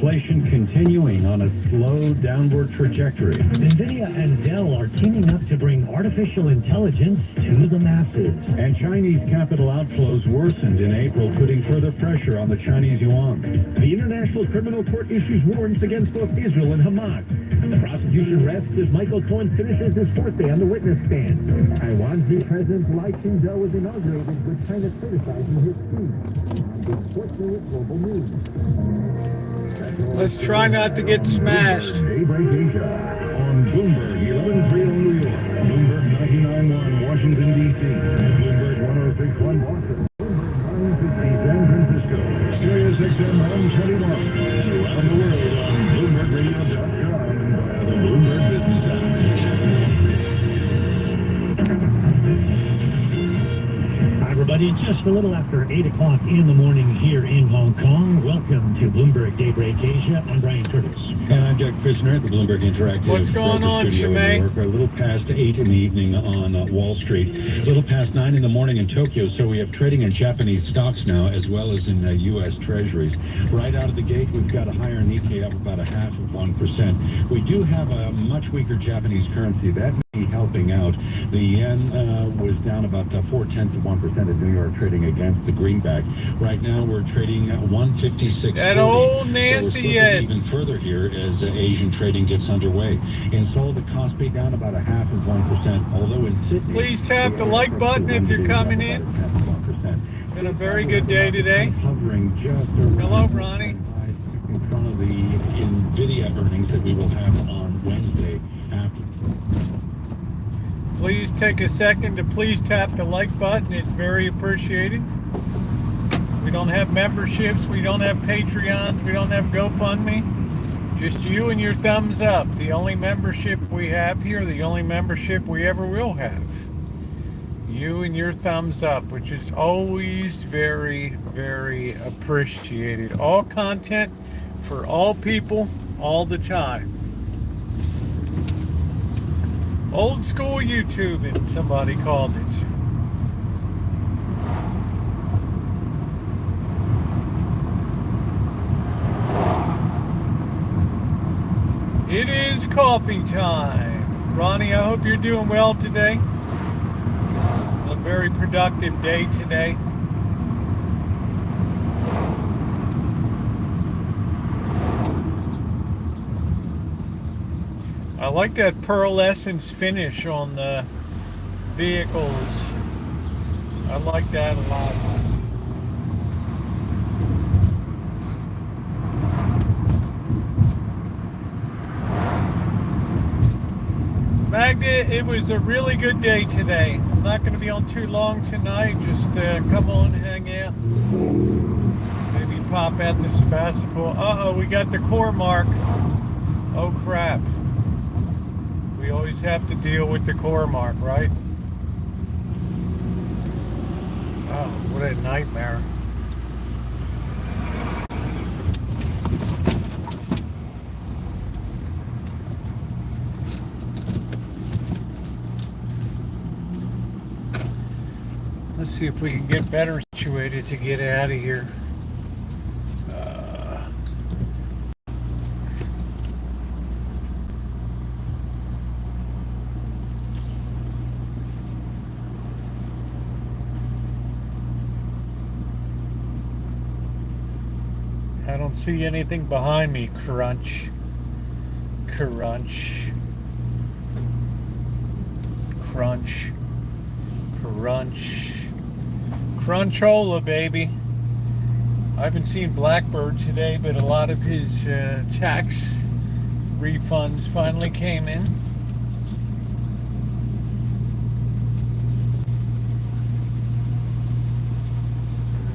inflation continuing on a slow downward trajectory. NVIDIA and Dell are teaming up to bring artificial intelligence to the masses. And Chinese capital outflows worsened in April, putting further pressure on the Chinese yuan. The International Criminal Court issues warrants against both Israel and Hamas. The prosecution rests as Michael Cohen finishes his fourth day on the witness stand. Taiwan's new president Lai Ching-te was inaugurated with China criticizing his speech. Global news. Let's try not to get smashed. Daybreak Asia on Bloomberg 1130 New York, Bloomberg 99.1 Washington D.C., Bloomberg 106.1 Boston, Bloomberg 960 San Francisco, Sirius XM 121, and around the world on BloombergRadio.com and via the Bloomberg Business app. Everybody, just a little after 8 o'clock in the morning here in Hong Kong. Welcome to Bloomberg Daybreak Asia. I'm Brian Curtis. And I'm Jack Fisher at the Bloomberg Interactive. What's going on, Shimei? A little past 8 in the evening on Wall Street. A little past 9 in the morning in Tokyo. So we have trading in Japanese stocks now, as well as in U.S. Treasuries. Right out of the gate, we've got a higher Nikkei up about 0.5%. We do have a much weaker Japanese currency. That may be helping out. The yen was down about 0.4% at New York, trading against the greenback. Right now, we're trading at 156. That old nasty yen. Even further here as Asian trading gets underway. In Seoul, the Kospi down about 0.5%. Although in Sydney, please tap the like button if you're coming in. Been a very good day today. Hovering just around. Hello, Ronnie. In front of the NVIDIA earnings that we will have on Wednesday after. Please take a second to please tap the like button. It's very appreciated. We don't have memberships. We don't have Patreons. We don't have GoFundMe. Just you and your thumbs up. The only membership we have here, the only membership we ever will have. You and your thumbs up, which is always very, very appreciated. All content for all people, all the time. Old school YouTubing, somebody called it. It is coffee time. Ronnie, I hope you're doing well today. A very productive day today. I like that pearlescence finish on the vehicles. I like that a lot. Magda, it was a really good day today. I'm not going to be on too long tonight. Just come on, hang out. Maybe pop at the Sebastopol. Uh-oh, we got the core mark. Oh, crap. We always have to deal with the core mark, right? Oh, what a nightmare. Let's see if we can get better situated to get out of here. I don't see anything behind me. Crunch. Crunch. Crunch. Crunch. Crunchola, baby. I haven't seen Blackbird today, but a lot of his tax refunds finally came in.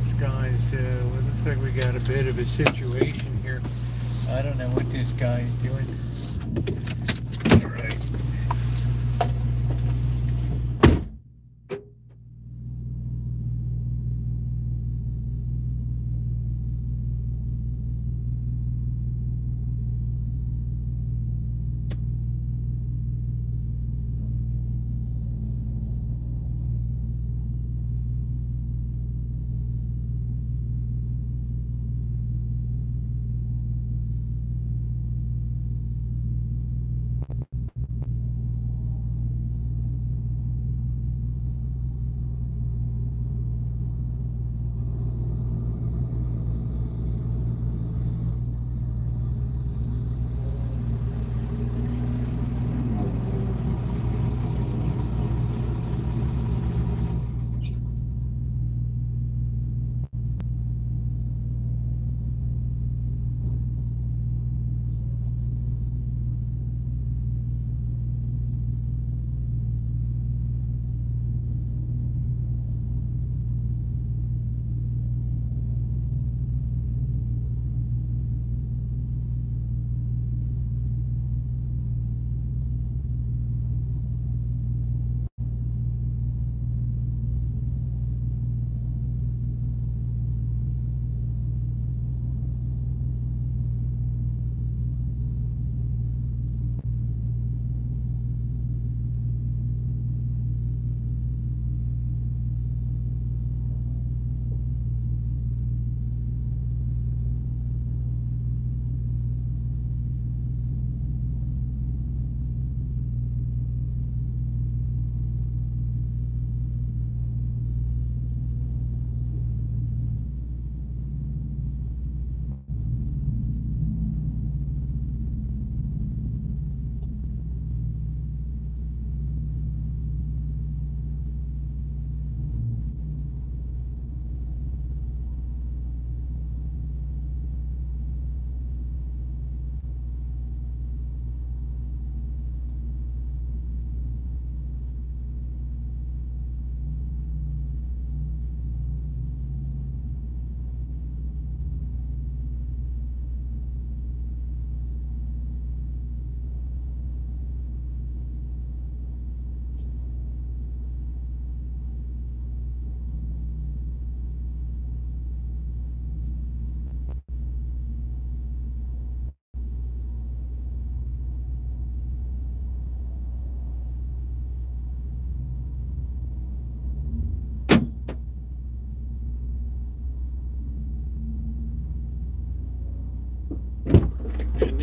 This guy's, looks like we got a bit of a situation here. I don't know what this guy's doing. All right.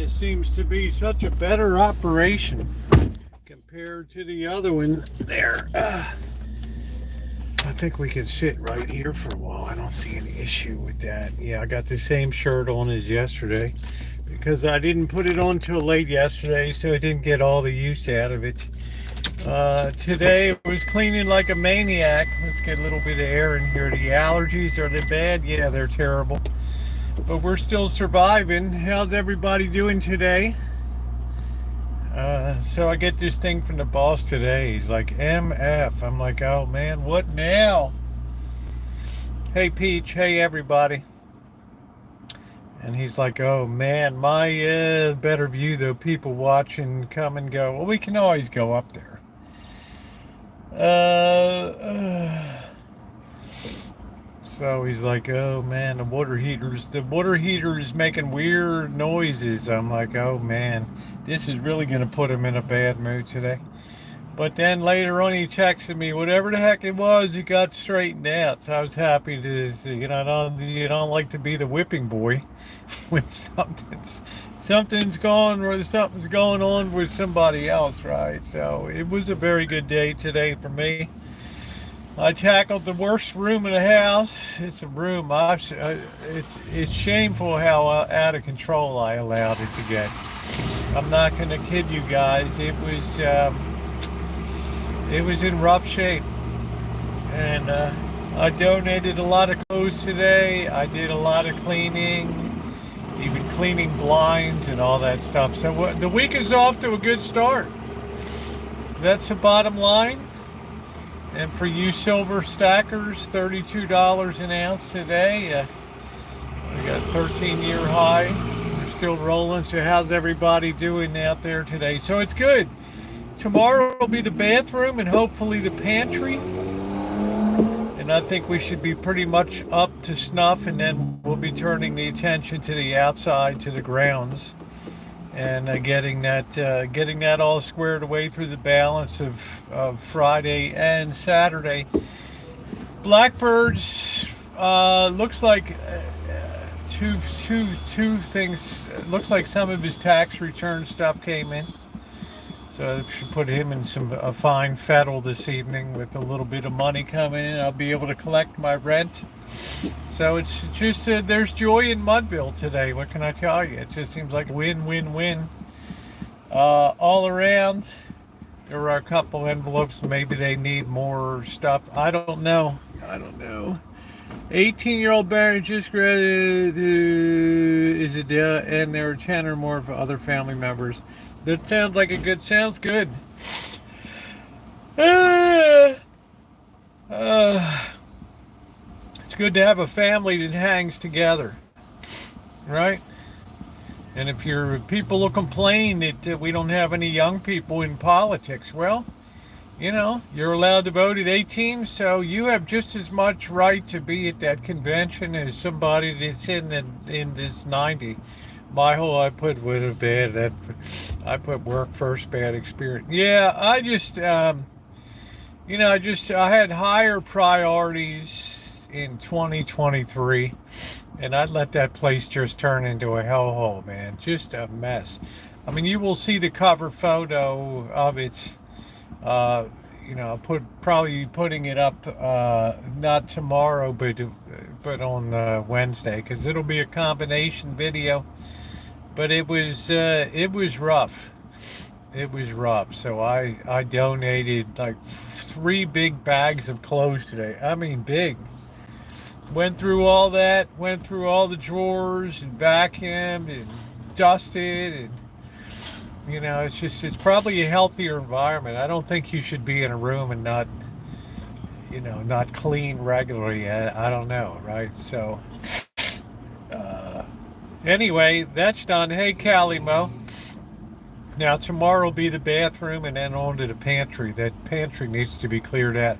just seems to be such a better operation compared to the other one there. I think we can sit right here for a while. I don't see any issue with that. Yeah, I got the same shirt on as yesterday because I didn't put it on till late yesterday, so I didn't get all the use out of it. Today I was cleaning like a maniac. Let's get a little bit of air in here. The allergies, are they bad? Yeah, they're terrible. But we're still surviving. How's everybody doing today? So I get this thing from the boss today. He's like, MF. I'm like, oh man, what now? Hey Peach, hey everybody. And he's like, oh man, my better view though, people watching come and go. Well, we can always go up there. So he's like, oh man, the water heater is making weird noises. I'm like, oh man, this is really going to put him in a bad mood today. But then later on he texted me, whatever the heck it was, it got straightened out. So I was happy to, you don't like to be the whipping boy when something's going on with somebody else, right? So it was a very good day today for me. I tackled the worst room in the house. It's a room. It's shameful how out of control I allowed it to get. I'm not going to kid you guys. It was in rough shape, and I donated a lot of clothes today. I did a lot of cleaning, even cleaning blinds and all that stuff. So the week is off to a good start. That's the bottom line. And for you silver stackers, $32 an ounce today. We got 13-year high. We're still rolling. So how's everybody doing out there today? So it's good. Tomorrow will be the bathroom and hopefully the pantry. And I think we should be pretty much up to snuff. And then we'll be turning the attention to the outside, to the grounds. And getting that all squared away through the balance of Friday and Saturday. Blackbirds looks like two things. Looks like some of his tax return stuff came in, so I should put him in a fine fettle this evening with a little bit of money coming in. I'll be able to collect my rent. So it's just there's joy in Mudville today. What can I tell you? It just seems like win all around. There were a couple envelopes. Maybe they need more stuff. I don't know. 18-year-old Barry just graduated. Is it? And there are 10 or more of other family members. That sounds good. It's good to have a family that hangs together, right? And if people will complain that we don't have any young people in politics, well, you're allowed to vote at 18, so you have just as much right to be at that convention as somebody that's in this 90. I put work first, bad experience. Yeah, I had higher priorities in 2023, and I'd let that place just turn into a hellhole, man. Just a mess. I mean, you will see the cover photo of it. Probably putting it up not tomorrow, but on Wednesday, because it'll be a combination video. But it was rough. It was rough. So I donated like 3 big bags of clothes today. I mean, big. Went through all that. Went through all the drawers and vacuumed and dusted, and it's probably a healthier environment. I don't think you should be in a room and not clean regularly. I don't know, right? So. Anyway, that's done. Hey, Callie Mo. Now, tomorrow will be the bathroom and then on to the pantry. That pantry needs to be cleared out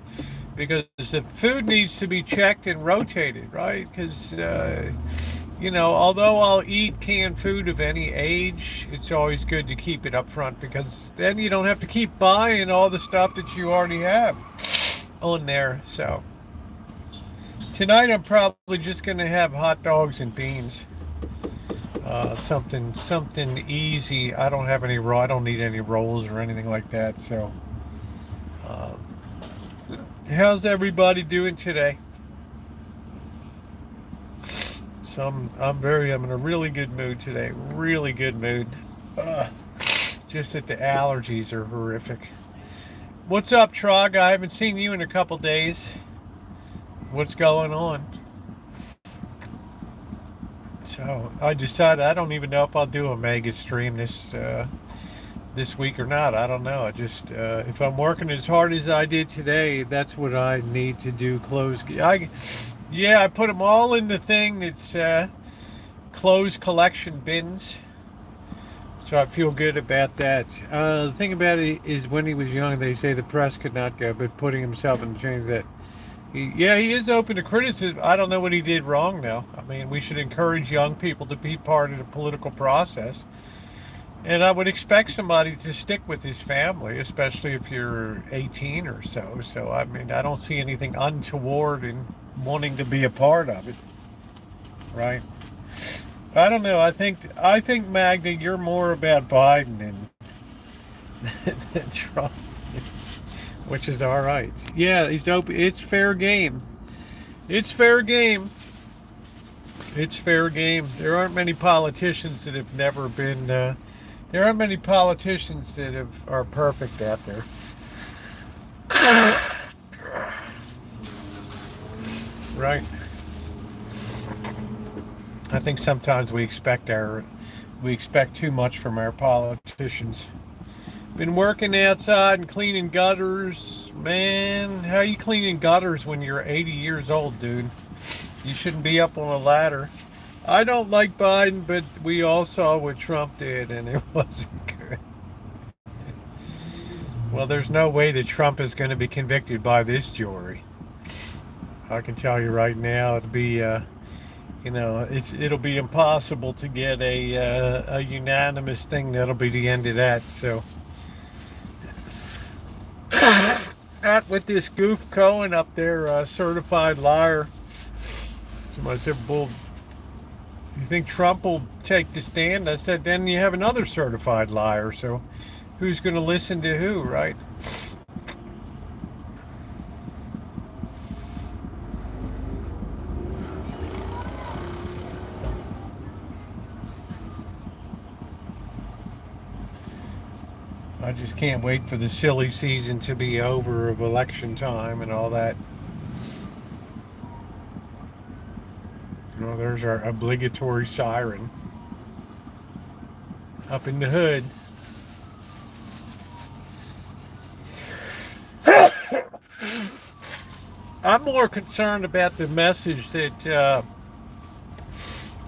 because the food needs to be checked and rotated, right? Because, although I'll eat canned food of any age, it's always good to keep it up front because then you don't have to keep buying all the stuff that you already have on there. So, tonight I'm probably just going to have hot dogs and beans. something easy. I don't have any I don't need any rolls or anything like that. So, how's everybody doing today? So I'm in a really good mood today. Really good mood. Just that the allergies are horrific. What's up, Trog? I haven't seen you in a couple days. What's going on? So I decided I don't even know if I'll do a mega stream this week or not. I don't know. I just if I'm working as hard as I did today, that's what I need to do. I put them all in the thing that's closed collection bins. So I feel good about that. The thing about it is, when he was young, they say the press could not go, but putting himself in the chain that. He is open to criticism. I don't know what he did wrong, though. I mean, we should encourage young people to be part of the political process. And I would expect somebody to stick with his family, especially if you're 18 or so. So, I mean, I don't see anything untoward in wanting to be a part of it. Right? I don't know. I think Magda, you're more about Biden than Trump. Which is all right. Yeah, he's open. It's fair game. It's fair game. It's fair game. There aren't many politicians that have never been. There aren't many politicians that are perfect out there. Right. I think sometimes we expect too much from our politicians. Been working outside and cleaning gutters. Man, how you cleaning gutters when you're 80 years old, dude? You shouldn't be up on a ladder. I don't like Biden, but we all saw what Trump did, and it wasn't good. Well, there's no way that Trump is going to be convicted by this jury. I can tell you right now, it'll be, it'll be impossible to get a unanimous thing. That'll be the end of that. So. Out with this goof Cohen up there, certified liar. Somebody said, well, you think Trump will take the stand? I said, then you have another certified liar. So who's going to listen to who, right? I just can't wait for the silly season to be over of election time and all that. Well, there's our obligatory siren up in the hood. I'm more concerned about the message that,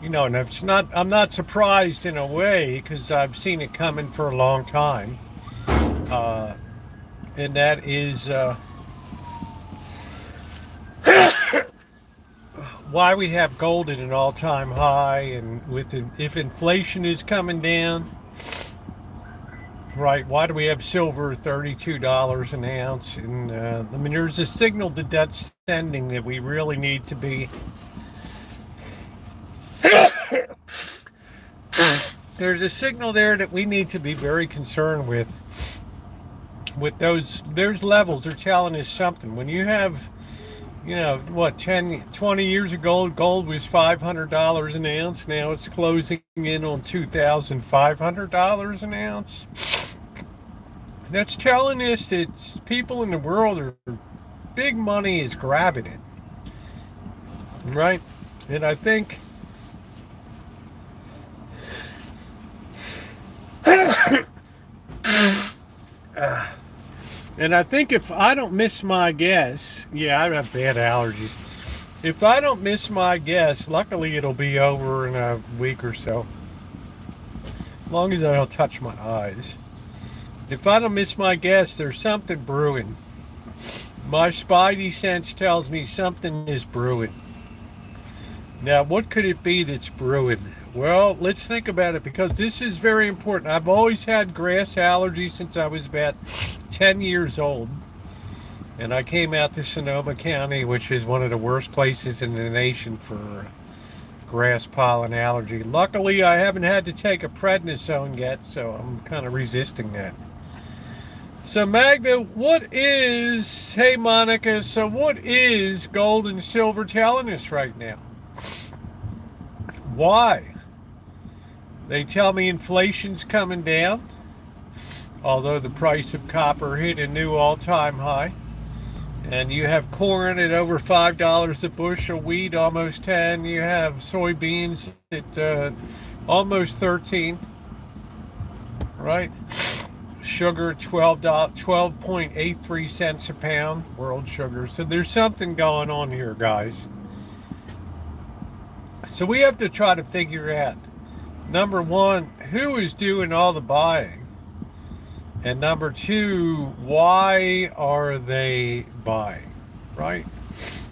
and it's not. I'm not surprised in a way, because I've seen it coming for a long time. And that is why we have gold at an all-time high, and if inflation is coming down, right? Why do we have silver $32 an ounce? And I mean, there's a signal that's sending that we really need to be. There's a signal there that we need to be very concerned with those levels. They're telling us something. When you have, 10, 20 years ago, gold was $500 an ounce. Now it's closing in on $2,500 an ounce. That's telling us that people in the world big money is grabbing it. Right? And I think if I don't miss my guess, I have bad allergies. If I don't miss my guess, luckily it'll be over in a week or so. As long as I don't touch my eyes. If I don't miss my guess, there's something brewing. My spidey sense tells me something is brewing. Now, what could it be that's brewing? Well, let's think about it, because this is very important. I've always had grass allergies since I was about 10 years old. And I came out to Sonoma County, which is one of the worst places in the nation for grass pollen allergy. Luckily, I haven't had to take a prednisone yet, so I'm kind of resisting that. So Magda, hey Monica, so what is gold and silver telling us right now? Why? They tell me inflation's coming down, although the price of copper hit a new all-time high. And you have corn at over $5 a bushel, wheat almost 10. You have soybeans at almost 13, right? Sugar 12.83 cents a pound, world sugar. So there's something going on here, guys. So we have to try to figure out, number one, who is doing all the buying? And number two, why are they buying, right?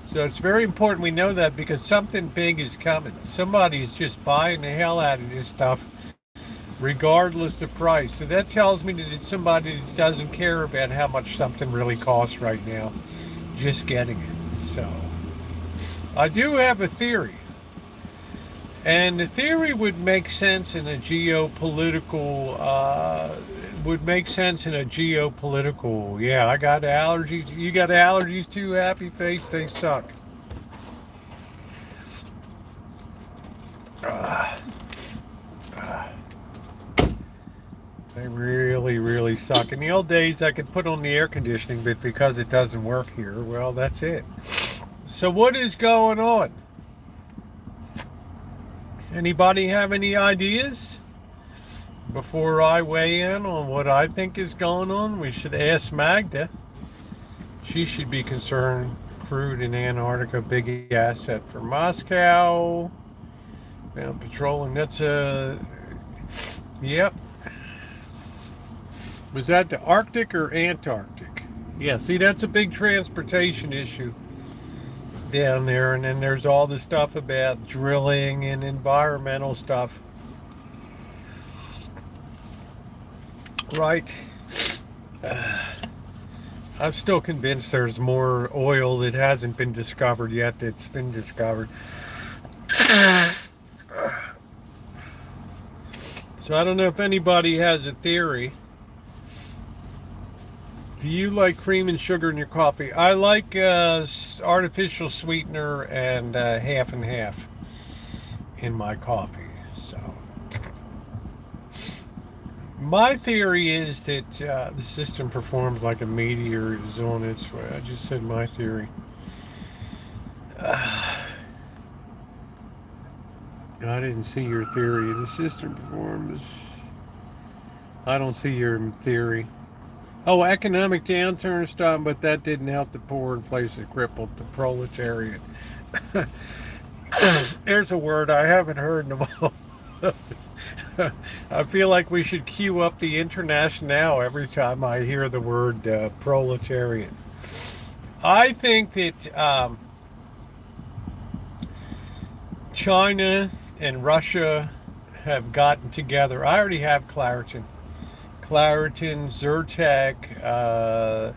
So it's very important we know that, because something big is coming. Somebody's just buying the hell out of this stuff, regardless of price. So that tells me that it's somebody that doesn't care about how much something really costs right now, just getting it. So I do have a theory. And the theory would make sense in a geopolitical, yeah, I got allergies. You got allergies too, happy face? They suck. They really, really suck. In the old days, I could put on the air conditioning, but because it doesn't work here, well, that's it. So what is going on? Anybody have any ideas? Before I weigh in on what I think is going on, we should ask Magda. She should be concerned. Crude in Antarctica, big asset for Moscow. Petroleum, that's yep. Was that the Arctic or Antarctic? Yeah, see, that's a big transportation issue down there. And then there's all the stuff about drilling and environmental stuff. Right. I'm still convinced there's more oil that hasn't been discovered yet that's been discovered. So I don't know if anybody has a theory. Do you like cream and sugar in your coffee? I like artificial sweetener and half and half in my coffee. So my theory is that the system performs like a meteor is on its way. I just said my theory. I didn't see your theory. The system performs. I don't see your theory. Oh, economic downturn stopped, but that didn't help the poor. Inflation crippled the proletariat. There's a word I haven't heard in a while. I feel like we should cue up the Internationale every time I hear the word proletariat. I think that China and Russia have gotten together. I already have Claritin, Zyrtec,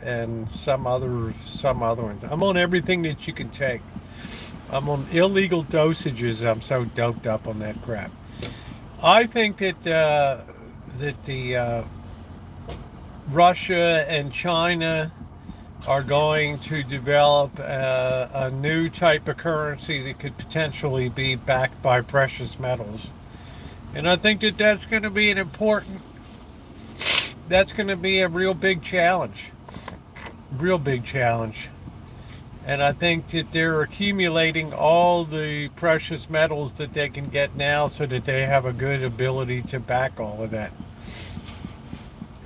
and some other ones. I'm on everything that you can take. I'm on illegal dosages. I'm so doped up on that crap. I think that the Russia and China are going to develop a new type of currency that could potentially be backed by precious metals. And I think that that's going to be that's going to be a real big challenge. And I think that they're accumulating all the precious metals that they can get now so that they have a good ability to back all of that.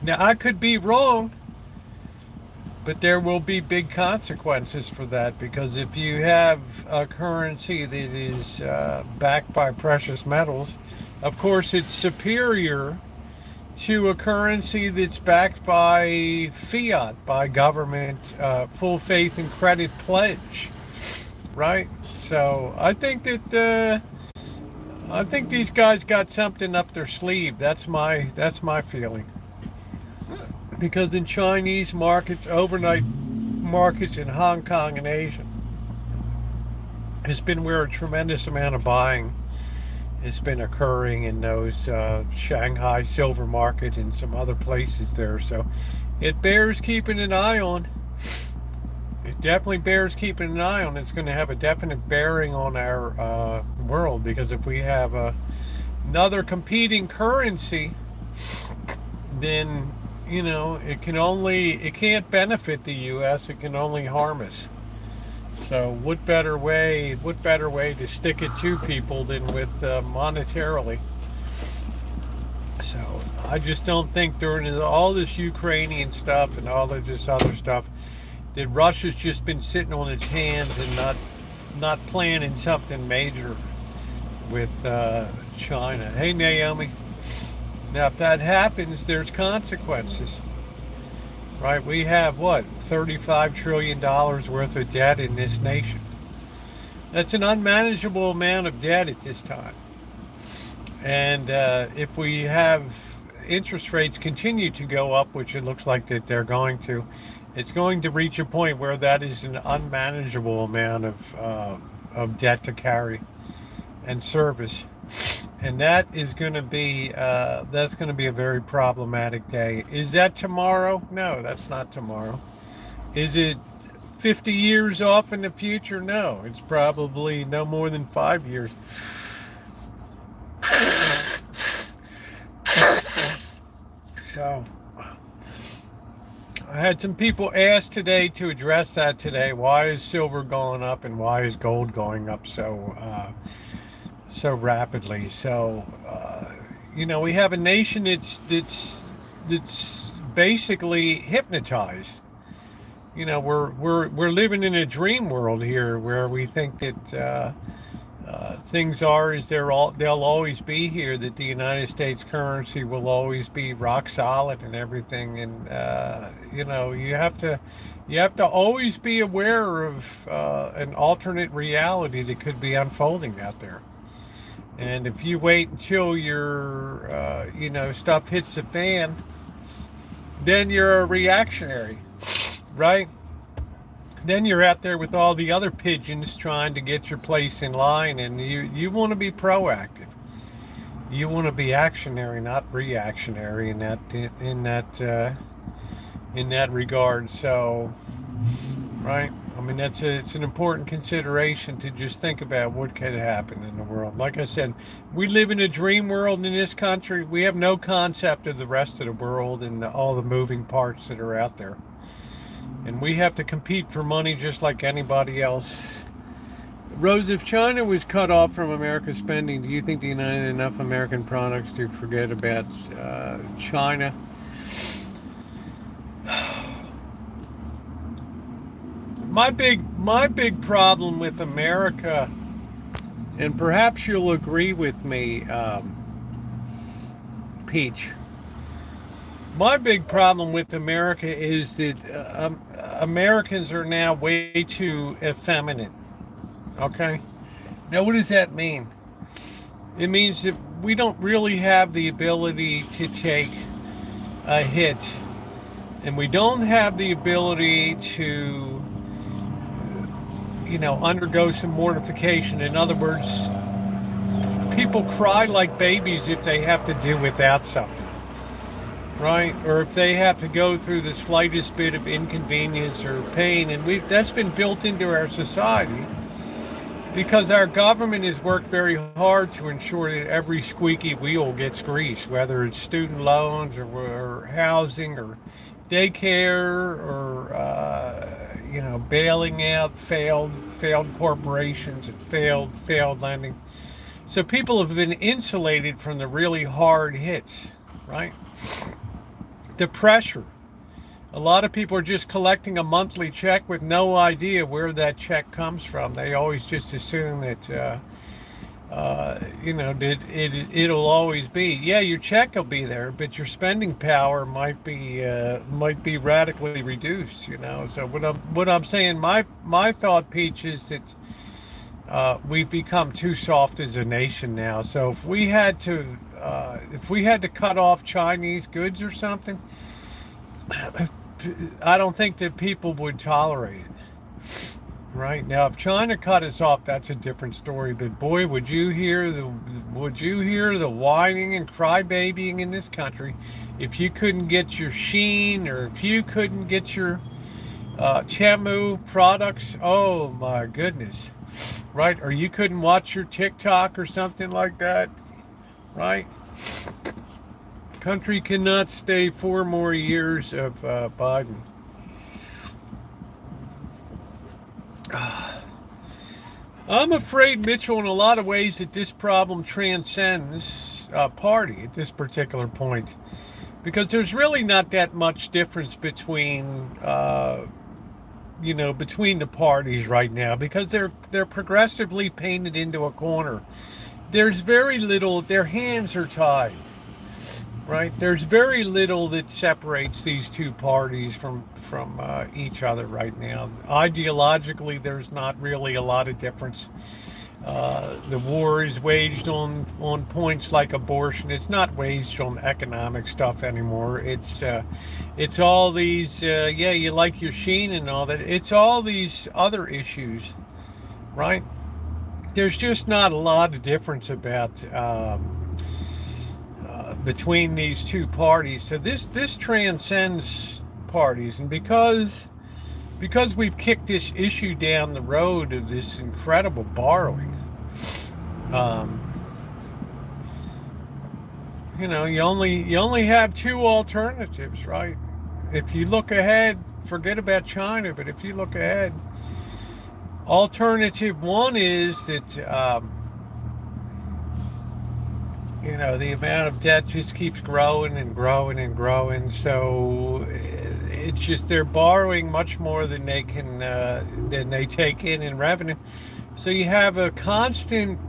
Now, I could be wrong, but there will be big consequences for that, because if you have a currency that is backed by precious metals, of course it's superior to a currency that's backed by fiat, by government, full faith and credit pledge, right? So I think that these guys got something up their sleeve. That's my feeling. Because in Chinese markets, overnight markets in Hong Kong and Asia has been where a tremendous amount of buying has been occurring in those Shanghai silver market and some other places there. So it bears keeping an eye on. It definitely bears keeping an eye on. It's going to have a definite bearing on our world, because if we have another competing currency, then it can't benefit the U.S. It can only harm us. So what better way to stick it to people than with monetarily? So I just don't think during all this Ukrainian stuff and all of this other stuff that Russia's just been sitting on its hands and not planning something major with China. Hey Naomi. Now if that happens, there's consequences. Right, we have what, $35 trillion worth of debt in this nation. That's an unmanageable amount of debt at this time. And if we have interest rates continue to go up, which it looks like that they're going to, it's going to reach a point where that is an unmanageable amount of debt to carry and service. And that is going to be a very problematic day. Is that tomorrow? No, that's not tomorrow. Is it 50 years off in the future? No, it's probably no more than 5 years. So I had some people ask today to address that today. Why is silver going up and why is gold going up so rapidly? So we have a nation that's basically hypnotized. We're living in a dream world here, where we think that things are as they'll always be here, that the United States currency will always be rock solid and everything. And you have to always be aware of an alternate reality that could be unfolding out there. And if you wait until your stuff hits the fan, then you're a reactionary, right? Then you're out there with all the other pigeons trying to get your place in line, and you want to be proactive. You want to be actionary, not reactionary in that regard. So, right? I mean, it's an important consideration to just think about what could happen in the world. Like I said, we live in a dream world in this country. We have no concept of the rest of the world and all the moving parts that are out there. And we have to compete for money just like anybody else. Rose, if China was cut off from America's spending, do you think the United enough American products to forget about China? My big problem with America, and perhaps you'll agree with me, Peach. My big problem with America is that Americans are now way too effeminate. Okay? Now, what does that mean? It means that we don't really have the ability to take a hit, and we don't have the ability to undergo some mortification. In other words, people cry like babies if they have to do without something, right? Or if they have to go through the slightest bit of inconvenience or pain. And that's been built into our society because our government has worked very hard to ensure that every squeaky wheel gets greased, whether it's student loans or housing or daycare or bailing out failed corporations and failed lending. So people have been insulated from the really hard hits, right? The pressure. A lot of people are just collecting a monthly check with no idea where that check comes from. They always just assume that it'll always be. Yeah, your check will be there, but your spending power might be radically reduced. So what I'm saying, my thought, Peach, is that we've become too soft as a nation now. So if we had to cut off Chinese goods or something, I don't think that people would tolerate it. Right now, if China cut us off, that's a different story. But boy, would you hear the whining and crybabying in this country if you couldn't get your Sheen or if you couldn't get your Chemu products? Oh my goodness, right? Or you couldn't watch your TikTok or something like that, right? Country cannot stay 4 more years of Biden. I'm afraid, Mitchell, in a lot of ways that this problem transcends party at this particular point, because there's really not that much difference between between the parties right now, because they're progressively painted into a corner. There's very little. Their hands are tied. Right, there's very little that separates these two parties from each other right now. Ideologically, there's not really a lot of difference. The war is waged on points like abortion. It's not waged on economic stuff anymore. It's all these you like your Sheen and all that. It's all these other issues, right? There's just not a lot of difference about between these two parties. So this transcends parties, and because we've kicked this issue down the road of this incredible borrowing, you only have two alternatives, right? If you look ahead, forget about China, but if you look ahead, alternative one is that the amount of debt just keeps growing and growing and growing. So it's just they're borrowing much more than they can than they take in revenue. So you have a constant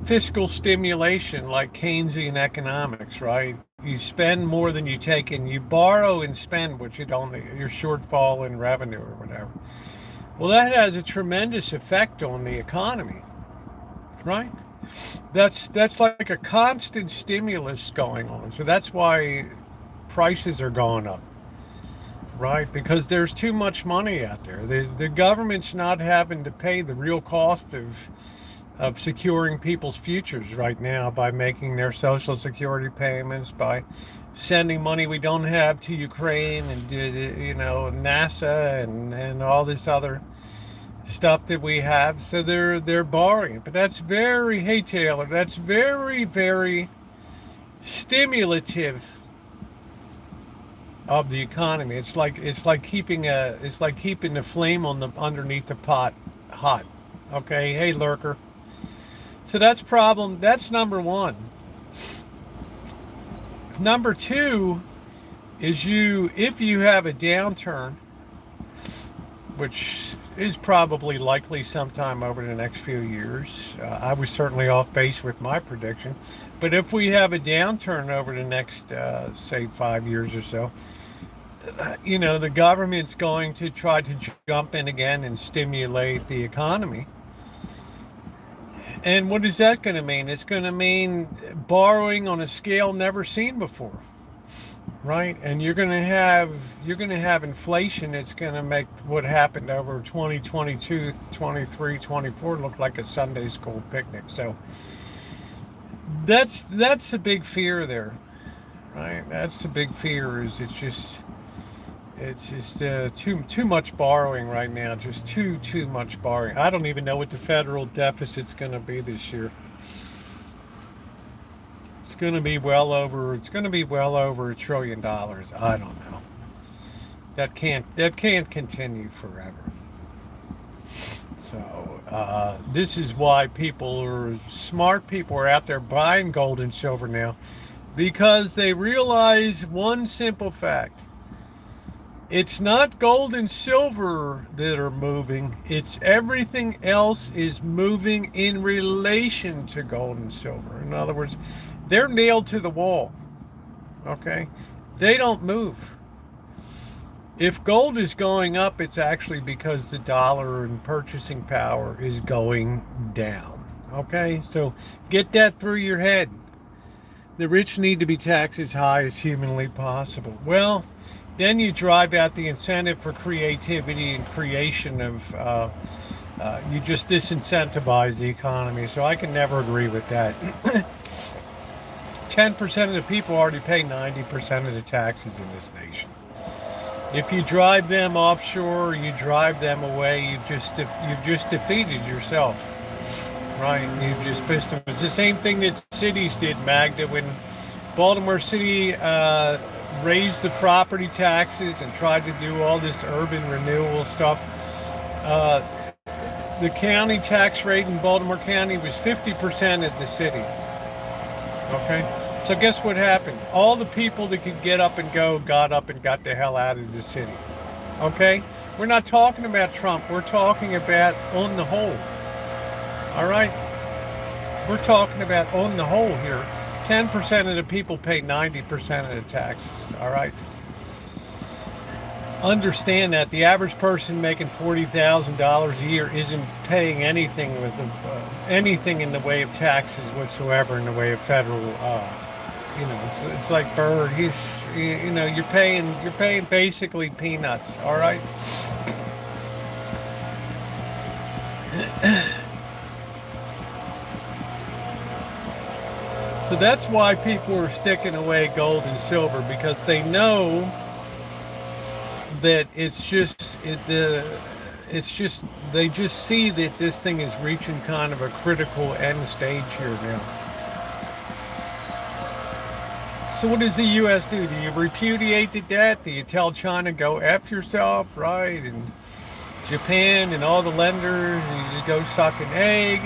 fiscal stimulation, like Keynesian economics, right? You spend more than you take in. You borrow and spend what you don't, your shortfall in revenue or whatever. Well, that has a tremendous effect on the economy, right? That's like a constant stimulus going on. So that's why prices are going up, right? Because there's too much money out there. The government's not having to pay the real cost of securing people's futures right now by making their social security payments, by sending money we don't have to Ukraine, and NASA and all this other stuff that we have. So they're borrowing. But that's very, hey Taylor, that's very, very stimulative of the economy. It's like keeping the flame on the underneath the pot hot. Okay, hey lurker. So that's number one. Number two is if you have a downturn, which is probably likely sometime over the next few years. I was certainly off base with my prediction. But if we have a downturn over the next, say, 5 years or so, the government's going to try to jump in again and stimulate the economy. And what is that going to mean? It's going to mean borrowing on a scale never seen before. Right, and you're going to have inflation that's going to make what happened over 2022, 23, 24 look like a Sunday school picnic. So that's the big fear there, right? That's the big fear. Is it's just too much borrowing right now. Just too much borrowing. I don't even know what the federal deficit's going to be this year. It's going to be well over $1 trillion. I don't know. That can't continue forever. So this is why smart people are out there buying gold and silver now, because they realize one simple fact. It's not gold and silver that are moving. It's everything else is moving in relation to gold and silver. In other words, they're nailed to the wall, okay? They don't move. If gold is going up, it's actually because the dollar and purchasing power is going down, okay? So get that through your head. The rich need to be taxed as high as humanly possible. Well, then you drive out the incentive for creativity and creation of, you just disincentivize the economy. So I can never agree with that. 10% of the people already pay 90% of the taxes in this nation. If you drive them offshore, you drive them away, you've just defeated yourself. Right? You've just pissed them. It's the same thing that cities did, Magda, when Baltimore City raised the property taxes and tried to do all this urban renewal stuff. The county tax rate in Baltimore County was 50% of the city. Okay? So guess what happened? All the people that could get up and go got up and got the hell out of the city. Okay? We're not talking about Trump. We're talking about on the whole. All right? We're talking about on the whole here. 10% of the people pay 90% of the taxes. All right? Understand that the average person making $40,000 a year isn't paying anything with anything in the way of taxes whatsoever in the way of federal. It's like Burr. You're paying basically peanuts. All right. So that's why people are sticking away gold and silver, because they know that they just see that this thing is reaching kind of a critical end stage here now. So what does the U.S. do? Do you repudiate the debt? Do you tell China, go F yourself, right? And Japan and all the lenders, you go suck an egg,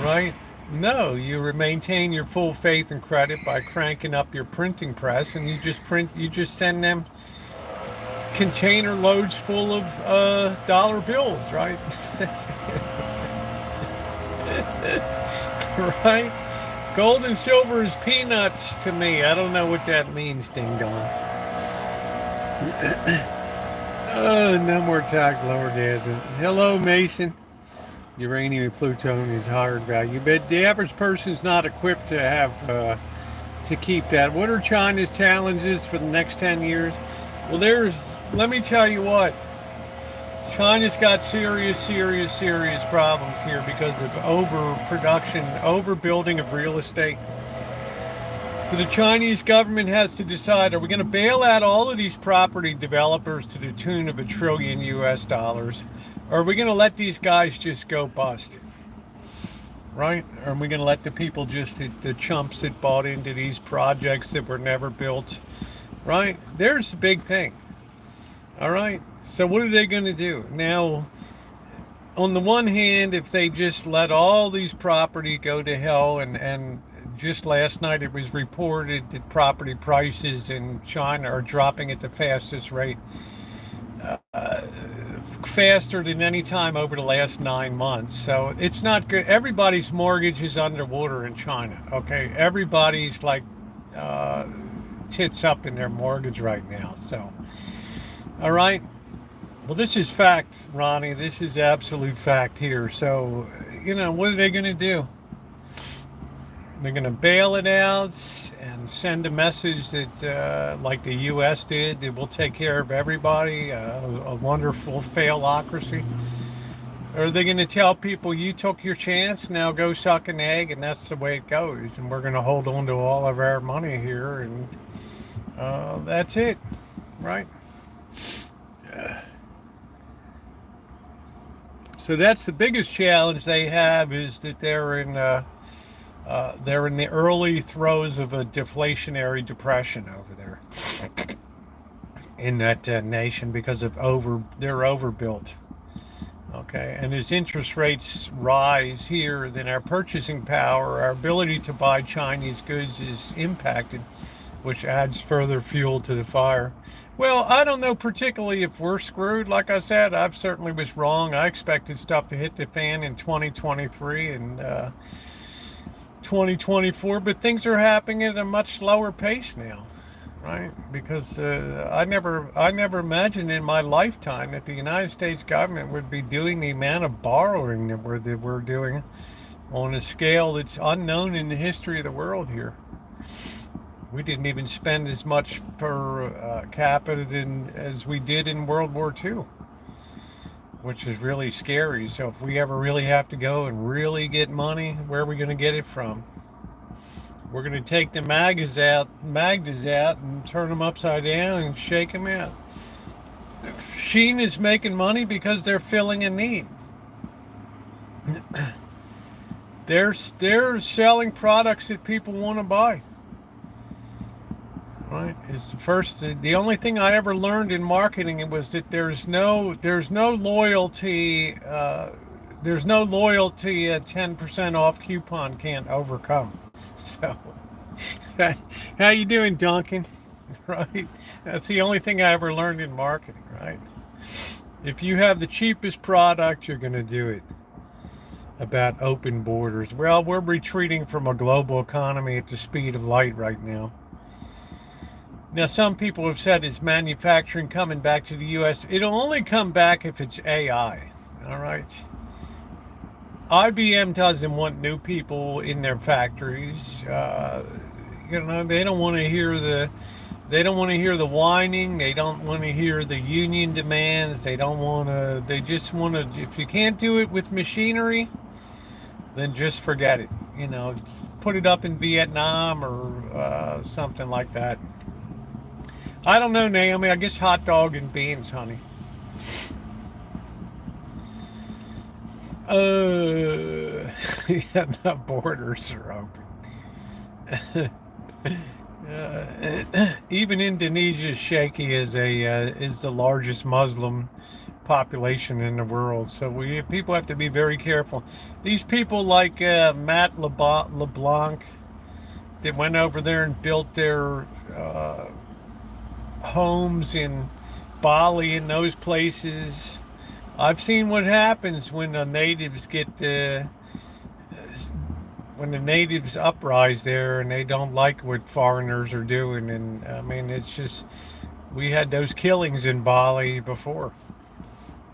right? No, you maintain your full faith and credit by cranking up your printing press, and you just send them container loads full of dollar bills, right? Right? Gold and silver is peanuts to me. I don't know what that means, ding dong. Oh, no more tax, lower gas. Hello, Mason. Uranium and plutonium is higher in value, but the average person is not equipped to have to keep that. What are China's challenges for the next 10 years? Well, let me tell you what. China's got serious problems here because of overproduction, overbuilding of real estate. So the Chinese government has to decide, are we going to bail out all of these property developers to the tune of $1 trillion US, or are we going to let these guys just go bust? Right? Or are we going to let the people the chumps that bought into these projects that were never built? Right? There's the big thing. All right? So what are they going to do? Now, on the one hand, if they just let all these property go to hell, and just last night it was reported that property prices in China are dropping at the fastest rate, faster than any time over the last 9 months. So it's not good. Everybody's mortgage is underwater in China. Okay, everybody's like tits up in their mortgage right now. So, all right. Well, this is fact, Ronnie. This is absolute fact here. So, what are they going to do? They're going to bail it out and send a message that, like the U.S. did, that we'll take care of everybody, a wonderful failocracy. Or are they going to tell people, you took your chance, now go suck an egg, and that's the way it goes, and we're going to hold on to all of our money here, and that's it, right? So that's the biggest challenge they have, is that they're in the early throes of a deflationary depression over there in that nation, because of they're overbuilt. Okay, and as interest rates rise here, then our purchasing power, our ability to buy Chinese goods is impacted, which adds further fuel to the fire. Well, I don't know particularly if we're screwed. Like I said, I certainly was wrong. I expected stuff to hit the fan in 2023 and 2024, but things are happening at a much slower pace now, right? Because I never imagined in my lifetime that the United States government would be doing the amount of borrowing that we're doing on a scale that's unknown in the history of the world here. We didn't even spend as much per capita as we did in World War II, which is really scary. So if we ever really have to go and really get money, where are we going to get it from? We're going to take the Magdas out and turn them upside down and shake them out. Sheen is making money because they're filling a need. They're selling products that people want to buy. Right? It's the only thing I ever learned in marketing was that there's no loyalty. There's no loyalty a 10% off coupon can't overcome. So, how you doing, Duncan? Right? That's the only thing I ever learned in marketing, right? If you have the cheapest product, you're going to do it. About open borders. Well, we're retreating from a global economy at the speed of light right now. Now, some people have said, is manufacturing coming back to the U.S.? It'll only come back if it's AI, all right? IBM doesn't want new people in their factories. You know, they don't want to hear the whining. They don't want to hear the union demands. They just want to, if you can't do it with machinery, then just forget it. You know, put it up in Vietnam or something like that. I don't know, Naomi. I guess hot dog and beans, honey. Yeah, the borders are open. Even Indonesia is shaky as is the largest Muslim population in the world. So people have to be very careful. These people like Matt LeBlanc that went over there and built their homes in Bali and those places. I've seen what happens when the natives when the natives uprise there and they don't like what foreigners are doing. And I mean, it's just, we had those killings in Bali before,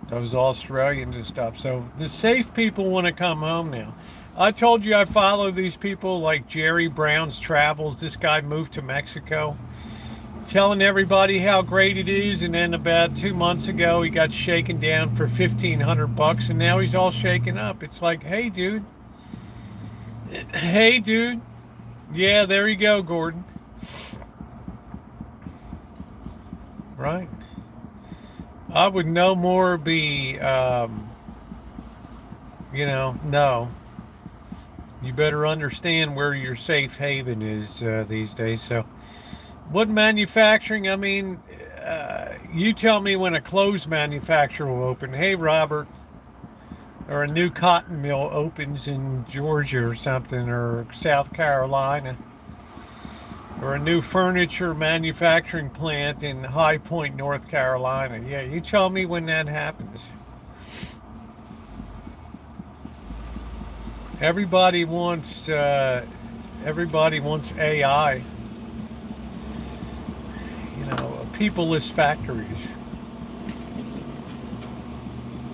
those Australians and stuff. So the safe people want to come home now. I told you I follow these people like Jerry Brown's Travels. This guy moved to Mexico, telling everybody how great it is, and then about 2 months ago he got shaken down for $1,500, and now he's all shaken up. It's like, hey dude, yeah, there you go, Gordon. Right? I would no more be no, you better understand where your safe haven is these days. So what manufacturing? I mean, you tell me when a clothes manufacturer will open. Hey, Robert. Or a new cotton mill opens in Georgia or something, or South Carolina. Or a new furniture manufacturing plant in High Point, North Carolina. Yeah, you tell me when that happens. Everybody wants AI. You know, peopleless factories.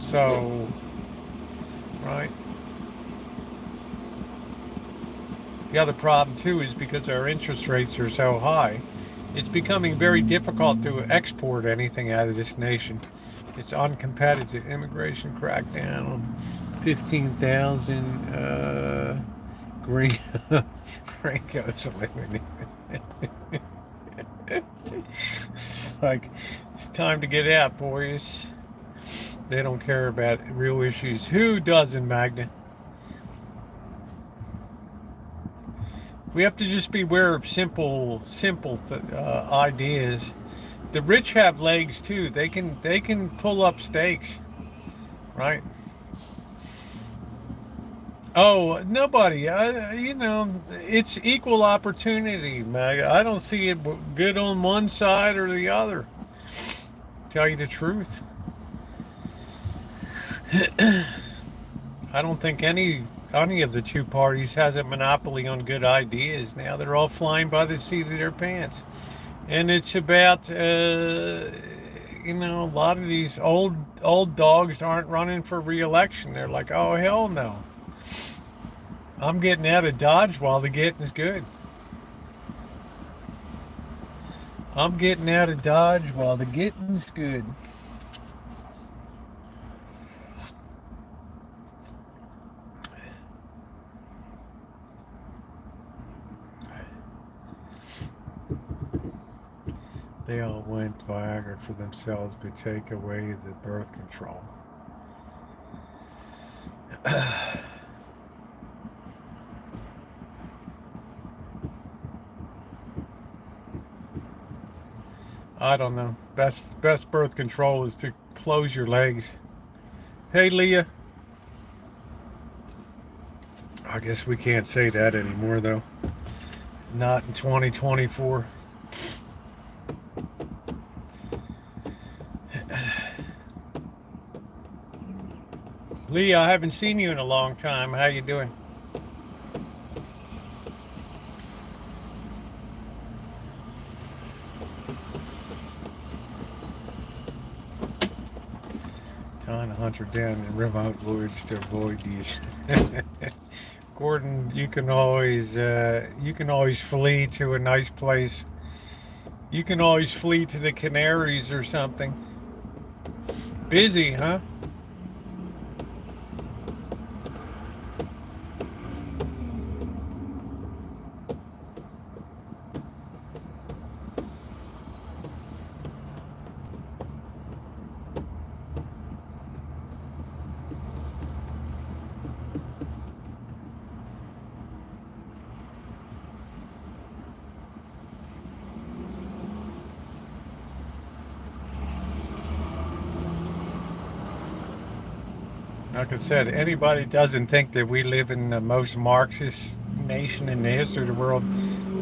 So, right. The other problem too is because our interest rates are so high, it's becoming very difficult to export anything out of this nation. It's uncompetitive. Immigration crackdown on 15,000 gringos living. It's like, it's time to get out, boys. They don't care about real issues. Who doesn't, Magna? We have to just be aware of simple ideas. The rich have legs too. They can pull up stakes, right? Oh, nobody. You know, it's equal opportunity, Mag. I don't see it good on one side or the other. Tell you the truth. I don't think any of the two parties has a monopoly on good ideas now. They're all flying by the seat of their pants. And it's about, a lot of these old dogs aren't running for re-election. They're like, oh, hell no. I'm getting out of Dodge while the getting's good. I'm getting out of Dodge while the getting's good. They all went Viagra for themselves, but take away the birth control. I don't know. Best birth control is to close your legs. Hey, Leah. I guess we can't say that anymore, though. Not in 2024. Leah, I haven't seen you in a long time. How you doing? Trying to hunt her down in remote woods to avoid these. Gordon, you can always flee to a nice place. You can always flee to the Canaries or something. Busy, huh? Like I said, anybody doesn't think that we live in the most Marxist nation in the history of the world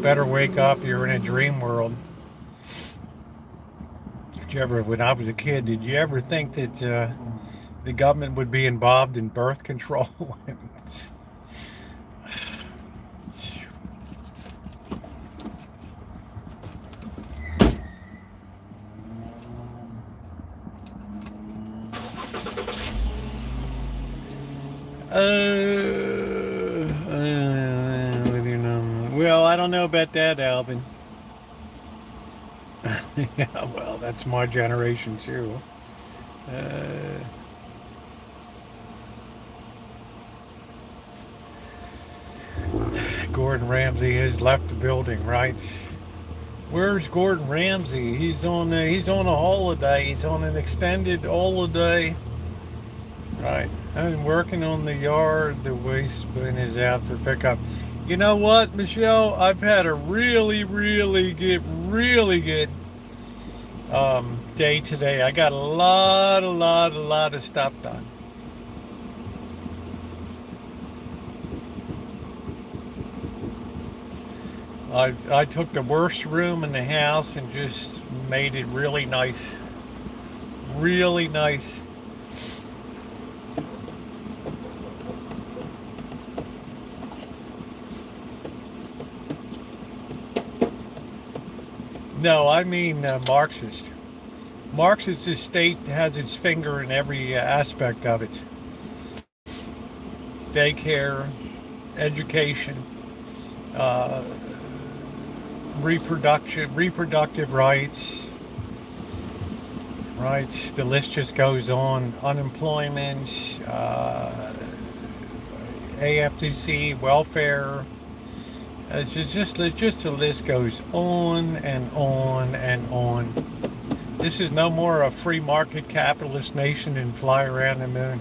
better wake up. You're in a dream world. When I was a kid, did you ever think that the government would be involved in birth control? Well, I don't know about that, Alvin. Yeah, well, that's my generation too. Gordon Ramsay has left the building, right? Where's Gordon Ramsay? He's on a holiday. He's on an extended holiday. Right. I'm working on the yard. The waste bin is out for pickup. You know what, Michelle? I've had a really good day today. I got a lot of stuff done. I took the worst room in the house and just made it really nice. Really nice. No, I mean Marxist. Marxist state has its finger in every aspect of it. Daycare, education, reproductive rights. The list just goes on. Unemployment, AFTC, welfare. It's just the list goes on and on and on. This is no more a free market capitalist nation and fly around the moon.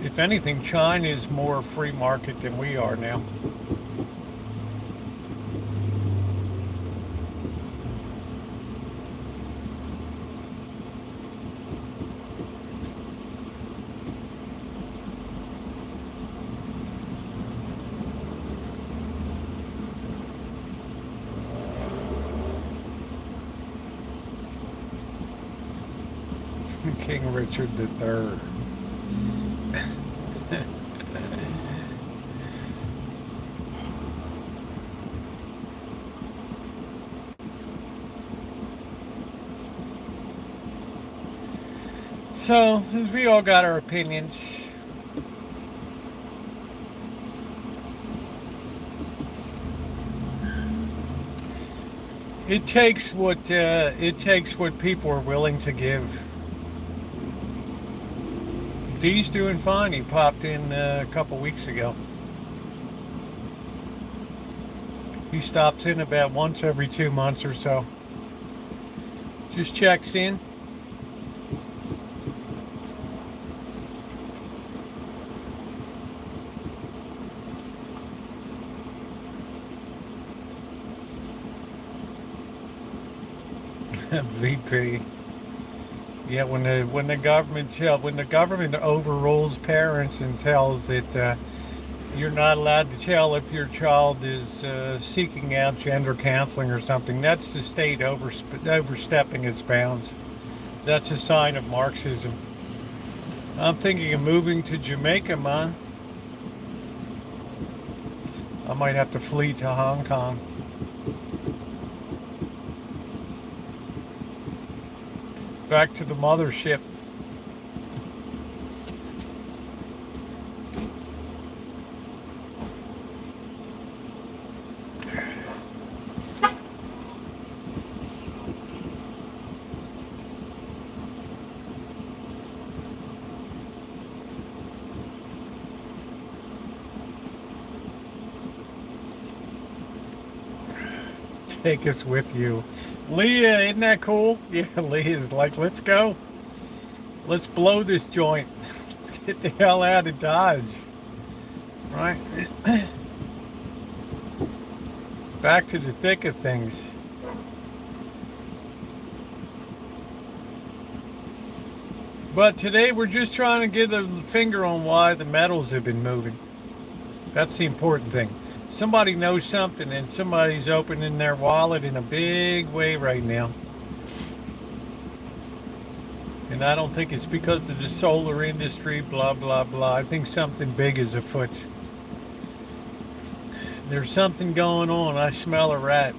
If anything, China is more free market than we are now. King Richard III. So, we all got our opinions. It takes what people are willing to give. Dee's doing fine. He popped in a couple weeks ago. He stops in about once every 2 months or so. Just checks in. VP. Yeah, when the government overrules parents and tells that you're not allowed to tell if your child is seeking out gender counseling or something, that's the state overstepping its bounds. That's a sign of Marxism. I'm thinking of moving to Jamaica, man. I might have to flee to Hong Kong. Back to the mothership. Take us with you. Leah, isn't that cool? Yeah, Leah's like, let's go. Let's blow this joint. Let's get the hell out of Dodge. Right? Back to the thick of things. But today we're just trying to get a finger on why the metals have been moving. That's the important thing. Somebody knows something and somebody's opening their wallet in a big way right now. And I don't think it's because of the solar industry, blah, blah, blah. I think something big is afoot. There's something going on. I smell a rat.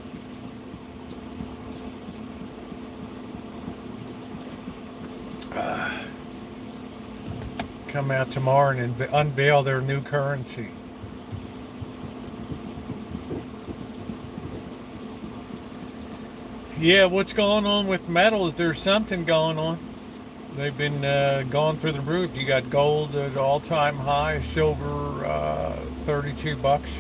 Come out tomorrow and unveil their new currency. Yeah, what's going on with metals? There's something going on. They've been going through the roof. You got gold at all-time high, silver 32 bucks.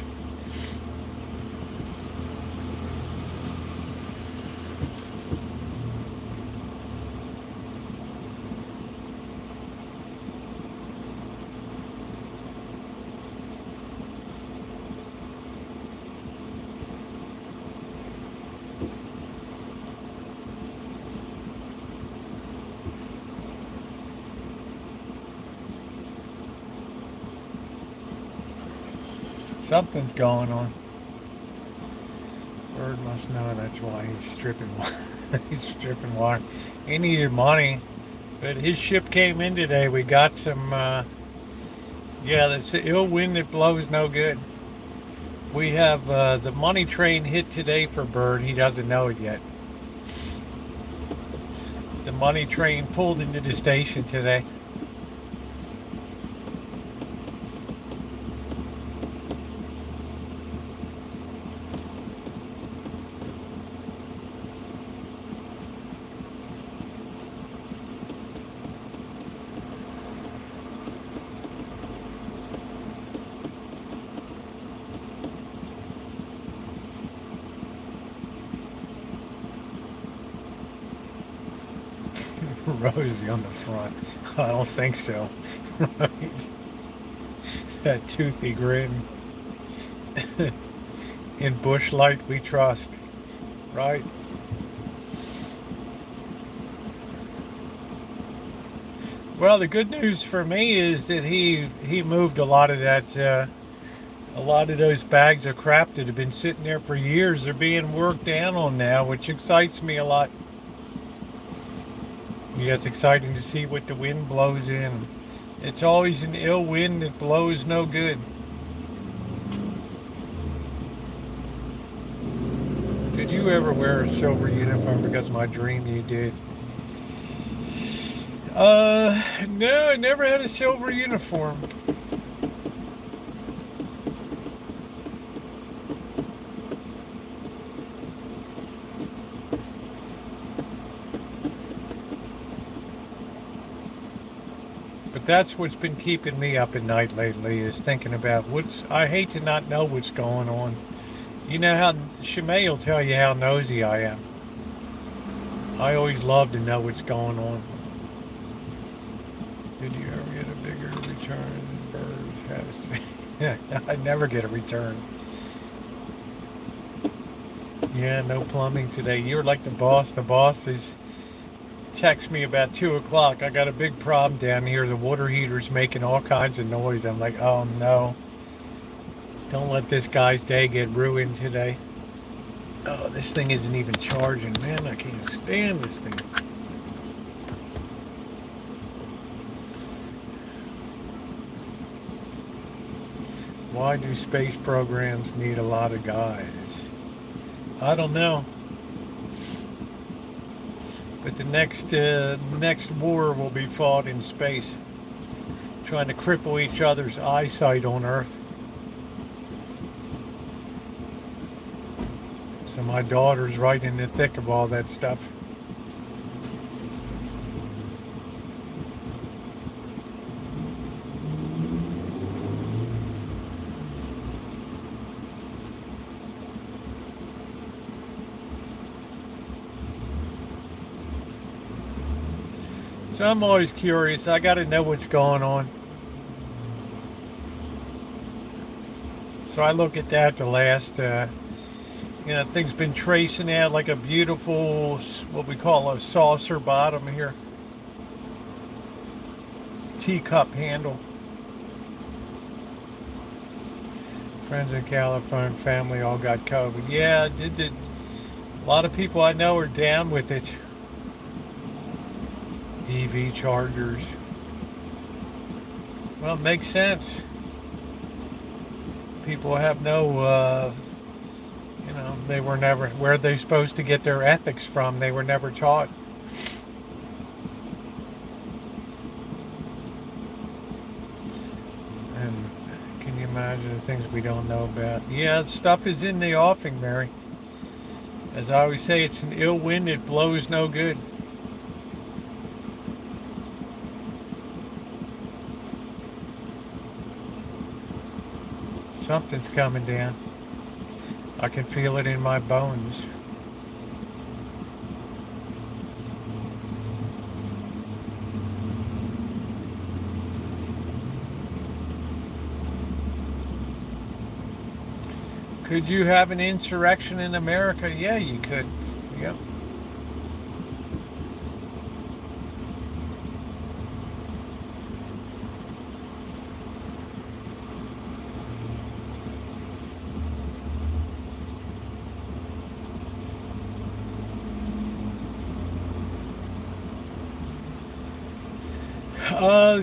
Something's going on. Bird must know that's why he's stripping. He's stripping water. He needed money, but his ship came in today. We got some. Yeah, that's the ill wind that blows no good. We have the money train hit today for Bird. He doesn't know it yet. The money train pulled into the station today. Rosie on the front. I don't think so. Right? That toothy grin. In Bush Light we trust. Right? Well, the good news for me is that he moved a lot of that a lot of those bags of crap that have been sitting there for years are being worked down on now, which excites me a lot. Yeah, it's exciting to see what the wind blows in. It's always an ill wind that blows no good. Did you ever wear a silver uniform? Because my dream you did. No, I never had a silver uniform. That's what's been keeping me up at night lately, is thinking about I hate to not know what's going on. You know how Shimei will tell you how nosy I am. I always love to know what's going on. Did you ever get a bigger return than Birds has? I never get a return. Yeah, no plumbing today. You're like the boss. The boss is text me about 2 o'clock. I got a big problem down here. The water heater's making all kinds of noise. I'm like, oh no. Don't let this guy's day get ruined today. Oh, this thing isn't even charging. Man, I can't stand this thing. Why do space programs need a lot of guys? I don't know. But the next war will be fought in space, trying to cripple each other's eyesight on Earth. So my daughter's right in the thick of all that stuff. So I'm always curious. I got to know what's going on. So I look at that the last, thing's been tracing out like a beautiful, what we call a saucer bottom here. Teacup handle. Friends in California, family all got COVID. Yeah, a lot of people I know are down with it. EV chargers. Well, it makes sense. People have no, they were never, where are they supposed to get their ethics from? They were never taught. And can you imagine the things we don't know about? Yeah, stuff is in the offing, Mary. As I always say, it's an ill wind that blows no good. Something's coming down. I can feel it in my bones. Could you have an insurrection in America? Yeah, you could. Yep.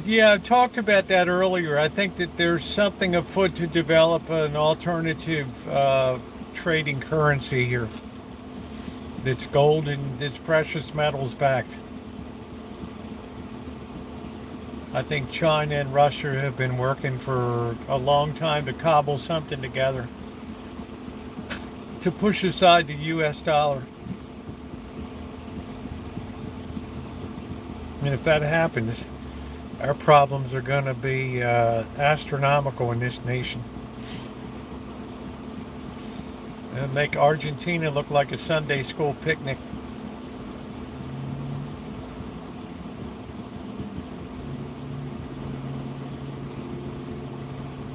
Yeah, I talked about that earlier. I think that there's something afoot to develop an alternative trading currency here that's gold and that's precious metals backed. I think China and Russia have been working for a long time to cobble something together to push aside the US dollar. And if that happens, our problems are going to be astronomical in this nation. It'll make Argentina look like a Sunday school picnic.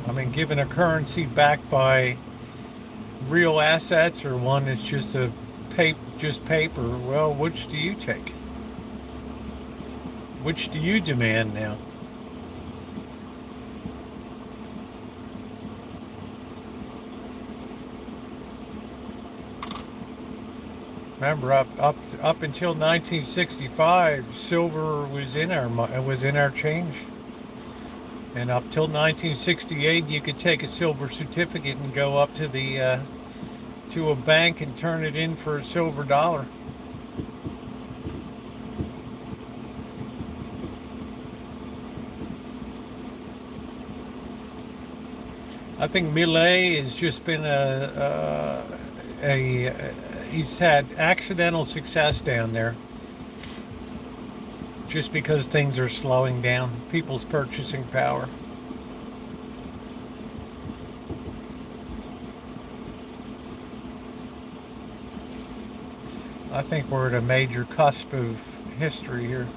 I mean, given a currency backed by real assets or one that's just just paper, well, which do you take? Which do you demand now? Remember, up until 1965, silver was in our change, and up till 1968, you could take a silver certificate and go up to to a bank and turn it in for a silver dollar. I think Millet has just been he's had accidental success down there. just because things are slowing down, people's purchasing power. I think we're at a major cusp of history here.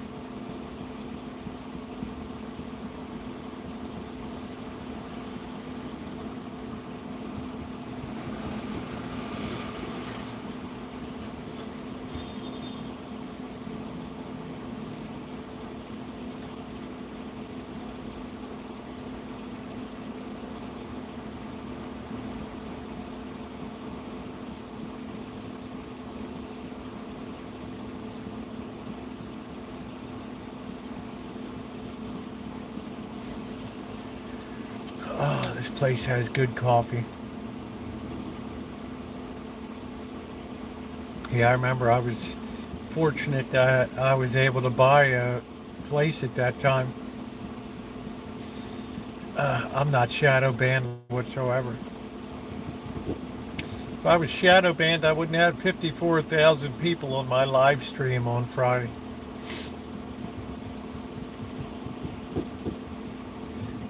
Oh, this place has good coffee. Yeah, I remember I was fortunate that I was able to buy a place at that time. I'm not shadow banned whatsoever. If I was shadow banned, I wouldn't have 54,000 people on my live stream on Friday.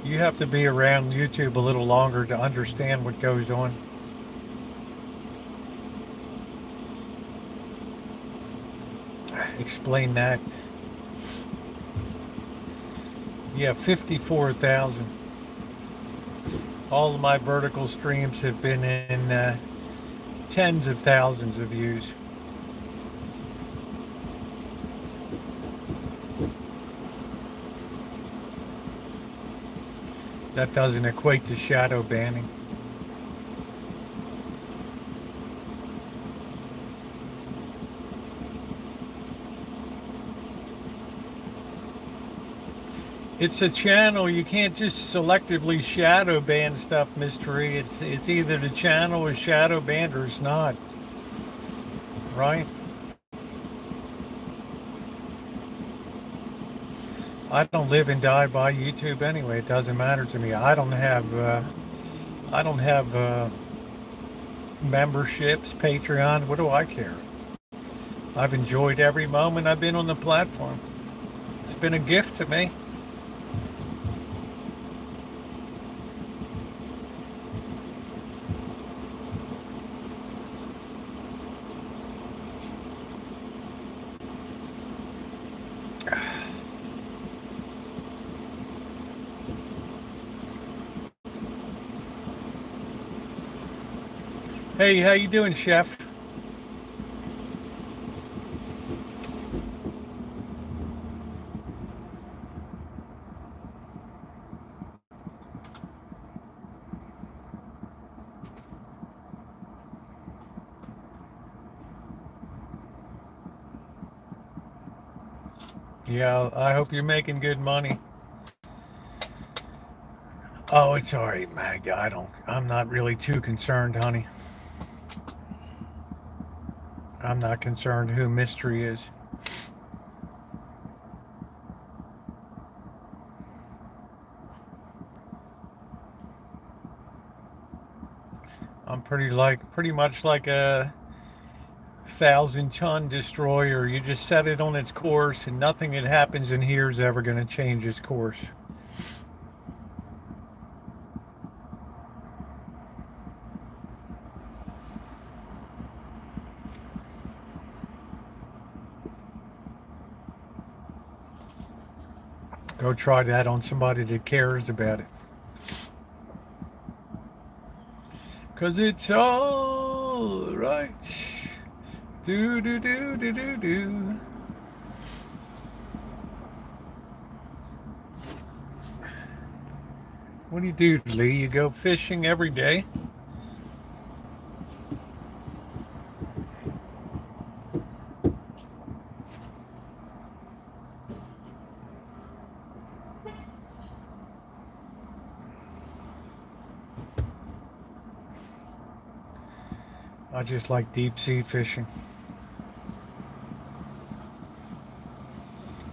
You have to be around YouTube a little longer to understand what goes on. Explain that. Yeah, 54,000. All of my vertical streams have been in tens of thousands of views. That doesn't equate to shadow banning. It's a channel. You can't just selectively shadow ban stuff, Mystery. It's either the channel is shadow banned or it's not. Right? I don't live and die by YouTube anyway. It doesn't matter to me. I don't have memberships, Patreon. What do I care? I've enjoyed every moment I've been on the platform. It's been a gift to me. Hey, how you doing, Chef? Yeah, I hope you're making good money. Oh, it's all right, Magda. I'm not really too concerned, honey. I'm not concerned who Mystery is. I'm pretty much like a 1,000-ton destroyer. You just set it on its course, and nothing that happens in here is ever going to change its course. Go try that on somebody that cares about it. 'Cause it's all right. Do do do do do do. What do you do, Lee? You go fishing every day? I just like deep sea fishing.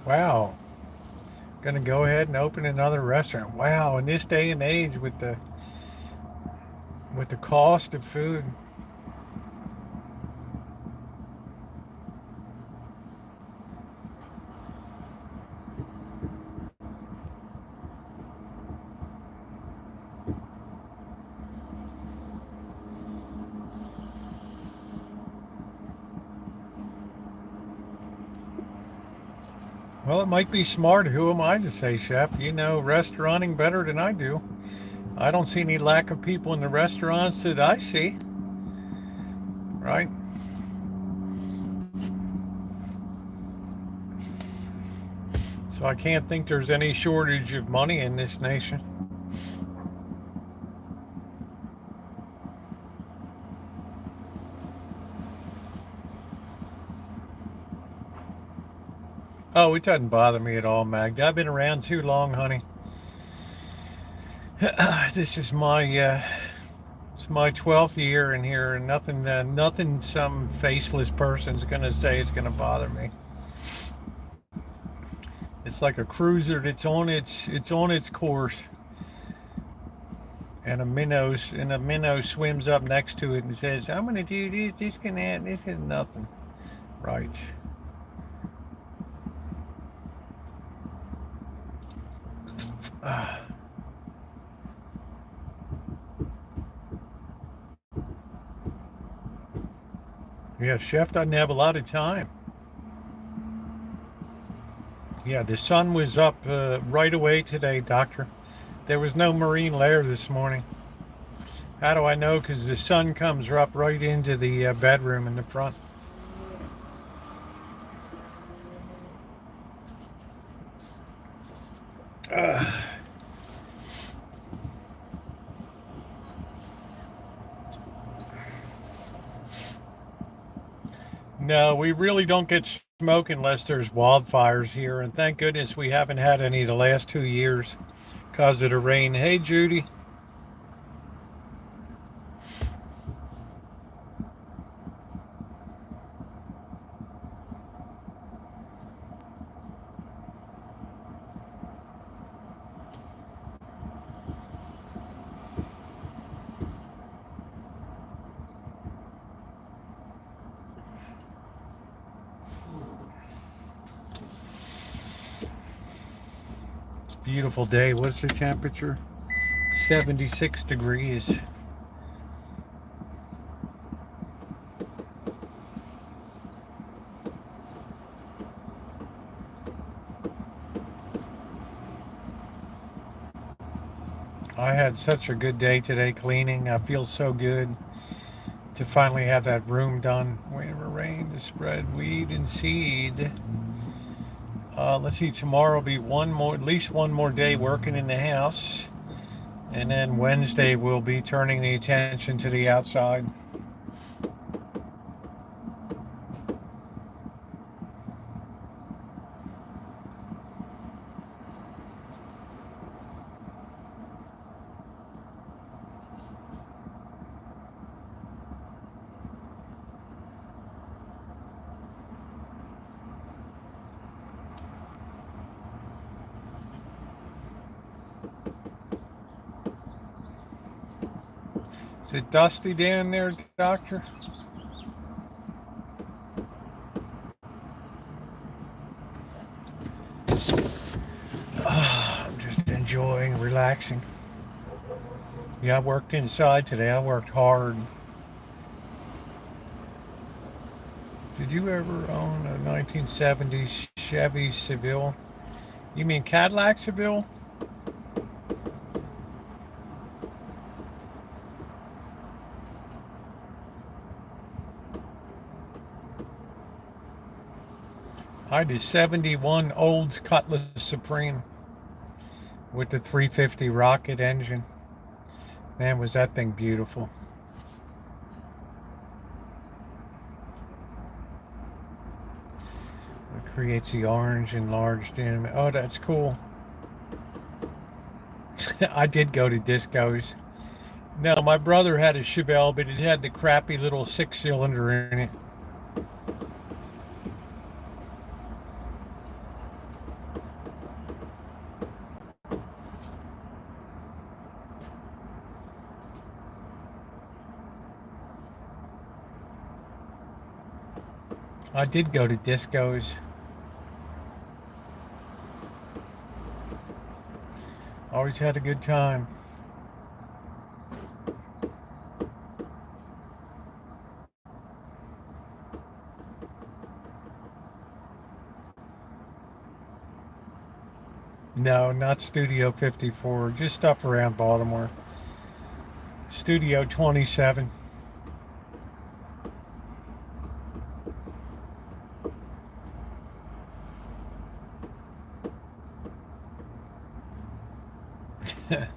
Wow. Gonna go ahead and open another restaurant. Wow, in this day and age with the cost of food. Well, it might be smart. Who am I to say, Chef? You know restauranting better than I do. I don't see any lack of people in the restaurants that I see, right? So I can't think there's any shortage of money in this nation. Oh, it doesn't bother me at all, Magda. I've been around too long, honey. This is my it's my 12th year in here, and nothing some faceless person's gonna say is gonna bother me. It's like a cruiser that's on its course, and a minnow swims up next to it and says, "I'm gonna do this. This can add. This is nothing." Right. Yeah, Chef doesn't have a lot of time. Yeah, the sun was up right away today, Doctor. There was no marine layer this morning. How do I know? Because the sun comes up right into the bedroom in the front. No, we really don't get smoke unless there's wildfires here, and thank goodness we haven't had any the last 2 years because of the rain. Hey, Judy. It's a beautiful day. What's the temperature? 76 degrees. I had such a good day today cleaning. I feel so good to finally have that room done. Waiting for rain to spread weed and seed. Let's see, tomorrow will be at least one more day working in the house. And then Wednesday we'll be turning the attention to the outside. Is it dusty down there, Doctor? I'm just enjoying relaxing. Yeah, I worked inside today. I worked hard. Did you ever own a 1970s Chevy Seville? You mean Cadillac Seville? I had a 71 Olds Cutlass Supreme with the 350 rocket engine. Man, was that thing beautiful. It creates the orange enlarged in. Oh, that's cool. I did go to discos. No, my brother had a Chevelle, but it had the crappy little 6-cylinder in it. I did go to discos. Always had a good time. No, not Studio 54. Just up around Baltimore. Studio 27.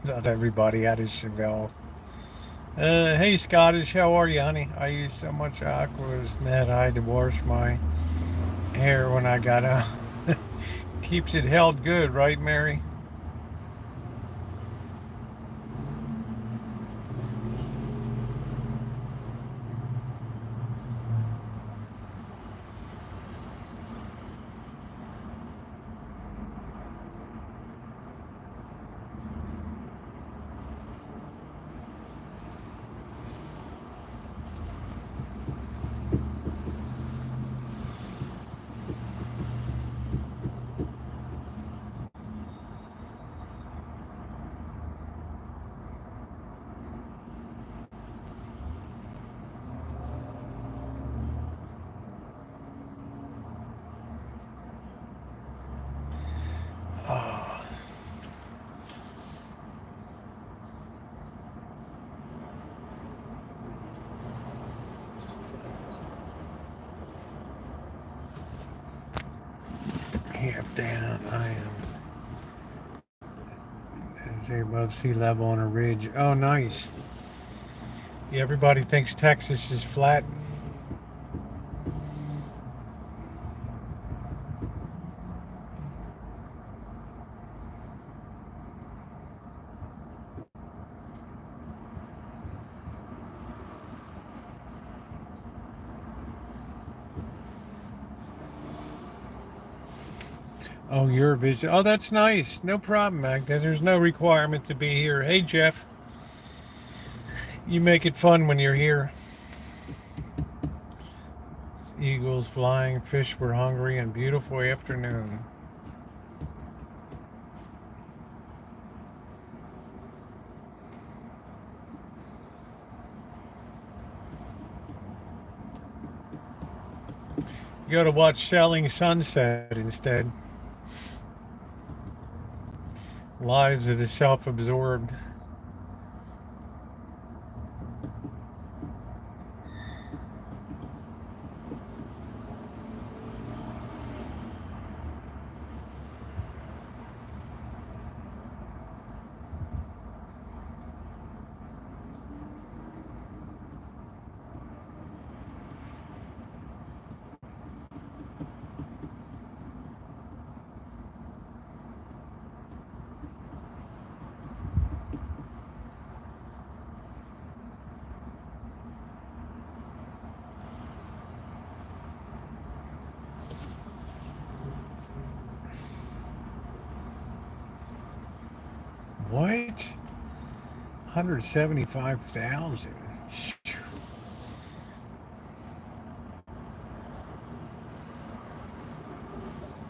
Not everybody had a Chevelle. Hey Scottish, how are you, honey? I use so much Aqua's Net I had to wash my hair when I got out. Keeps it held good, right, Mary? Oh. Camp down. I am. Is above sea level on a ridge. Oh, nice. Yeah, everybody thinks Texas is flat. Oh, Eurovision. Oh, that's nice. No problem, Magda. There's no requirement to be here. Hey, Jeff. You make it fun when you're here. Eagles flying, fish were hungry, and beautiful afternoon. You got to watch Selling Sunset instead. Lives of the self-absorbed. What? 175,000.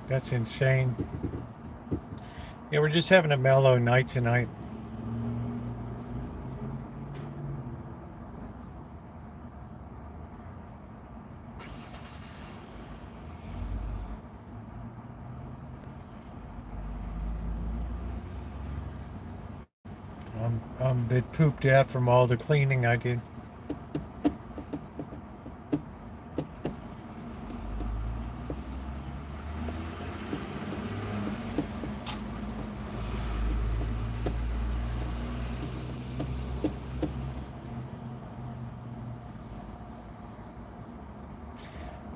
That's insane. Yeah, we're just having a mellow night tonight. I'm a bit pooped out from all the cleaning I did.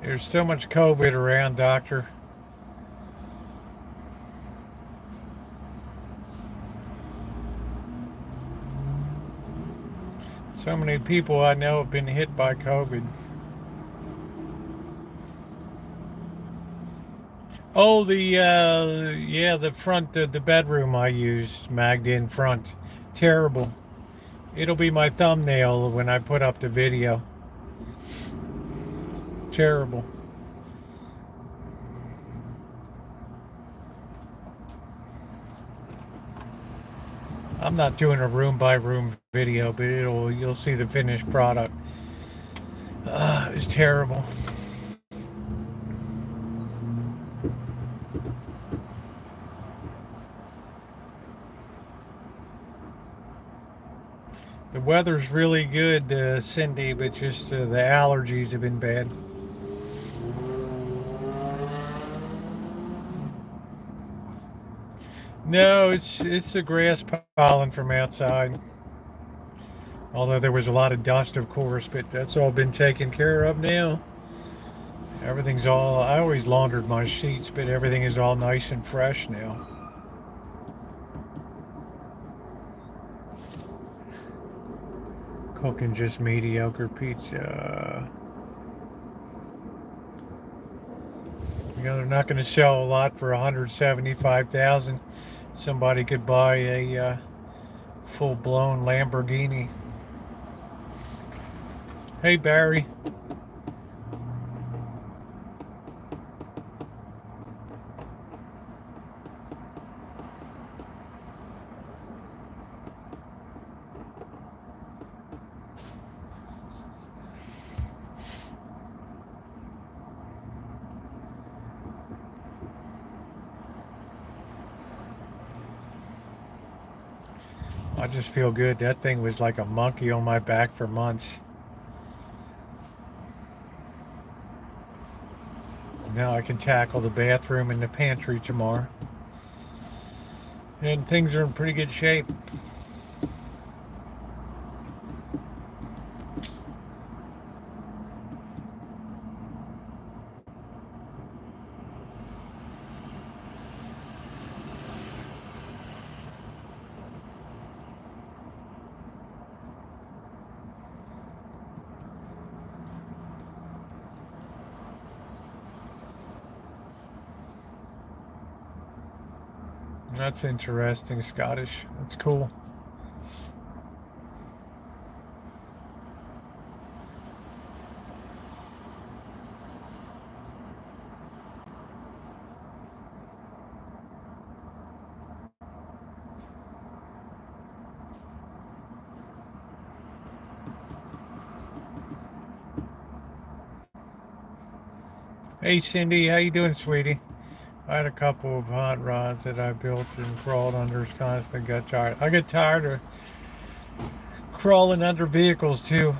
There's so much COVID around, doctor. So many people I know have been hit by COVID. Oh, the front, the bedroom I used, Magda, in front. Terrible. It'll be my thumbnail when I put up the video. Terrible. I'm not doing a room by room video, but you'll see the finished product. It was terrible. The weather's really good, Cindy, but just the allergies have been bad. No, it's the grass pollen from outside. Although there was a lot of dust, of course, but that's all been taken care of now. Everything's all, I always laundered my sheets, but everything is all nice and fresh now. Cooking just mediocre pizza. You know, they're not going to sell a lot for $175,000. Somebody could buy a full-blown Lamborghini. Hey, Barry. I just feel good. That thing was like a monkey on my back for months. Now I can tackle the bathroom and the pantry tomorrow. And things are in pretty good shape. That's interesting, Scottish. That's cool. Hey, Cindy, how you doing, sweetie? I had a couple of hot rods that I built and crawled under constantly. Got tired. I get tired of crawling under vehicles too.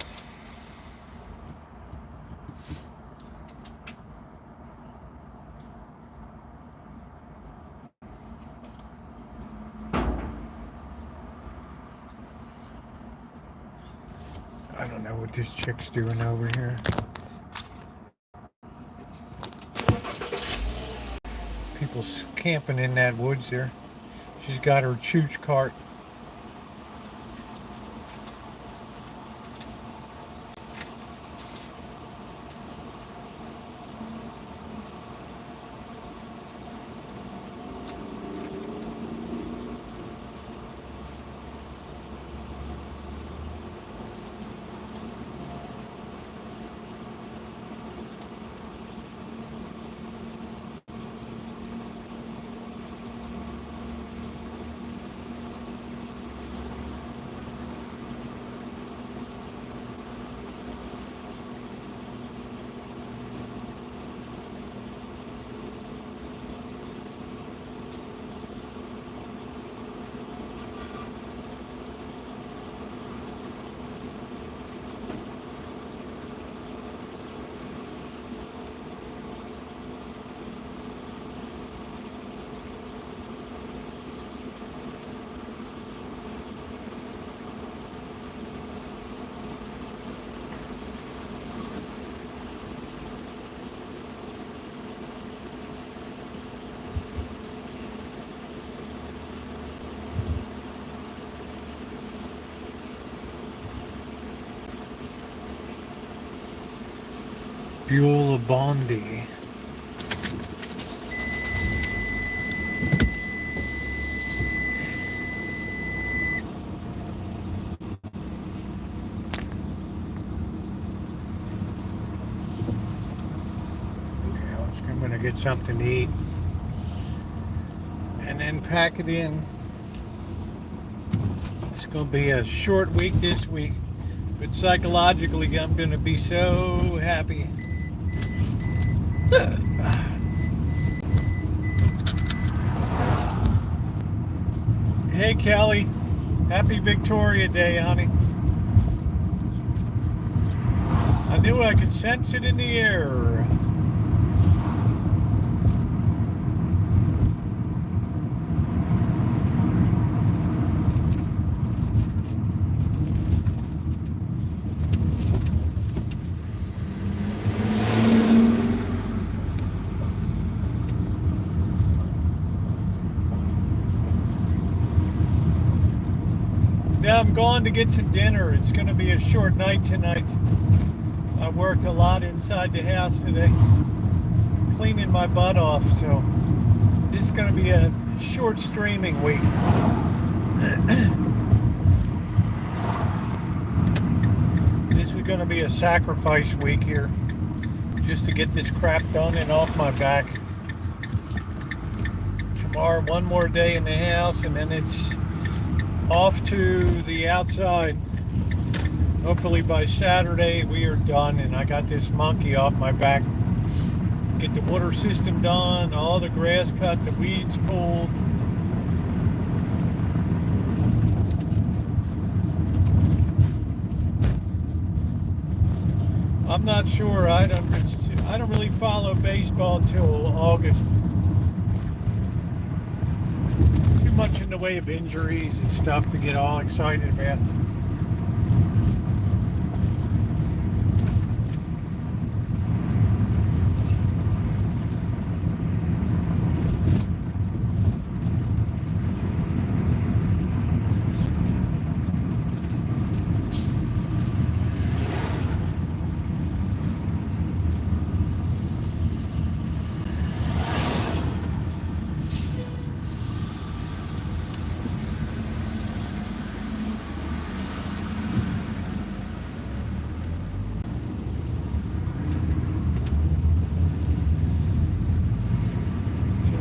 I don't know what this chick's doing over here. People's camping in that woods there. She's got her chooch cart. Beulah Bondi. I'm gonna get something to eat and then pack it in. It's gonna be a short week this week, but psychologically I'm gonna be so happy. Hey Kelly, happy Victoria Day, honey. knew I could sense it in the air. Now I'm going to get some dinner. It's going to be a short night tonight. I worked a lot inside the house today, cleaning my butt off, so this is going to be a short streaming week. This is going to be a sacrifice week here, just to get this crap done and off my back. Tomorrow, one more day in the house, and then it's off to the outside. Hopefully by Saturday we are done and I got this monkey off my back. Get the water system done, all the grass cut, the weeds pulled. I'm not sure. I don't really follow baseball till August. Too much in the way of injuries and stuff to get all excited about.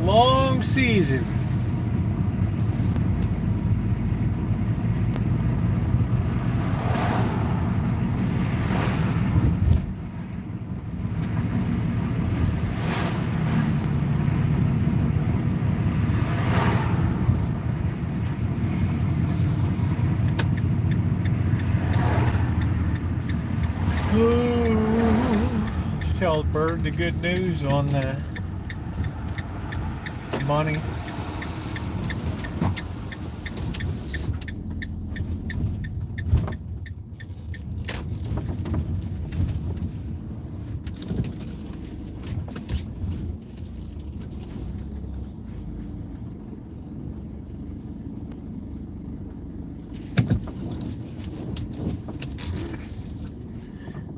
Long season. Let's tell Bird the good news on the money.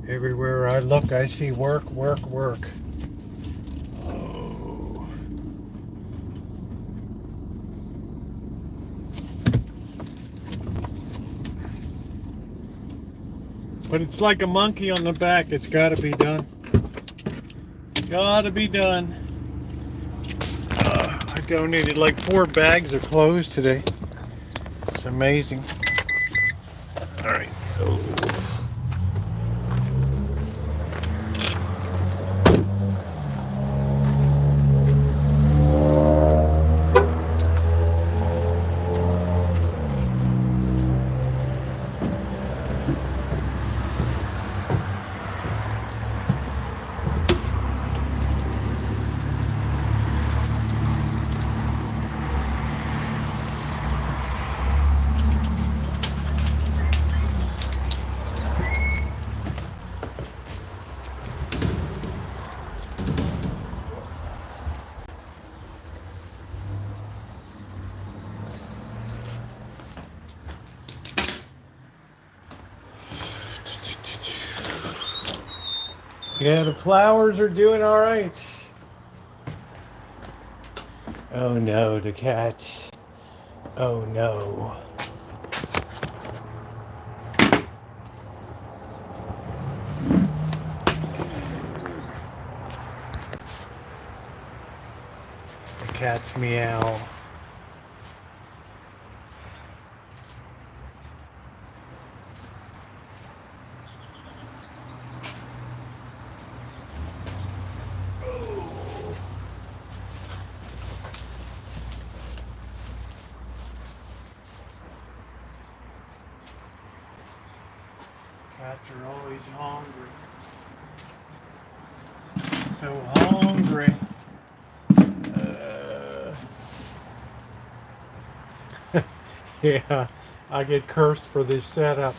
Everywhere I look, I see work, work, work. But it's like a monkey on the back. It's got to be done. Got to be done. I donated like 4 bags of clothes today. It's amazing. All right. So. Yeah, the flowers are doing all right. Oh no, the cats. Oh no. The cats meow. Cats are always hungry. so hungry. Yeah, I get cursed for this setup.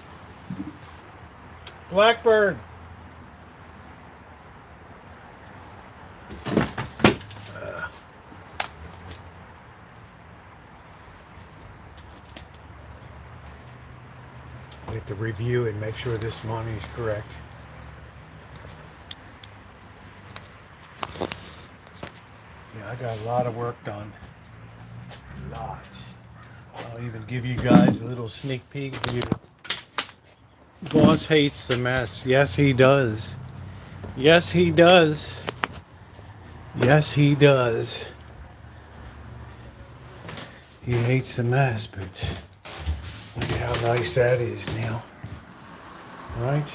Blackbird. We have to review and make sure this money is correct. Yeah, I got a lot of work done. Lots. I'll even give you guys a little sneak peek view. Boss hates the mess. Yes, he does. Yes, he does. Yes, he does. He hates the mess, but look at how nice that is now. Right?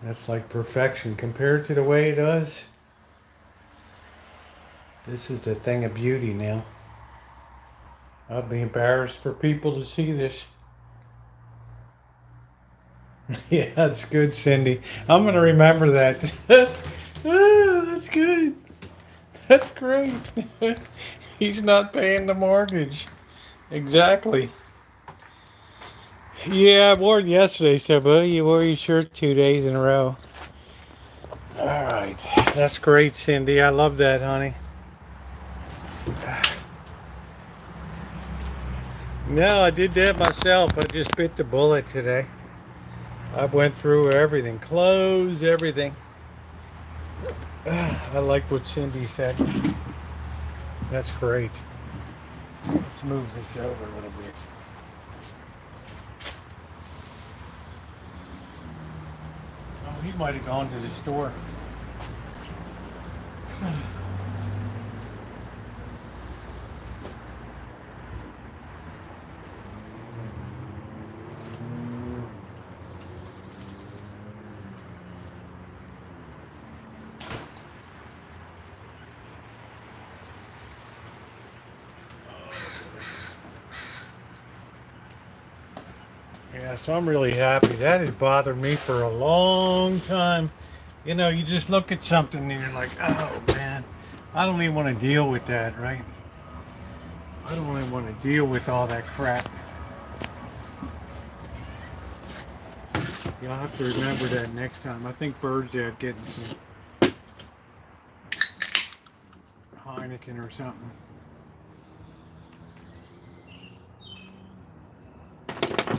That's like perfection compared to the way it does. This is a thing of beauty now. I'd be embarrassed for people to see this. Yeah, that's good, Cindy. I'm going to remember that. Oh, that's good. That's great. He's not paying the mortgage. Exactly. Yeah, I wore it yesterday, so well, you wore your shirt 2 days in a row. All right. That's great, Cindy. I love that, honey. No, I did that myself. I just bit the bullet today. I went through everything, clothes, everything. I like what Cindy said. That's great. Let's move this over a little bit. Oh, he might have gone to the store. Yeah, so I'm really happy. That has bothered me for a long time. You know, you just look at something and you're like, oh man, I don't even want to deal with that, right? I don't even want to deal with all that crap. You'll have to remember that next time. I think Bird's out getting some Heineken or something.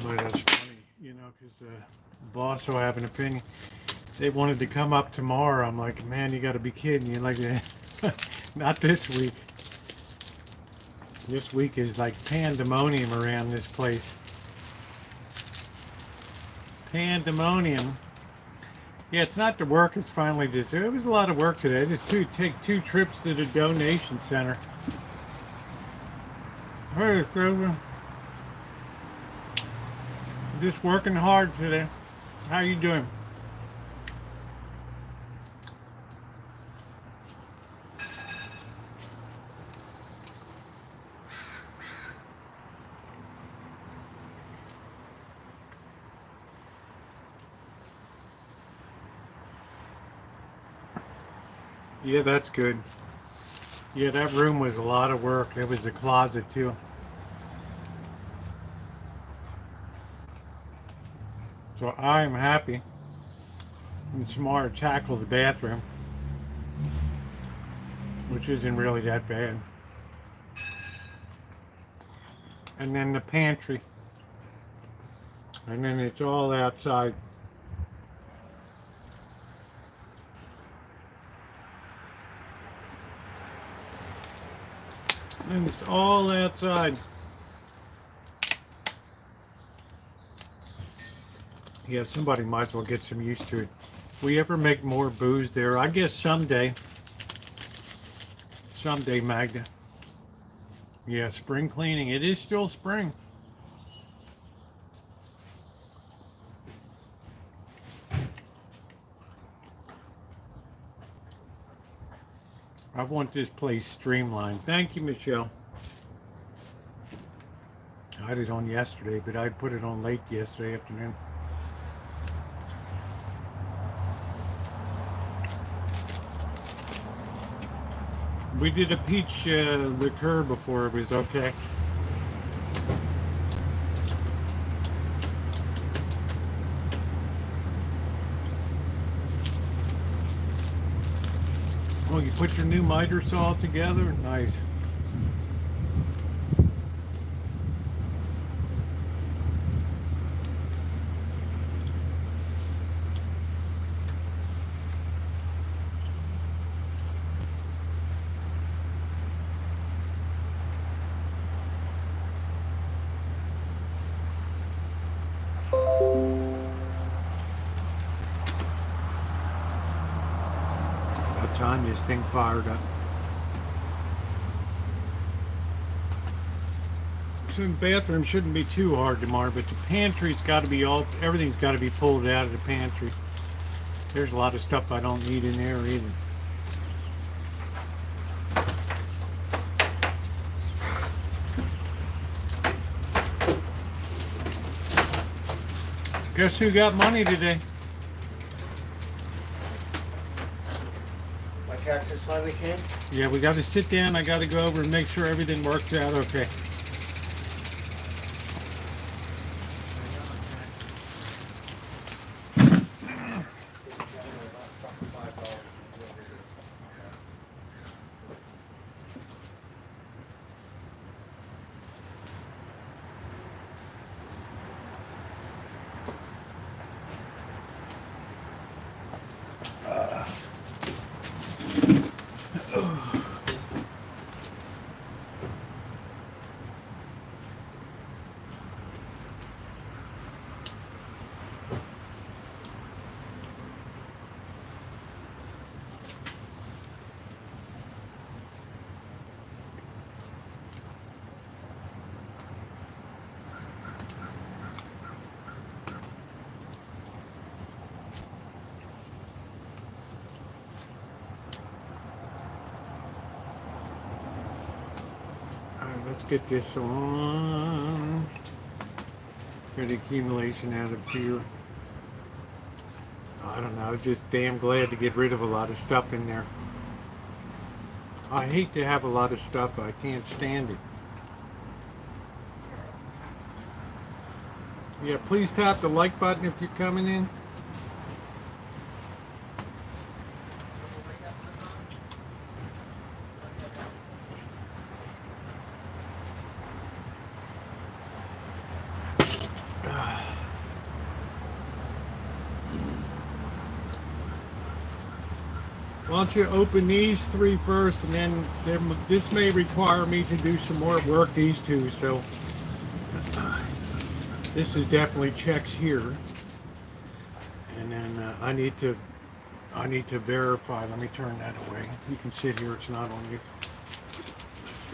But that's funny, you know, because the boss will have an opinion. They wanted to come up tomorrow. I'm like, man, you got to be kidding. You're like, not this week. This week is like pandemonium around this place. Pandemonium. Yeah, it's not the work. It's finally just. It was a lot of work today. I just take 2 trips to the donation center. Hey, Grover. Just working hard today. How you doing? Yeah, that's good. Yeah, that room was a lot of work. It was a closet too. So I am happy. And tomorrow tackle the bathroom, which isn't really that bad. And then the pantry. And then it's all outside. And it's all outside. Yeah, somebody might as well get some used to it. We ever make more booze there? I guess someday. Someday, Magda. Yeah, spring cleaning. It is still spring. I want this place streamlined. Thank you, Michelle. I had it on yesterday, but I put it on late yesterday afternoon. We did a peach liqueur before. It was okay. Oh, you put your new miter saw together? Nice. About time this thing fired up. So the bathroom shouldn't be too hard tomorrow, but the pantry's got to be everything's got to be pulled out of the pantry. There's a lot of stuff I don't need in there either. Guess who got money today? My taxes finally came? Yeah, we got to sit down. I got to go over and make sure everything works out okay. Let's get this on. Get the accumulation out of here. I don't know, just damn glad to get rid of a lot of stuff in there. I hate to have a lot of stuff, I can't stand it. Yeah, please tap the like button if you're coming in. Why don't you open these three first, and then this may require me to do some more work, these two, so this is definitely checks here, and then I need to verify. Let me turn that away. You can sit here, it's not on you.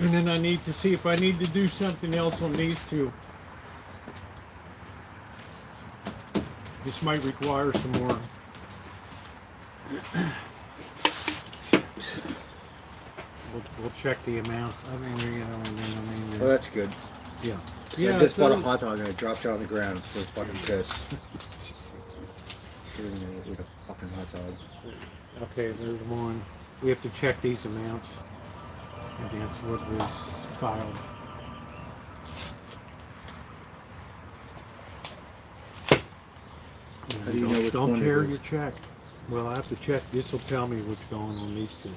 And then I need to see if I need to do something else on these two. This might require some more. We'll check the amounts. I mean, Oh, that's good. yeah. I just bought a hot dog and I dropped it on the ground. So fucking pissed. Didn't even eat a fucking hot dog. Okay, there's one. We have to check these amounts against what was filed. How do you know which Don't one it tear is? your check. Well, I have to check. This will tell me what's going on these two.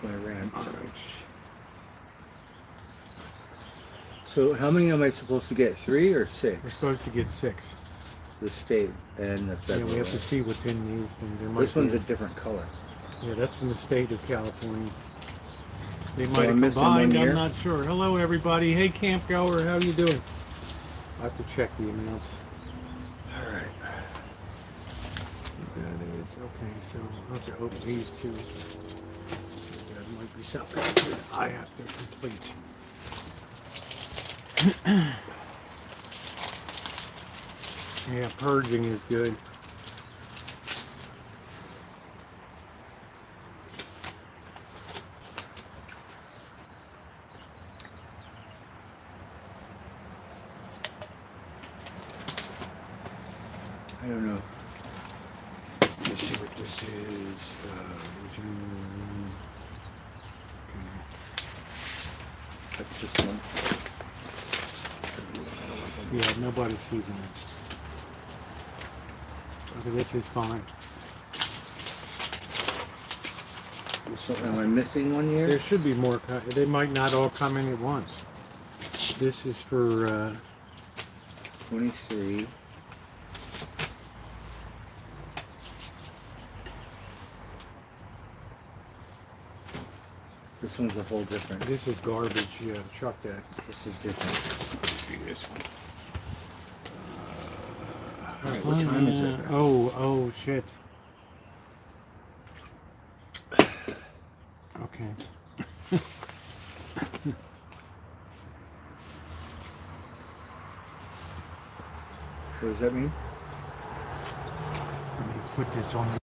My rent. All right. So how many am I supposed to get? 3 or We're 6? supposed to get 6. The state and the Yeah, federal. we have to see what's in these. Then there might This one's be, a different color. yeah, that's from the state of California. They So might have I'm missing one combined. I'm year? not sure. Hello, everybody. Hey, camp goer, how you doing? I have to check the amounts. All right. That is okay. So I'll have to open these two. So there might be something that I have to complete. Yeah, purging is good. I don't know. Let's see what this This is That's this one. yeah, nobody sees them. Okay, this is fine. So am I missing one here? There should be more. They might not all come in at once. This is for 23. This one's a whole different. this is garbage. Yeah, chuck that. This is different. Let's see this one. All right, what time is it? Oh shit. Okay. What does that mean? Let me put this on.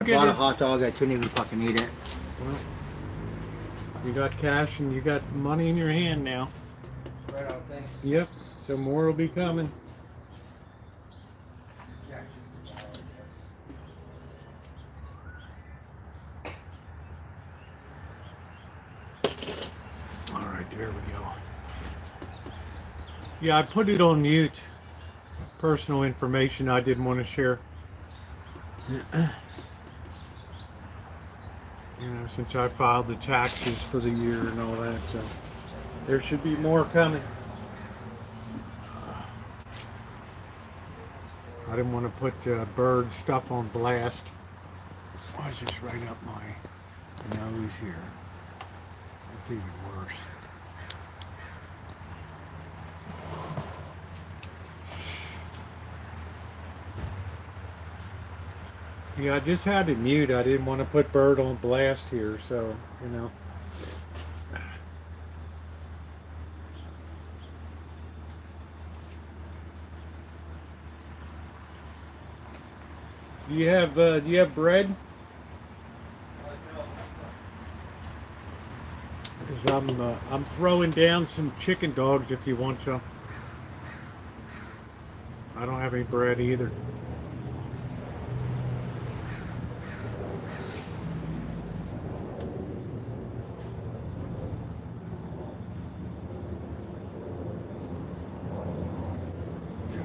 I bought a hot dog. I couldn't even fucking eat it. Well, you got cash and you got money in your hand now. Right on, thanks. Yep. So more will be coming. All right, there we go. Yeah, I put it on mute. Personal information I didn't want to share. You know, since I filed the taxes for the year and all that, so there should be more coming. I didn't want to put bird stuff on blast. Why is this right up my nose here? It's even worse. Yeah, I just had it mute. I didn't want to put bird on blast here, so, you know. Do you have bread? Because I'm throwing down some chicken dogs if you want some. I don't have any bread either.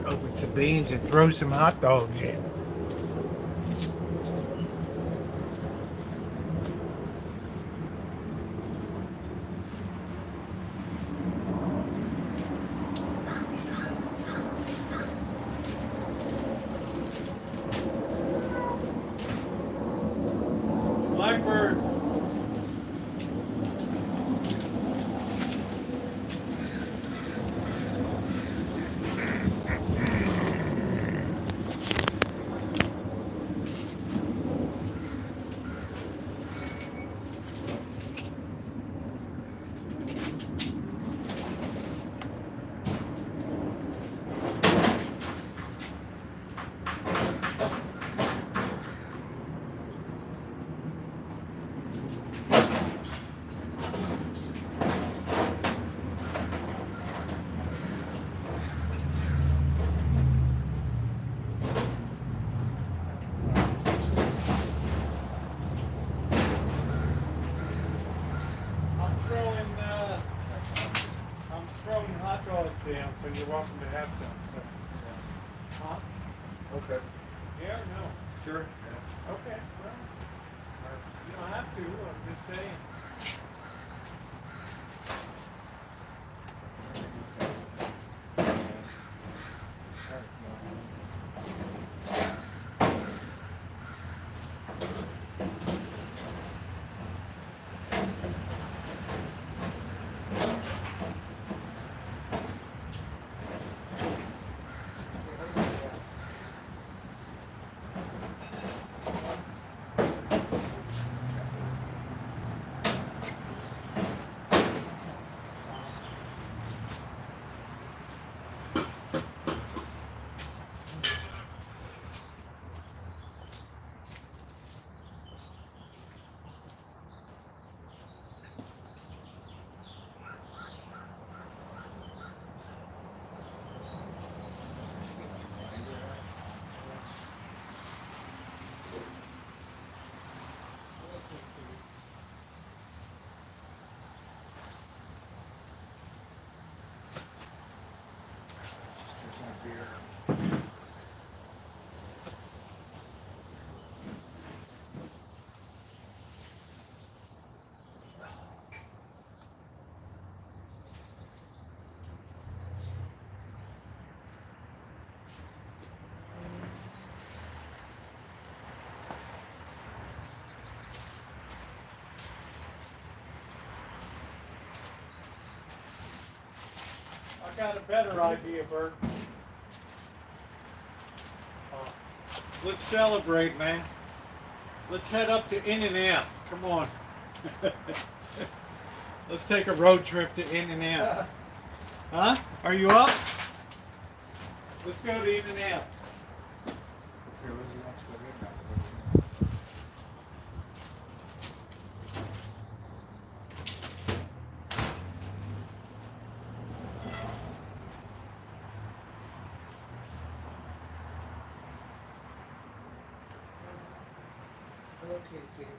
Open some beans and throw some hot dogs in. Blackbird. I'm throwing hot dogs down, so you're welcome to have some. Huh? Okay. Yeah or no? Sure. Okay, well, you don't have to, I'm just saying. I got a better idea, Bert. Let's celebrate, man. Let's head up to In-N-Out. Come on. Let's take a road trip to In-N-Out. Huh? Are you up? Let's go to In-N-Out. Okay, kids.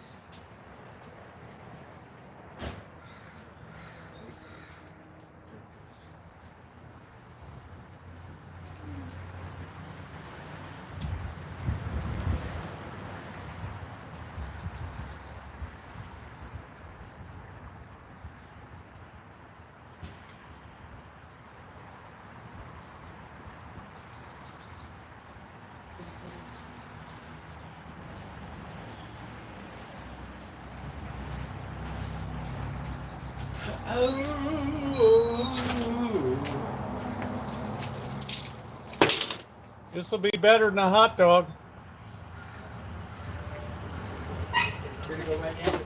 This will be better than a hot dog.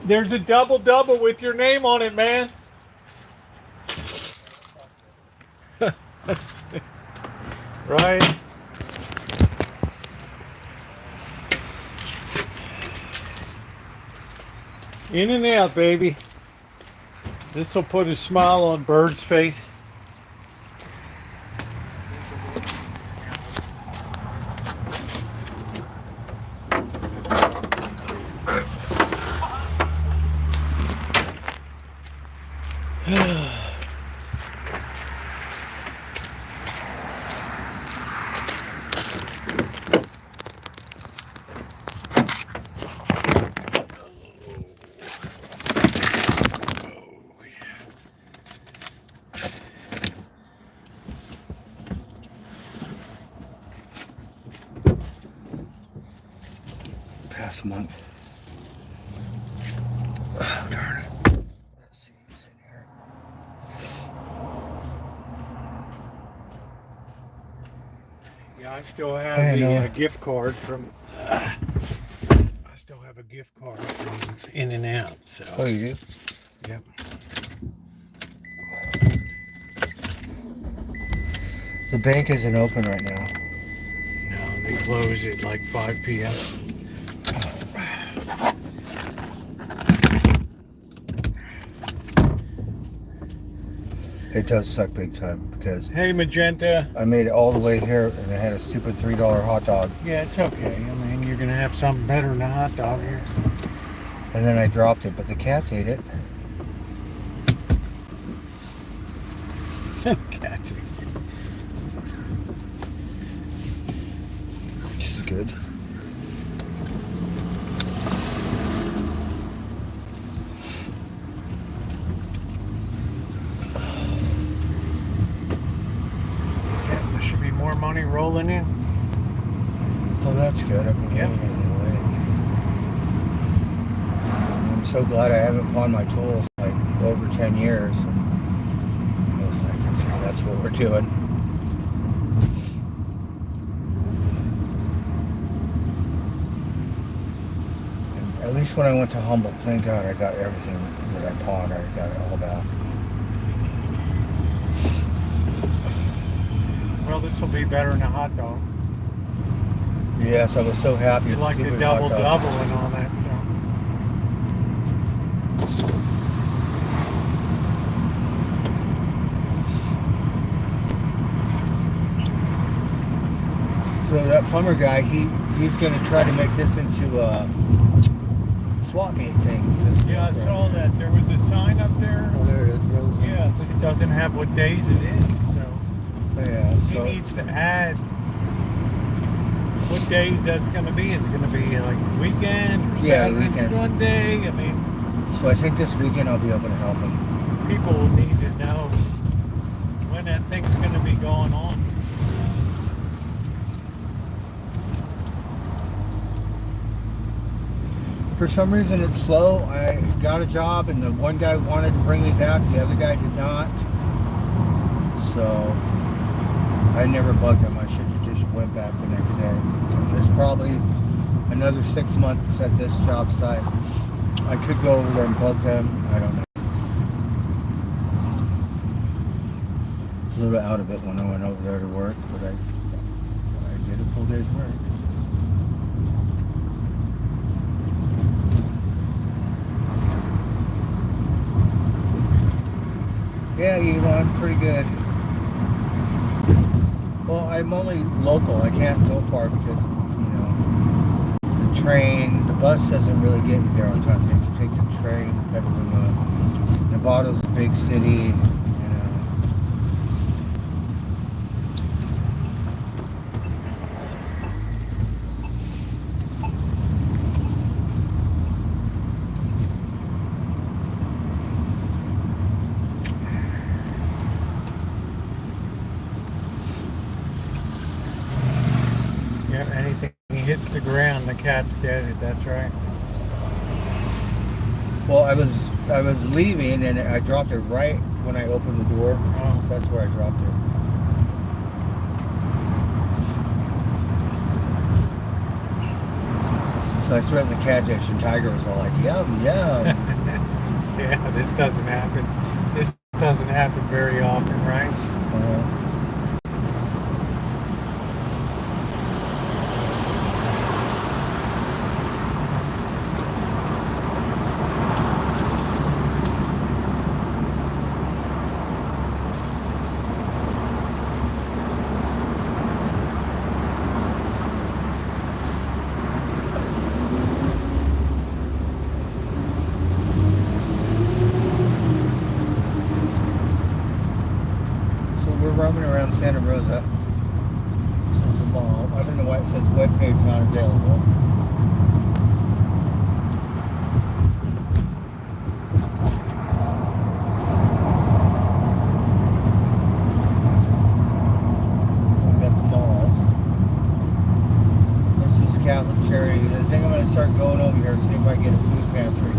There's a double-double with your name on it, man. Right. In and out, baby. This will put a smile on Bird's face. Past a month. Oh, darn it. Let's see who's in here. Yeah, I still have Hey, the Noah. gift card from. I still have a gift card from In and Out. So. Oh, you do? Yep. The bank isn't open right now. No, they close at like 5 p.m. It does suck big time because Hey, Magenta. I made it all the way here and I had a stupid $3 hot dog. Yeah, it's okay. I mean, you're gonna have something better than a hot dog here. And then I dropped it, but the cats ate it. Catchy. Which is good. Yeah, there should be more money rolling in. Oh, that's good. I've been Yep. waiting anyway. I'm so glad I haven't pawned my tools like over 10 years. And I was like, okay, that's what we're doing. And at least when I went to Humboldt, thank God I got everything that I pawned. I got it all back. Well, this will be better than a hot dog. Yes, I was so happy. You It's like the stupid hot double dog. double and all that. So that plumber guy, he's going to try to make this into swap meet things. Yeah, I saw that. There was a sign up there. Oh, there it is, Rosa. Yeah, but it doesn't have what days it is. So Yeah, he so needs to add what days that's going to be. Is it going to be like weekend or Yeah, Saturday, weekend. Sunday? I mean, so I think this weekend I'll be able to help him. people will need to know when that thing's going to be going on. For some reason it's slow. I got a job and the one guy wanted to bring me back, the other guy did not. So I never bugged him. I should have just went back the next day. And there's probably another 6 months at this job site. I could go over there and bug them. I don't know. A little out of it when I went over there to work, but I did a full day's work. Yeah, Elon, pretty good. Well, I'm only local. I can't go far because, you know, the train, the bus doesn't really get you there on time. You have to take the train, Petaluma. Nevada's a big city, you know. Yeah, anything hits the ground, the cats get it. That's right. Well, I was leaving and I dropped it right when I opened the door. Oh. That's where I dropped it. So I threw it in the cat dish and Tiger was all like, yum, yum. Yeah, this doesn't happen. This doesn't happen very often, right? around Santa Rosa. This is the mall. I don't know why it says webpage not available. So we got the mall. This is Catholic Charity. I think I'm going to start going over here, see if I can get a food pantry.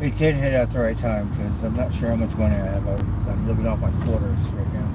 It did hit at the right time because I'm not sure how much money I have. I'm living off my quarters right now.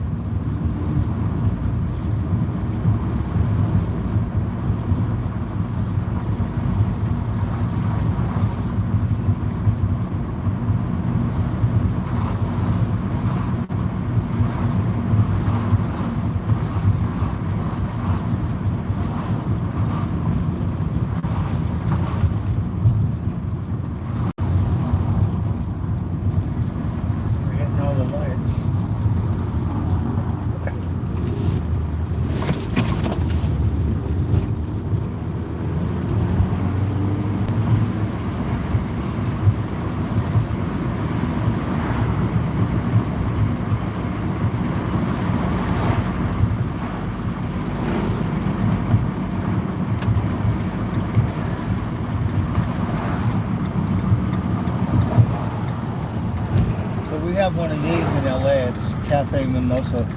We have one of these in LA. It's Cafe Mimosa.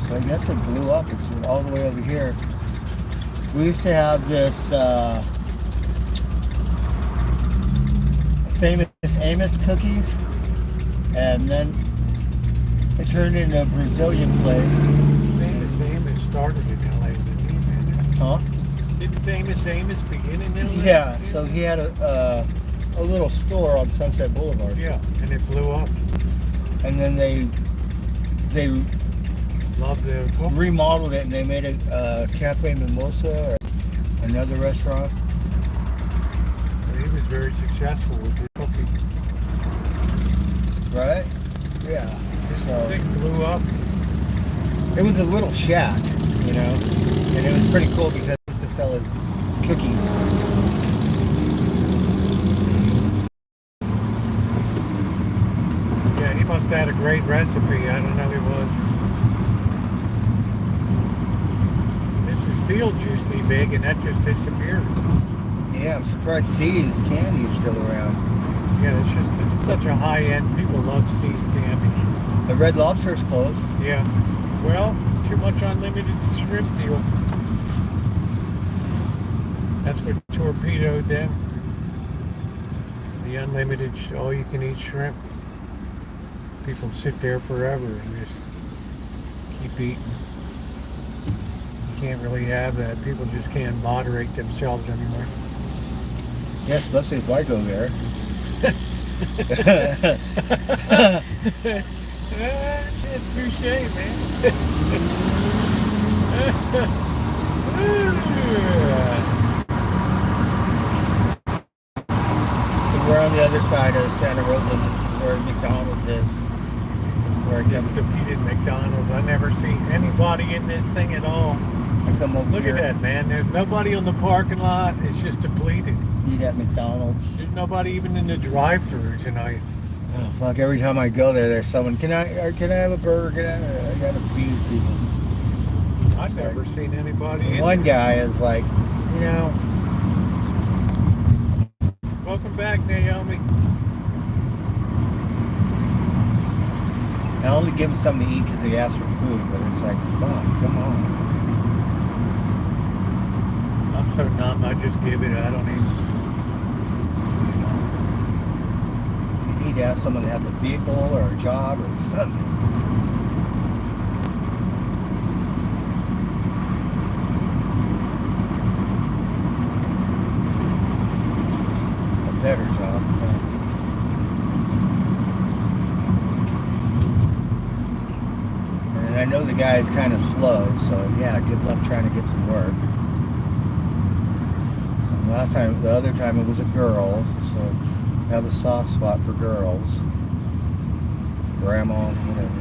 So I guess it blew up. It's all the way over here. We used to have this famous Amos cookies, and then it turned into a Brazilian place. Famous Amos started in LA, didn't he, man? Huh? Didn't Famous Amos begin in LA? Yeah. So he had a little store on Sunset Boulevard. Yeah, and it blew up. And then they Love the cook. remodeled it and they made a Cafe Mimosa or another restaurant. He was very successful with his cooking. Right? Yeah. His So thing blew up. it was a little shack, you know, and it was pretty cool because he used to sell his cookies. Yeah, he must have had a great recipe. I don't know, he was. Mrs. Fields used to be big, and that just disappeared. Yeah, I'm surprised C's candy is still around. Yeah, it's such a high-end. People love C's candy. The Red Lobster's closed. Yeah. Well, too much unlimited shrimp deal. That's what torpedoed them. The unlimited, all-you-can-eat shrimp. People sit there forever and just keep eating. You can't really have that. People just can't moderate themselves anymore. Yeah, especially if I go there. Shit, touche, man. So we're on the other side of Santa Rosa. This is where McDonald's is. This is where I Just defeated McDonald's. I never see anybody in this thing at all. come over Look here. at that, man. There's nobody on the parking lot. It's just depleted. Eat at McDonald's. There's nobody even in the drive-thru tonight. Oh, fuck, every time I go there, there's someone, can I have a burger? I gotta feed people. I've never seen anybody in One there. guy is like, you know, Welcome back, Naomi. I only give them something to eat because they ask for food, but it's like, fuck, come on. I'm so numb, I just give it. I don't even... You need to ask someone that has a vehicle or a job or something. A better job. Fuck. And I know the guy is kind of slow, so yeah, good luck trying to get some work. The other time it was a girl, so I have a soft spot for girls. Grandmas, whatever.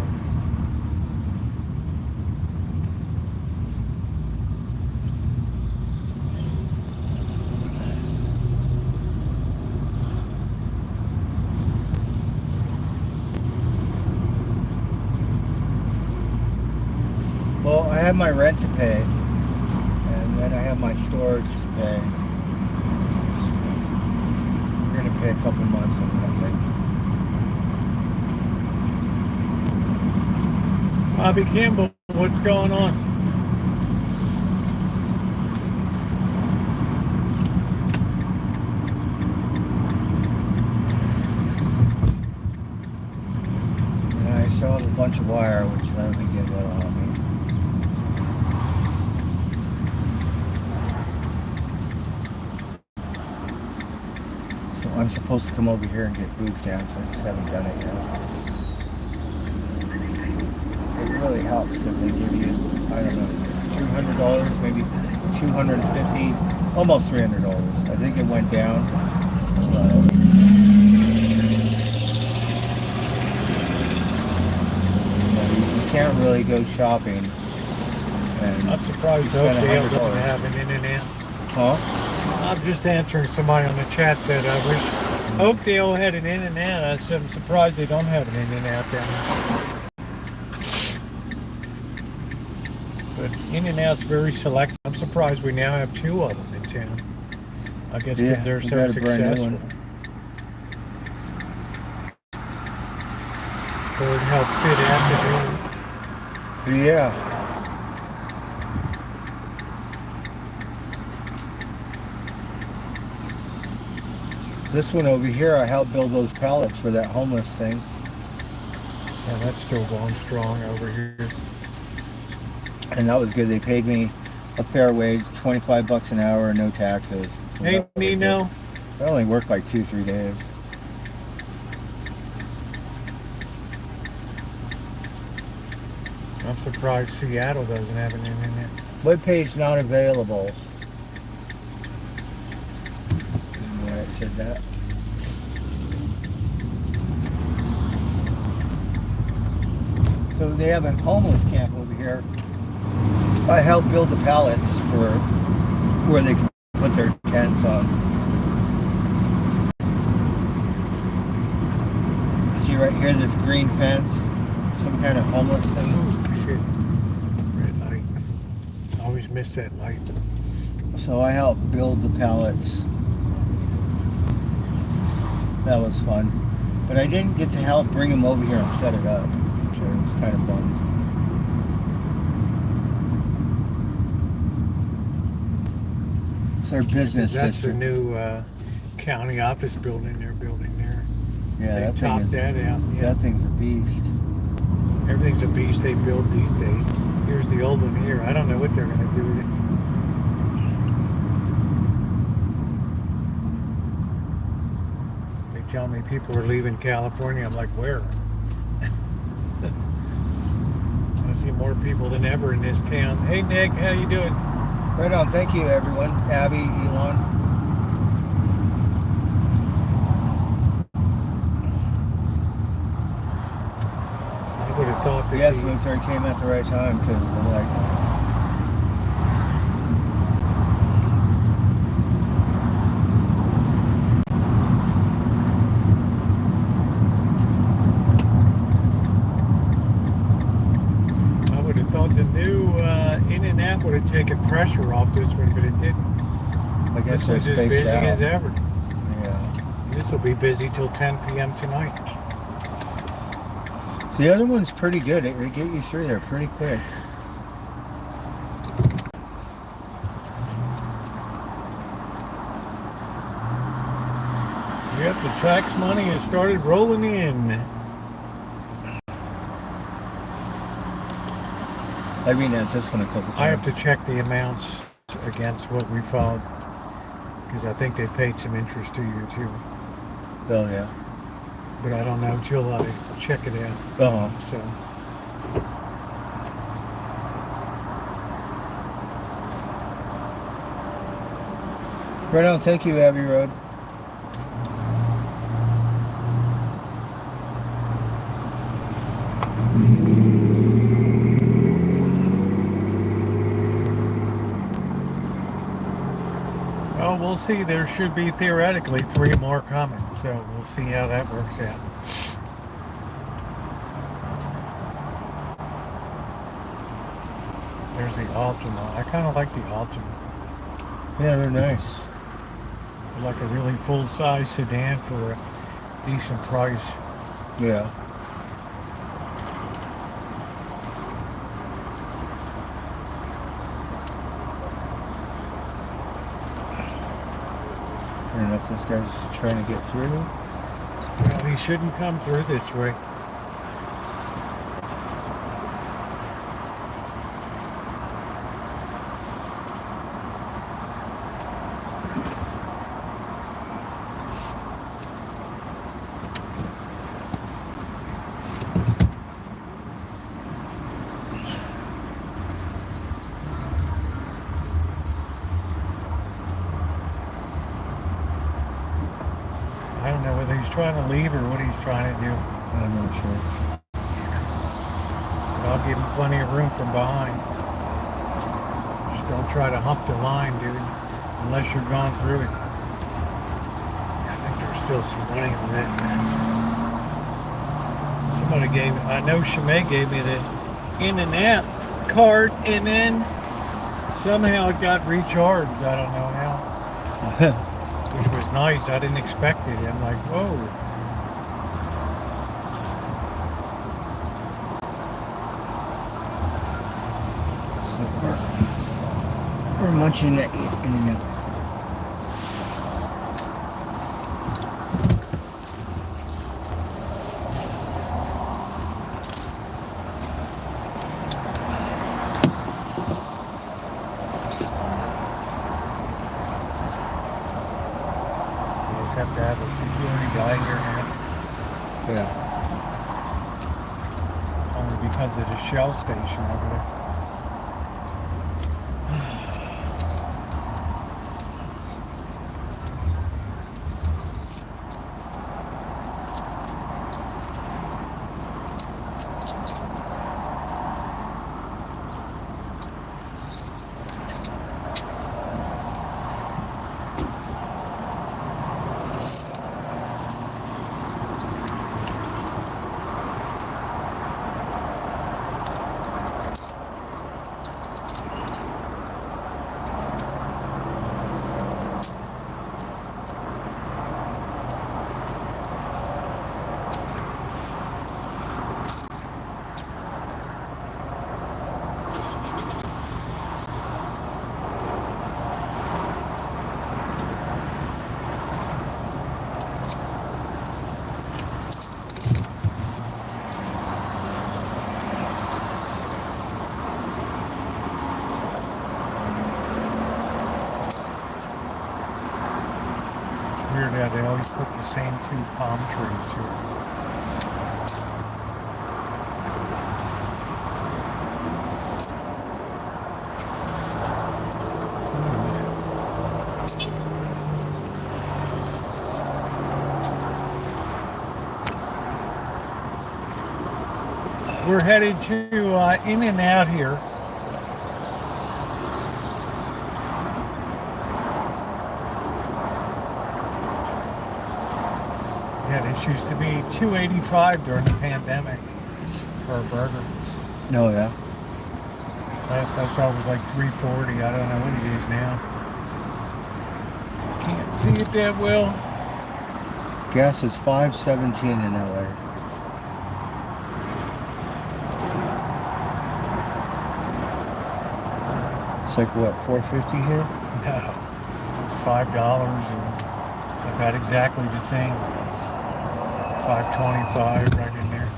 Well, I have my rent to pay, and then I have my storage to pay. So we're going to pay a couple months on that thing. Bobby Campbell, what's going on? And I still have a bunch of wire, which that'll be good. That'll help me. I'm supposed to come over here and get boots down, so I just haven't done it yet. It really helps because they give you, I don't know, $200, maybe $250, almost $300. I think it went down. You can't really go shopping. And I'm surprised Oakdale doesn't have an In-N-Out. Huh? I'm just answering somebody on the chat said I wish Oakdale had an In-N-Out. I'm surprised they don't have an In-N-Out down there. But In-N-Out's very select. I'm surprised we now have 2 of them in town. I guess because they're so successful. It would help fit after. Yeah. This one over here, I helped build those pallets for that homeless thing. Yeah, that's still going strong over here. And that was good. They paid me a fair wage, $25 an hour, and no taxes. So hey, Nino. I only worked like 2-3 days. I'm surprised Seattle doesn't have an In-N-Out. Webpage not available. Why it said that. So they have a homeless camp over here. I helped build the pallets for where they can put their tents on. See right here, this green fence, some kind of homeless thing. Oh, shit. Red light. Always miss that light. So I helped build the pallets. That was fun. But I didn't get to help bring them over here and set it up. So I was kind of bummed. It's their business That's district. the new county office building they're building there. Yeah, They that thing topped is, that out. Yeah. that thing's a beast. Everything's a beast they build these days. Here's the old one here. I don't know what they're going to do with it. They tell me people are leaving California. I'm like, where? I see more people than ever in this town. Hey, Nick, how you doing? Right on. Thank you, everyone. Abby, Elon. I would have thought that Yes, Luther came at the right time because I'm like, the new In-N-Out would have taken pressure off this one, but it didn't. I guess This they're one's as spaced busy out. as ever. Yeah. This will be busy till 10 p.m. tonight. So the other one's pretty good. They get you through there pretty quick. Yep, the tax money has started rolling in. I mean, at this one a couple times. I have to check the amounts against what we filed because I think they paid some interest to you too. Oh, yeah. But I don't know till I check it out. Uh-huh. So. Right on, thank you, Abbey Road. Well, we'll see. There should be theoretically 3 more coming, so we'll see how that works out. There's the Altima. I kind of like the Altima. Yeah, they're nice. They're like a really full-size sedan for a decent price. Yeah. I don't know if this guy's trying to get through. Well, he shouldn't come through this way. I don't know whether he's trying to leave or what he's trying to do. I'm not sure. But I'll give him plenty of room from behind. Just don't try to hump the line, dude, unless you're going through it. I think there's still some money on that. Somebody gave me, I know Shimei gave me the in and out card, and then somehow it got recharged. I don't know how. Which was nice. I didn't expect it. I'm like, whoa. So we're munching at in and out. Have to have a security guy here now, Yeah. only because of the Shell station over there. Weird how they always put the same 2 palm trees here. We're headed to In and Out here. Yeah, this used to be $2.85 during the pandemic for a burger. Oh, yeah. Last I saw was like $3.40. I don't know what it is now. Can't see it that well. Gas is $5.17 in LA. It's like what, $4.50 here? No, it's $5 and about exactly the same. $5.25 right in there.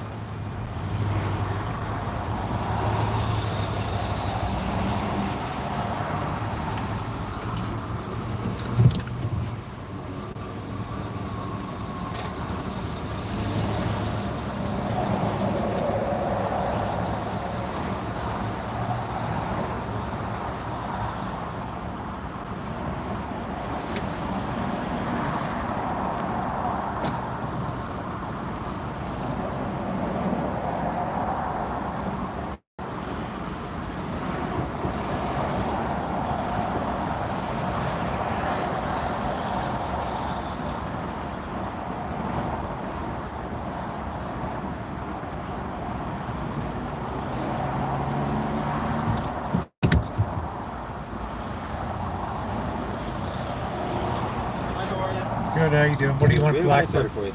Good, how you doing? What do you want, Blackbird? For you.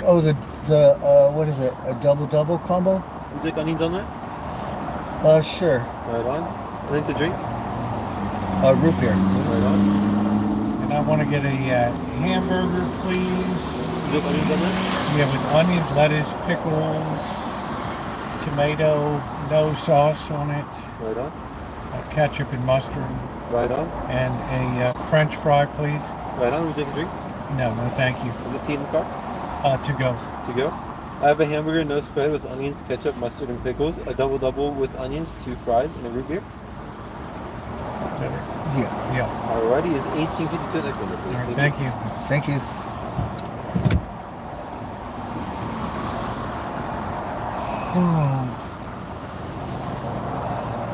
Oh, the what is it? A double combo? Would you like onions on that? Sure. Right on. Anything to drink? Root beer. Right on. And I want to get a hamburger, please. Would you like onions on that? Yeah, with onions, lettuce, pickles, tomato, no sauce on it, Right on. ketchup and mustard, Right on. and a French fry, please. Right on. Would you like a drink? No, thank you. Is this tea in the car? To go. To go. I have a hamburger, no spread, with onions, ketchup, mustard, and pickles. A double with onions, 2 fries, and a root beer. Yeah. Yeah. Alrighty, is 1852 next one, please. All right, thank you. Thank you.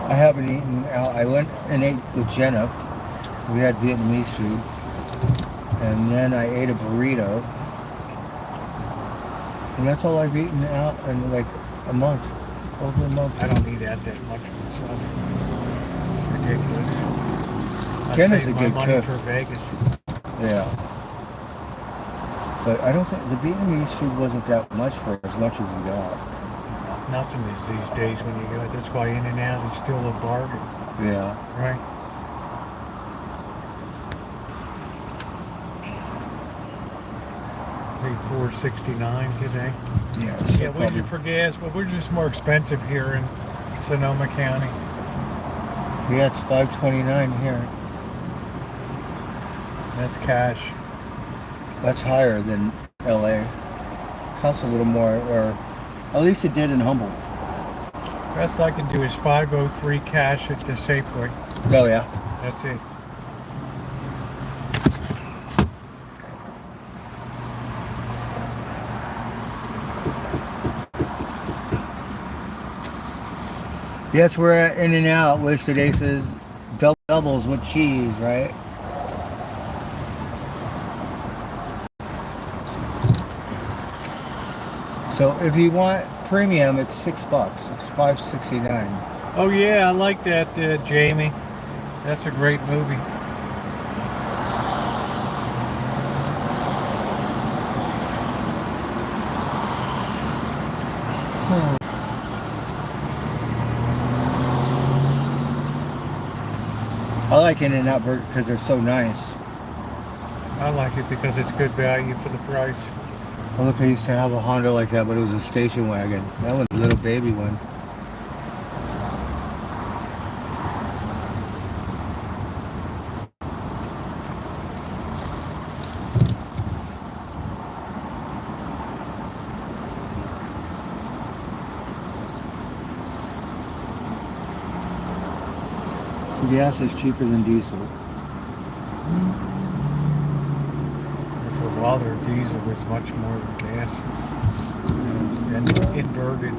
I haven't eaten out. I went and ate with Jenna. We had Vietnamese food. And then I ate a burrito. And that's all I've eaten out in like a month. Over a month. I don't eat that much myself. It's ridiculous. I Jenna's saved a my good money cook. for Vegas. Yeah. But I don't think the Vietnamese food wasn't that much for as much as we got. Nothing is these days when you go. That's why In-N-Out is still a bargain, Yeah. right? Paid $4.69 today. Yeah. Yeah, we did for gas, but we're just more expensive here in Sonoma County. Yeah, it's $5.29 here. That's cash. That's higher than LA. Costs a little more, or at least it did in Humboldt. Best I can do is 503 cash at the Safeway. Oh yeah. That's it. Yes, we're at In-N-Out, which today says doubles with cheese, right? So if you want premium, it's $6. It's $5.69. Oh yeah, I like that, Jamie. That's a great movie. I like In-N-Out Burger because they're so nice. I like it because it's good value for the price. Well, look, I used to have a Honda like that, but it was a station wagon. That was a little baby one. So gas is cheaper than diesel. For a while there, diesel was much more than gas. Then inverted.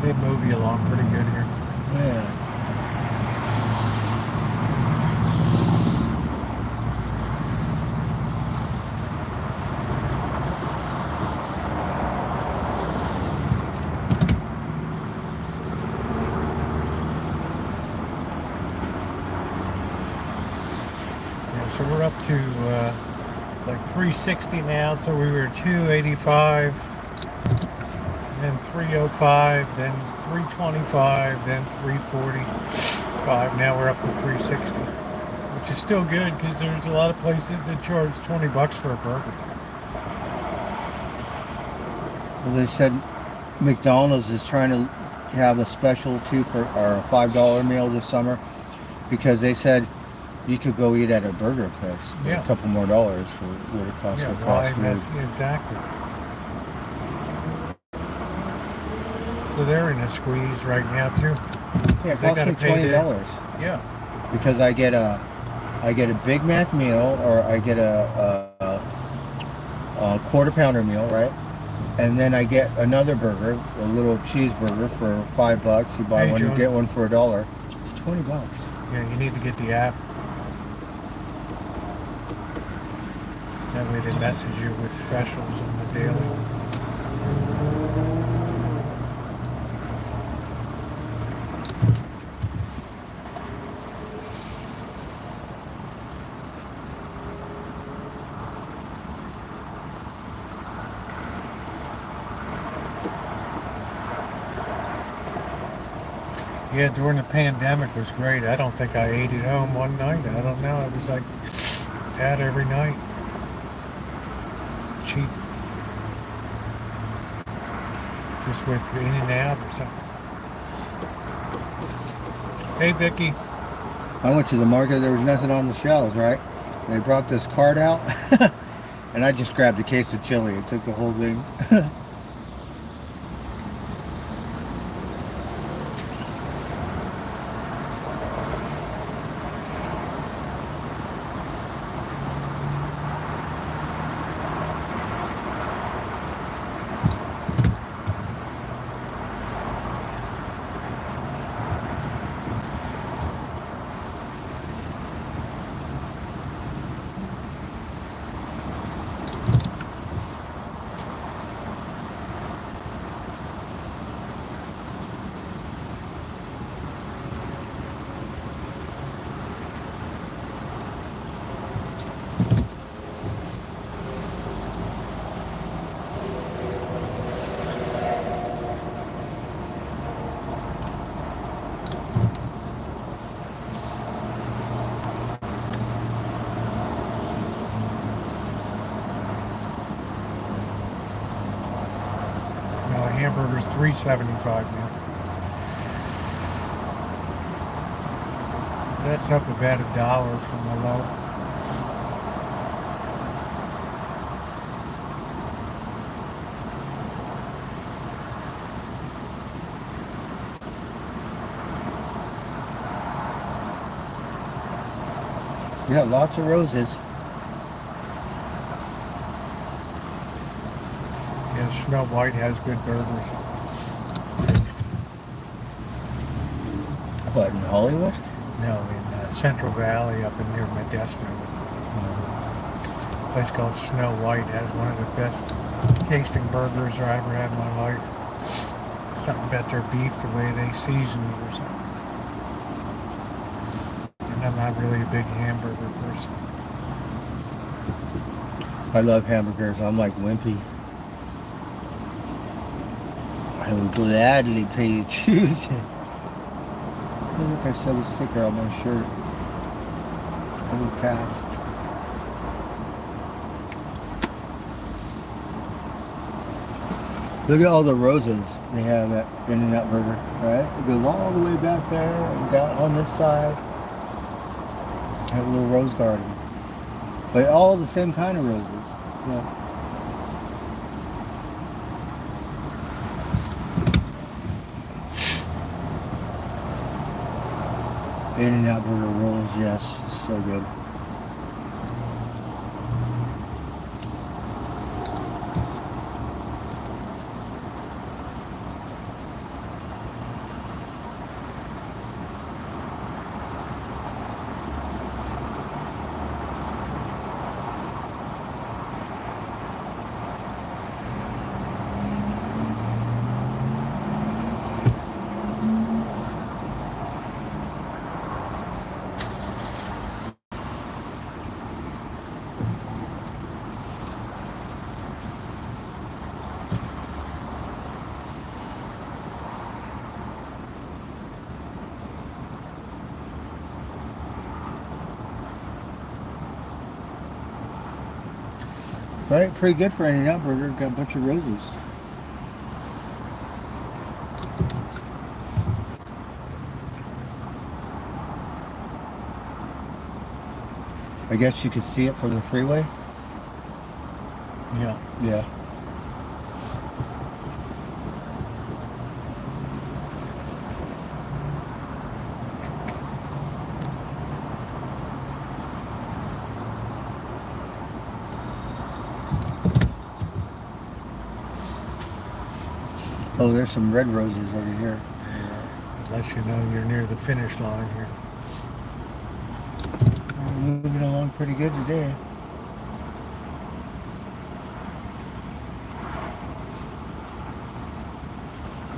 They move you along pretty good here. Yeah. Yeah, so we're up to like 360 now. So we were 285. Then 305, then 325, then 345. Now we're up to 360, which is still good because there's a lot of places that charge $20 for a burger. Well, they said McDonald's is trying to have a special too for our $5 meal this summer because they said you could go eat at a burger place for a couple more dollars for what it costs for fast food. Exactly. So they're in a squeeze right now too. Yeah, it costs me $20. Yeah. Because I get a I get a Big Mac meal, or I get a quarter pounder meal, right? And then I get another burger, a little cheeseburger for $5. You buy Hey, one, you John. get one for $1. It's $20. Yeah, you need to get the app. That way they message you with specials on the daily. Yeah, during the pandemic was great. I don't think I ate at home one night. I don't know. It was like out every night. Cheap. Just with in and out or something. Hey, Vicky. I went to the market, there was nothing on the shelves, right? They brought this cart out, and I just grabbed a case of chili and took the whole thing. Hamburger's $3.75 now. So that's up about $1 from the low. Yeah, lots of roses. Yeah, Snow White has good burgers. What, in Hollywood? No, in Central Valley up in near Modesto. A place called Snow White has one of the best tasting burgers I ever had in my life. Something about their beef, the way they season it or something. And I'm not really a big hamburger person. I love hamburgers. I'm like wimpy. I will gladly pay you Tuesday. Oh, look, I still have a sticker on my shirt. Overpassed. Look at all the roses they have at In-N-Out Burger, right? It goes all the way back there and down on this side. Have a little rose garden. But all the same kind of roses. Yeah. In-N-Out Burger rolls, yes, so good. Right, pretty good for In-N-Out Burger. Got a bunch of roses. I guess you could see it from the freeway. Yeah. Yeah. Oh, there's some red roses over here. Let you know you're near the finish line here. We're moving along pretty good today.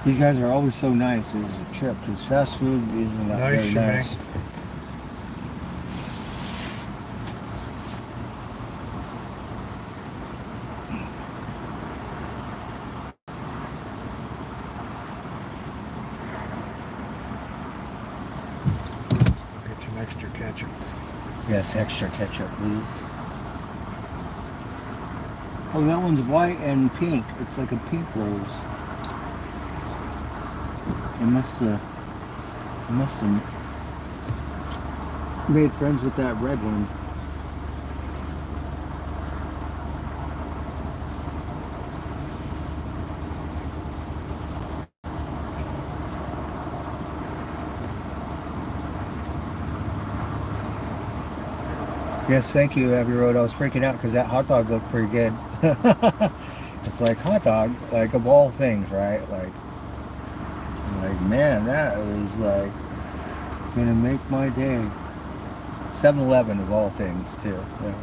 These guys are always so nice. It's a trip because fast food isn't that very nice. Get some extra ketchup. Yes, extra ketchup, please. Oh, that one's white and pink. It's like a pink rose. It must have made friends with that red one. Yes, thank you, Abbey Road. I was freaking out because that hot dog looked pretty good. It's like hot dog, like of all things, right? Like man, that was like gonna make my day. 7-Eleven of all things, too. Yeah.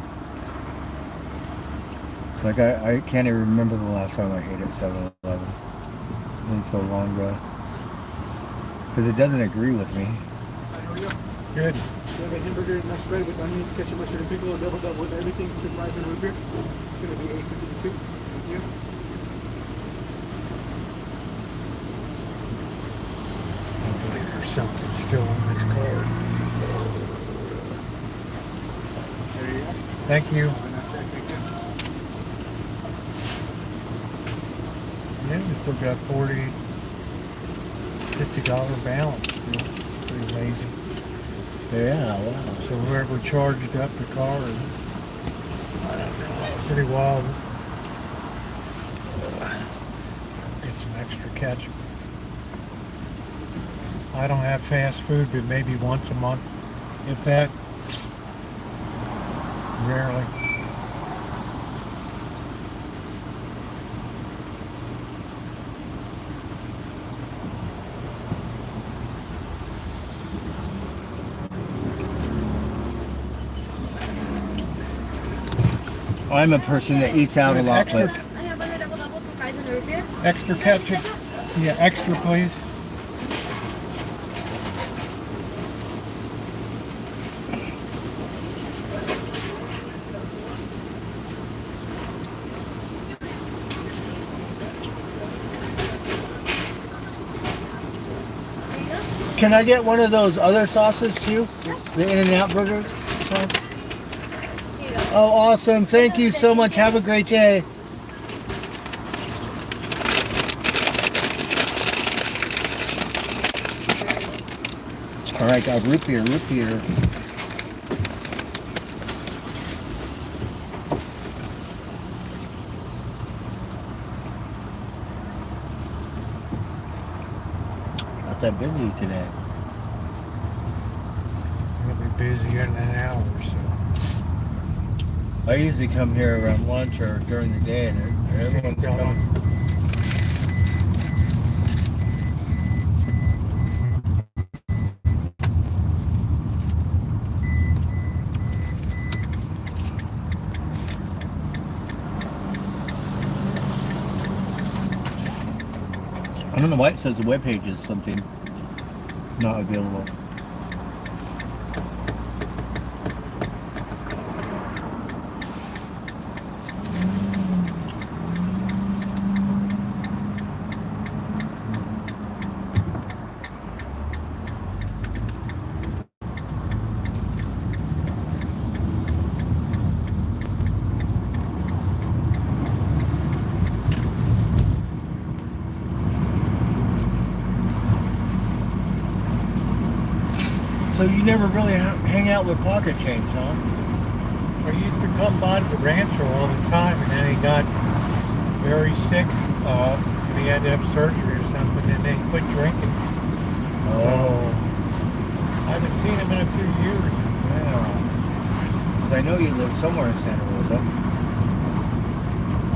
It's like I can't even remember the last time I ate at 7-Eleven. It's been so long ago. Because it doesn't agree with me. Good. We have a hamburger and mashed bread with onions, ketchup, mustard, and pickle, a double with everything, two fries and root beer. It's going to be $8.72. Thank you. Hopefully there's something still on this card. There you go. Thank you. Have a nice day. Thank you. Yeah, we still got $50 balance. Still. Pretty amazing. Yeah, wow. So whoever charged up the car, I don't know, pretty wild. Get some extra ketchup. I don't have fast food, but maybe once a month, if that. Rarely. I'm a person that eats out a lot, but I have a double, two fries and a root beer. Extra ketchup. Yeah, extra please. There you go. can I get one of those other sauces too? The In-N-Out burger sauce? Here you go. Oh, awesome. Thank you so much. Have a great day. All right, got root beer, root beer. Not that busy today. We'll be busy in an hour or so. I usually come here around lunch or during the day, and everyone's coming. I don't know why it says the webpage is something not available. So you never really hang out with pocket change, huh? I used to come by to the Rancho all the time, and then he got very sick, and he had to have surgery or something, and then he quit drinking. So I haven't seen him in a few years. Yeah. Because I know you live somewhere in Santa Rosa.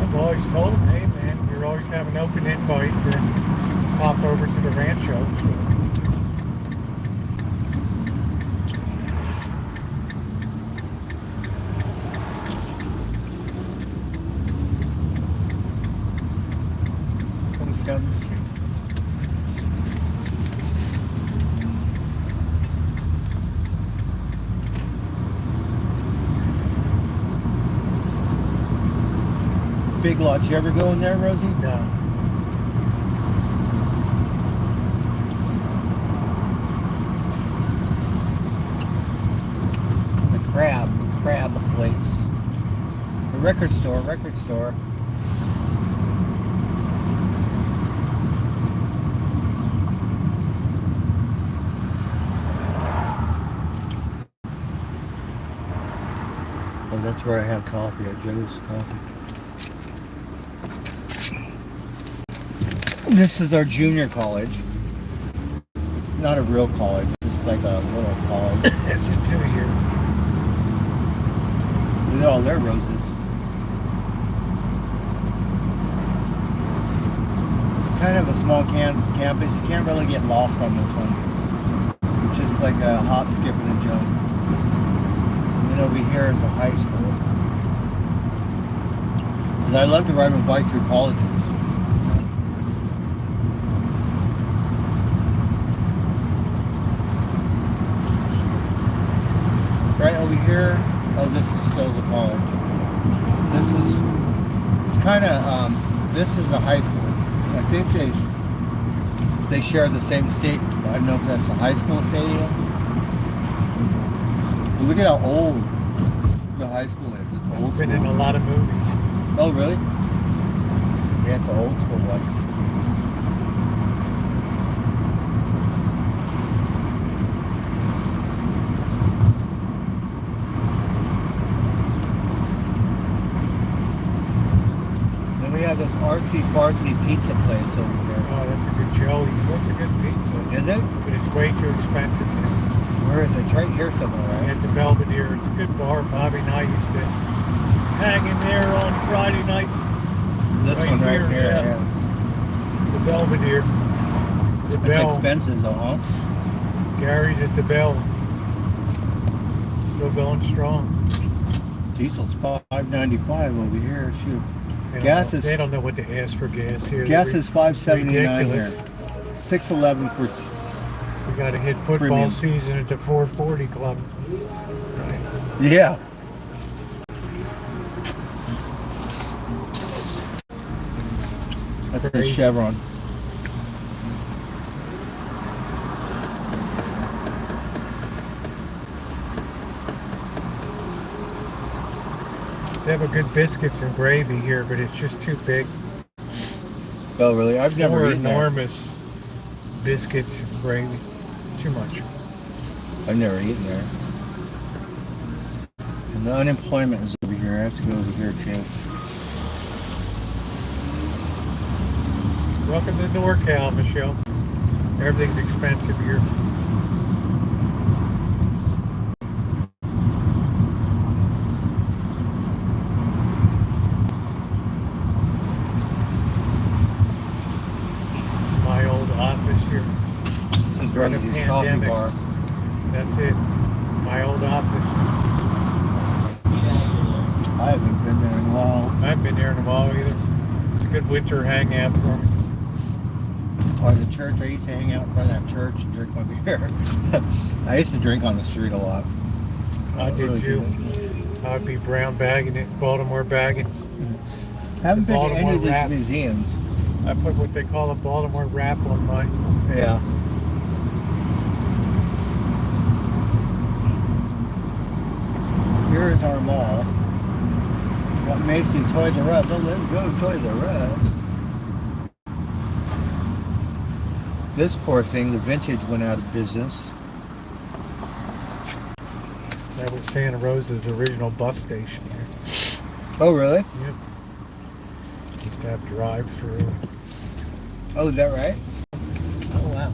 I've always told him, hey man, We're always having open invites and pop over to the Rancho. So. Comes down the street. Big lots. You ever go in there, Rosie? No. The crab place. The record store. Oh, that's where I have coffee at Joe's Coffee. This is our junior college. It's not a real college. It's like a little college. It's a 2-year. Look at all their roses. It's kind of a small campus. You can't really get lost on this one. It's just like a hop, skip, and a jump. And then over here is a high school. Because I love to ride my bike through colleges. Right over here, oh, this is still the college. It's kind of, this is a high school. I think they share the same state. I don't know if that's a high school stadium. But look at how old the high school is. It's old It's been school. in a lot of movies. Oh, really? Yeah, it's an old school one. This artsy-fartsy pizza place over there. Oh, that's a good Joey's. That's a good pizza. Is it? But it's way too expensive. Where is it? It's right here somewhere, right? At the Belvedere. It's a good bar. Bobby and I used to hang in there on Friday nights. This right one right here, here, yeah. The Belvedere. The It's Bell. expensive though, huh? Gary's at the Bell. Still going strong. Diesel's $5.95 over here. Shoot. They Gas don't know, is they don't know what to ask for gas here. gas They're is $5.79 ridiculous. here. $6.11 for. We got to hit football Premium. season at the 440 Club. Right. Yeah. That's the Crazy. Chevron. They have a good biscuits and gravy here, but it's just too big. Oh, really? I've never Four eaten there. enormous biscuits and gravy. Too much. I've never eaten there. And the unemployment is over here. I have to go over here too. Welcome to NorCal, Michelle. Everything's expensive here. It's my old office here. This is During the Rosie's coffee pandemic. bar. That's it. My old office. I haven't been there in a while. I haven't been there in a while either. It's a good winter hangout for me. Or the church. I used to hang out in front of that church and drink my beer. I used to drink on the street a lot. I did really too. did. I'd be brown bagging it, Baltimore bagging. Haven't been to any Baltimore of these Rap. museums. I put what they call a Baltimore wrap on mine. Yeah. Here is our mall. Got Macy's, Toys R Us. Oh, let's go Toys R Us. This poor thing, the Vintage, went out of business. That was Santa Rosa's original bus station there. Oh, really? Yep. Used to have drive-through. Oh, is that right? Oh, wow.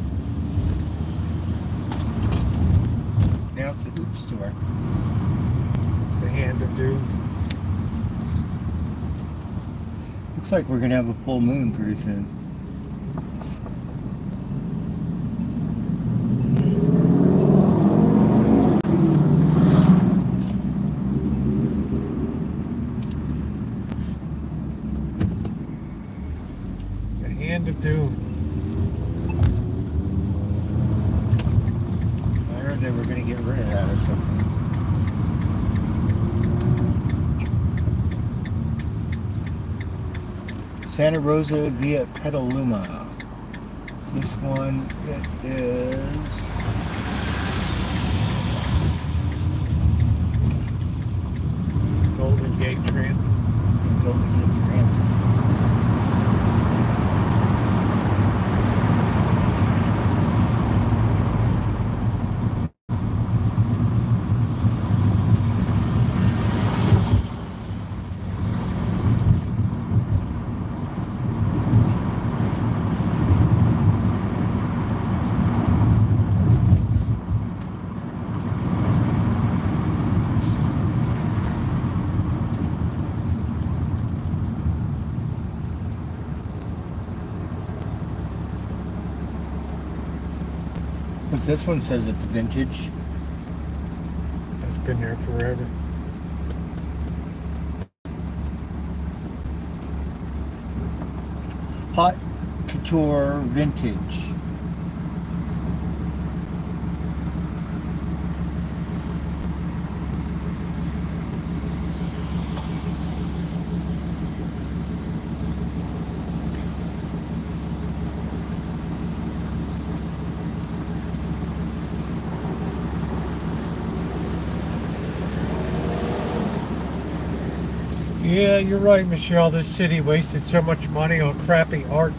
Now it's a hoop store. It's a hand to do. Looks like we're gonna have a full moon pretty soon. The hand of doom. I heard they were gonna get rid of that or something. Santa Rosa via Petaluma. This one, it is Golden Gate Transit. Golden Gate Transit. But this one says it's vintage. It's been there forever. Hot Couture Vintage. Yeah, you're right, Michelle. This city wasted so much money on crappy art.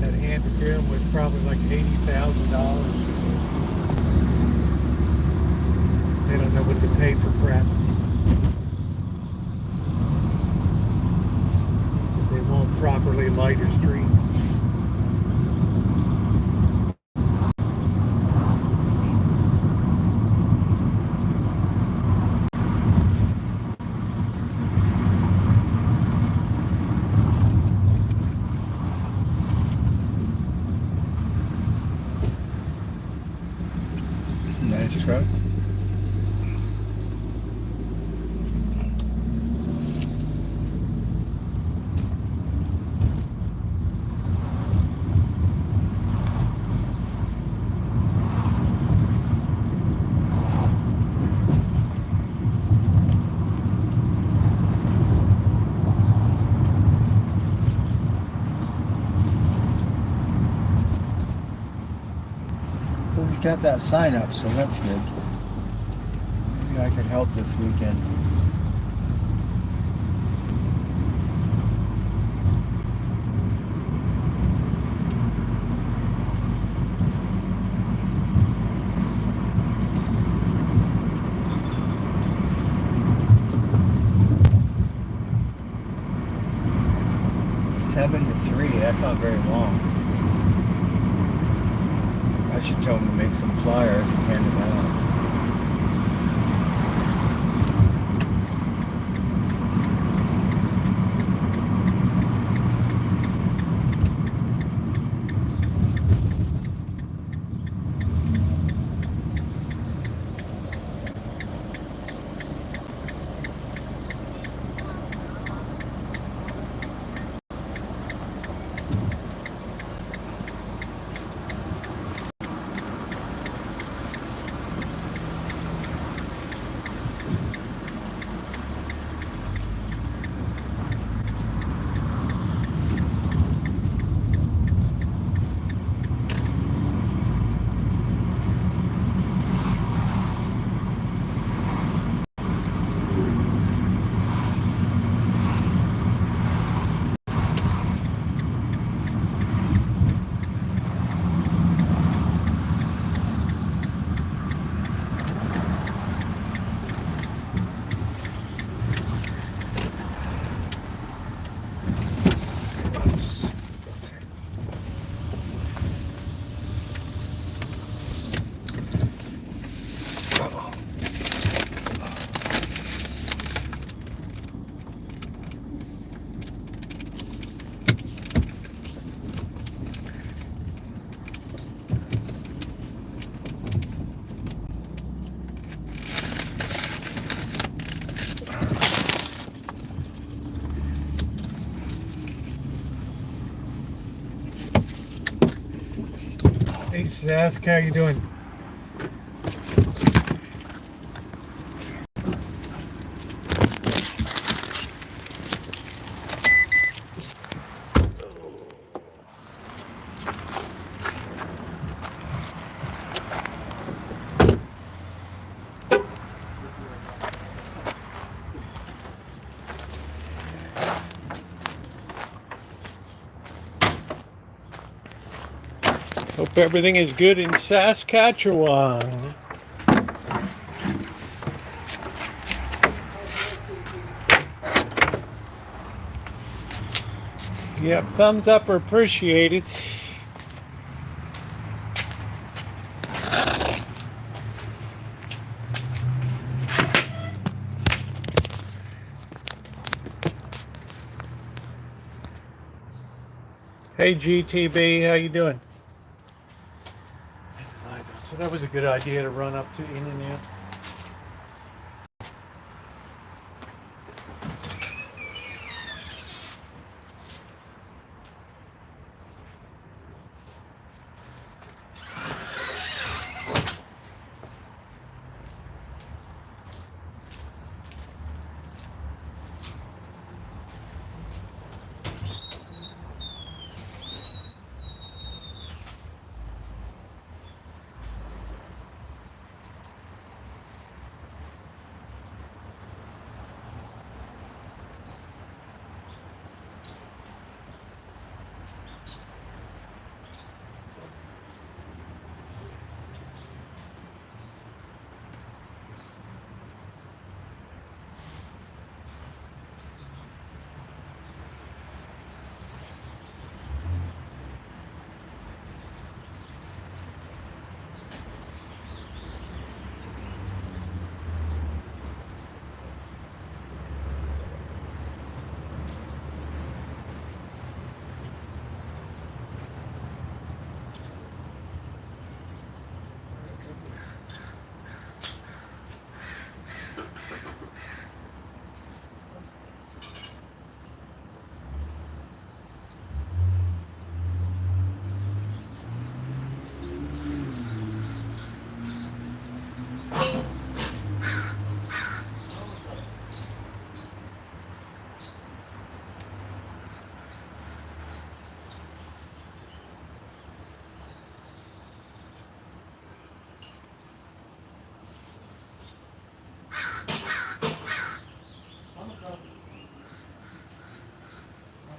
That hand of doom was probably like $80,000. They don't know what to pay for crap. They won't properly light a street. Nice truck. Well, he's got that sign up, so that's good. Maybe I could help this weekend. Seven to 3, that's not very long. I should tell him to make some flyers and hand them out. Sask, how you doing? Hope everything is good in Saskatchewan. Yep, thumbs up are appreciated. Hey GTB, how you doing? So that was a good idea to run up to in and out.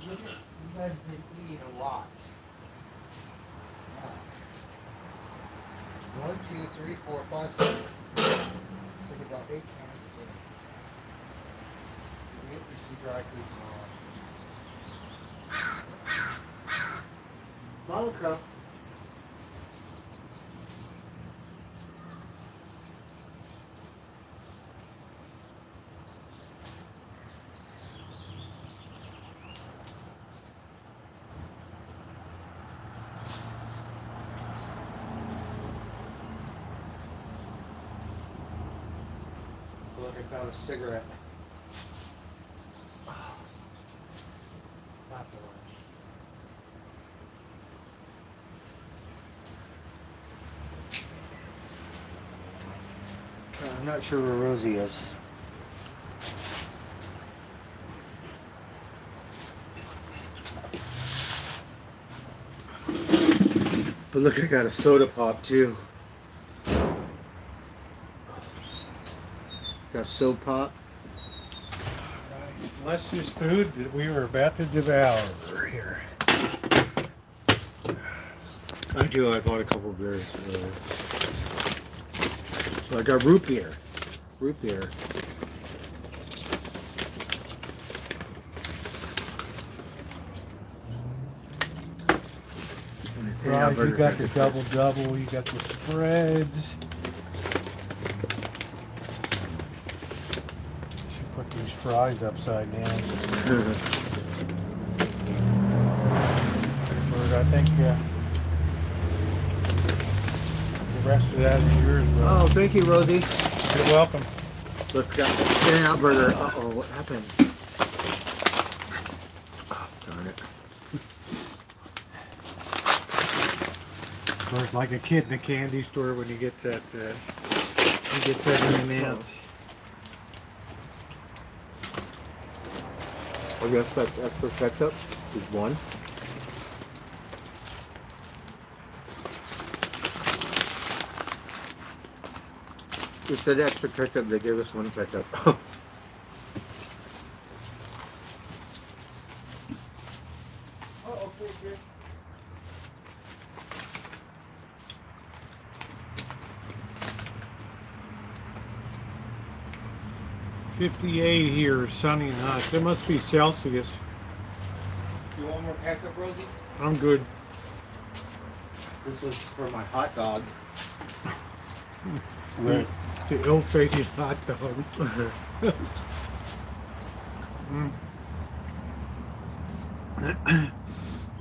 You guys been eating a lot. Yeah. 1, 2, 3, 4, 5, 6. It's like about 8 cans a day. You get some dry food tomorrow. Mama Crow. Look, I found a cigarette. Not the lunch. I'm not sure where Rosie is. But look, I got a soda pop too. Got soap pop. That's just food that we were about to devour here. I do. I bought a couple of beers earlier. So I got root beer. Root beer. Right, you got the double, you got the spreads. Should put these fries upside down. Bert, I think the rest of that is yours, bro. Oh, thank you, Rosie. You're welcome. Look, got the In-N-Out burger. Uh-oh, what happened? Oh, darn it. course, like a kid in a candy store when you get that, you get that in and out. I guess that extra ketchup is one. It said extra ketchup, they gave us one ketchup. Okay. 58 here, sunny and hot. It must be Celsius. You want more ketchup, Rosie? I'm good. This was for my hot dog. Right. The ill-fated hot dog.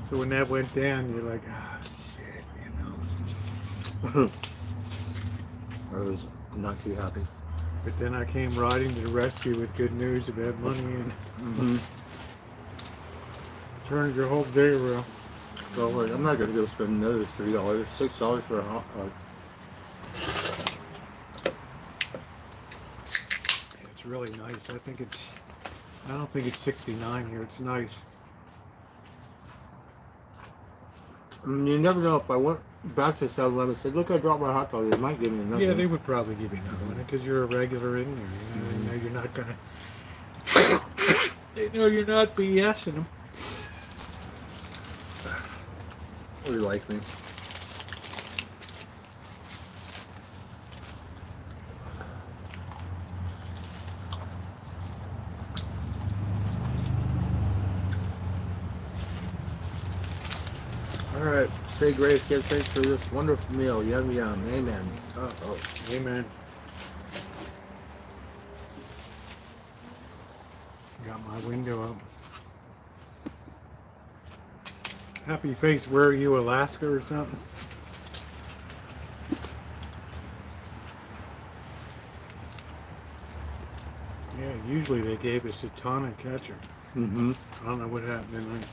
So when that went down, you're like, ah, shit, you know. I was not too happy. But then I came riding to the rescue with good news about money and turned your whole day around. So I'm not gonna go spend another $3, $6 for a hot dog. It's really nice. I don't think it's 69 here. It's nice. I mean, you never know. If I went back to 7-Eleven and said, look, I dropped my hot dog, they might give me another Yeah, one. they would probably give you another one because you're a regular in there. You know, they know you're not gonna. They know you're not BSing them. They like me. All right, say grace, give thanks for this wonderful meal. Yum yum, amen. Oh. Amen. Got my window up. Happy face, where are you, Alaska or something? Yeah, usually they gave us a ton of ketchup. Mm-hmm. I don't know what happened tonight.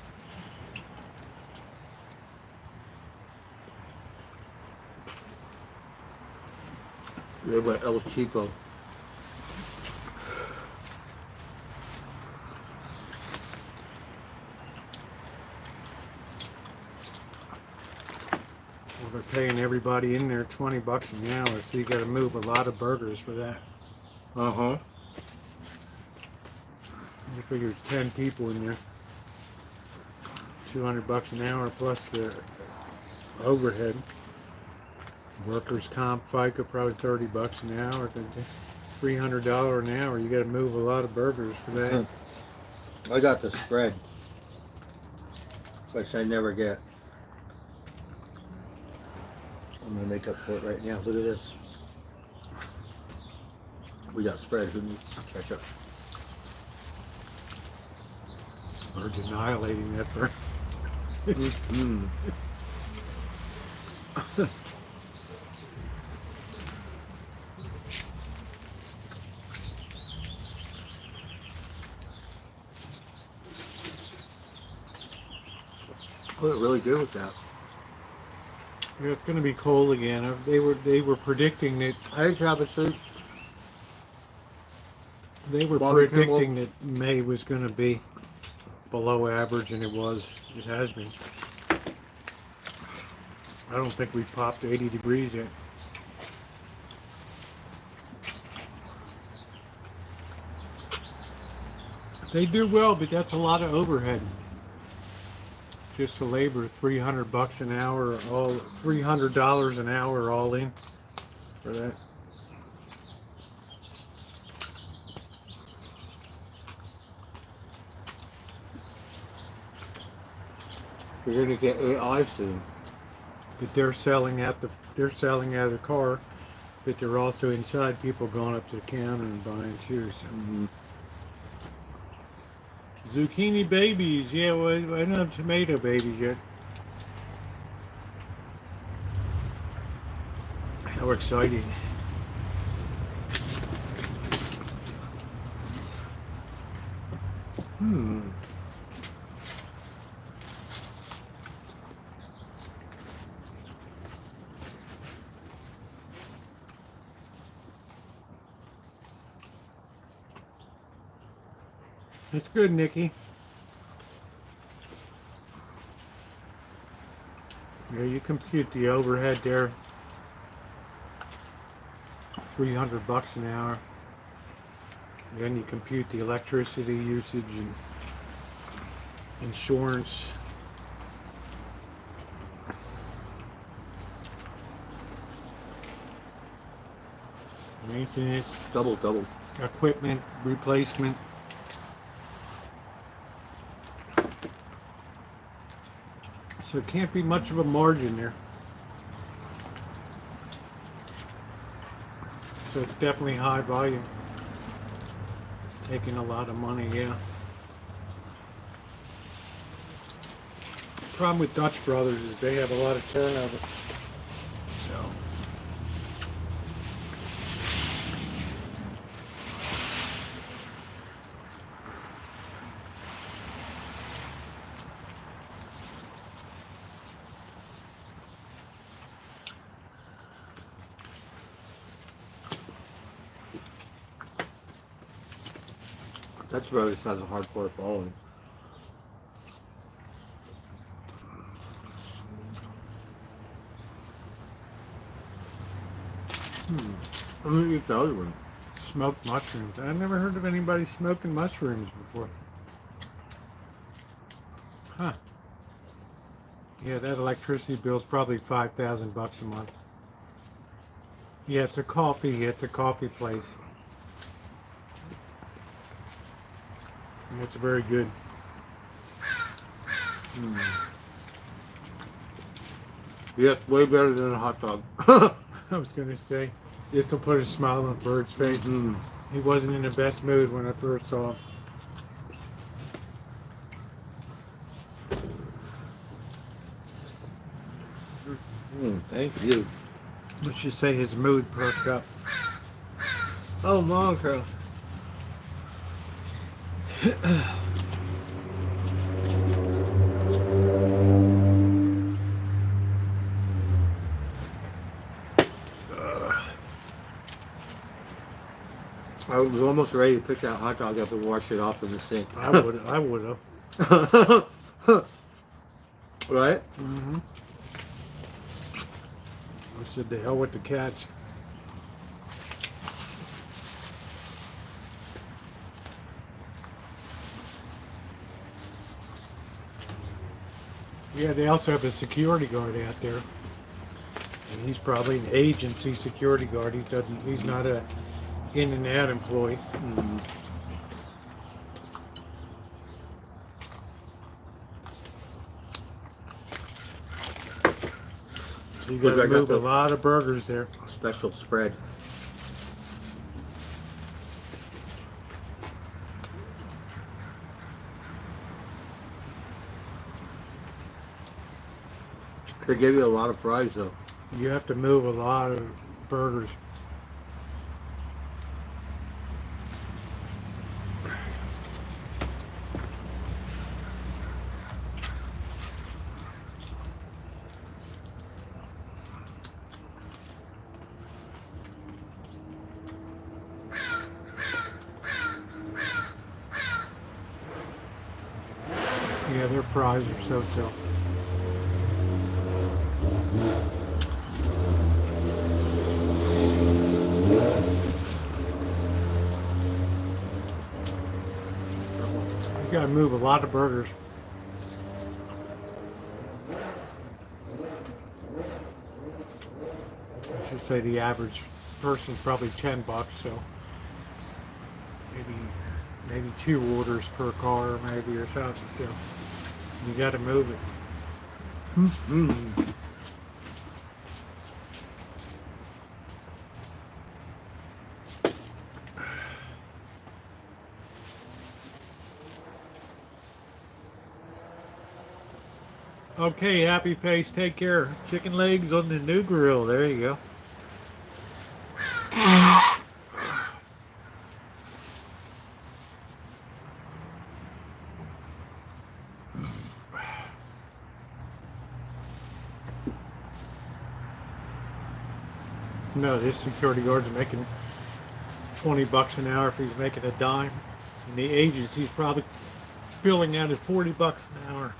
They went El Chico. Well, they're paying everybody in there $20 an hour, so you got to move a lot of burgers for that. Uh-huh. I figure it's 10 people in there. $200 an hour plus the overhead. Workers' comp, FICA, probably $30 an hour. $300 an hour. You got to move a lot of burgers for that. I got the spread, which I never get. I'm gonna make up for it right now. Look at this. We got spread. Who needs ketchup? Birds annihilating that bird. Mm. I look really good with that. Yeah, it's going to be cold again. They were predicting that. Hey, Travis Soup. They were Bobby predicting Kimball. that May was going to be below average, and it was. It has been. I don't think we popped 80 degrees yet. They do well, but that's a lot of overhead. Just the labor, $300 an hour, all $300 an hour, all in for that. You're gonna get AI soon. But they're selling out of the car, but they're also inside. People going up to the counter and buying shoes. Mm-hmm. Zucchini babies, yeah. Well, I don't have tomato babies yet. How exciting! That's good, Nikki. Yeah, you compute the overhead there. $300 an hour. Then you compute the electricity usage and insurance. Maintenance, Double. equipment replacement. So it can't be much of a margin there. So it's definitely high volume. Taking a lot of money, yeah. Problem with Dutch Brothers is they have a lot of turnover. So Dutch Brothers has a hardcore following. I'm gonna eat the other one. smoked mushrooms. I never heard of anybody smoking mushrooms before. Huh. Yeah, that electricity bill's probably $5,000 a month. Yeah, it's a coffee place. And it's very good. Yes, way better than a hot dog. I was gonna say, this will put a smile on Bert's face. He wasn't in the best mood when I first saw him. Thank you. Let's just say his mood perked up. Oh, Monica. I was almost ready to pick that hot dog up and wash it off in the sink. I would have. Right? Mm-hmm. I said, the hell with the cats. Yeah, they also have a security guard out there. And he's probably an agency security guard. He's not a in and out employee. So you got to move a lot of burgers there. Special spread. They give you a lot of fries though. You have to move a lot of burgers. Yeah, their fries are so-so. You gotta move a lot of burgers. I should say the average person's probably $10, so maybe 2 orders per car, maybe, or something. So you gotta move it. Okay, happy face, take care. Chicken legs on the new grill, there you go. No, this security guard's making $20 an hour if he's making a dime. And the agency's probably billing out at $40 an hour.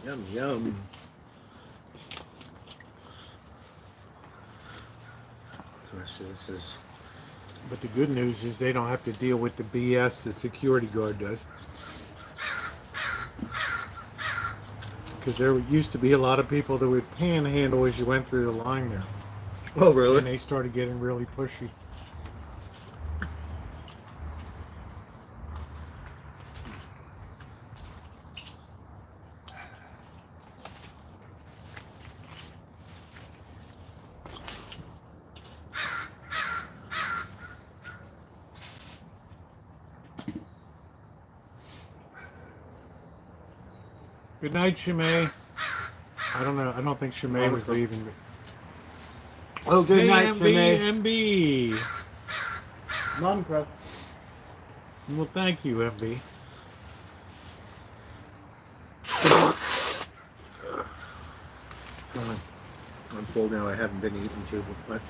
Yum, yum. This is But the good news is they don't have to deal with the BS the security guard does. Because there used to be a lot of people that would panhandle as you went through the line there. oh And really? they started getting really pushy. Good night, Shimei. I don't know. I don't think Shimei was leaving. Oh, good Hey, night, MB, Jimmy. MB. Mom, crap. Well, thank you, MB. I'm full now. I haven't been eating too much.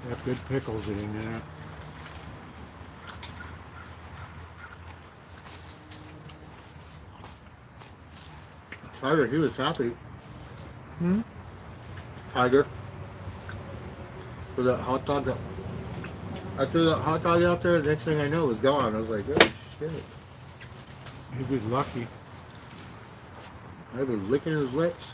They have good pickles in there. Tiger, he was happy. Hmm? Tiger. For that hot dog. I threw that hot dog out there. The next thing I know, it was gone. I was like, oh shit. He was lucky. I was licking his lips.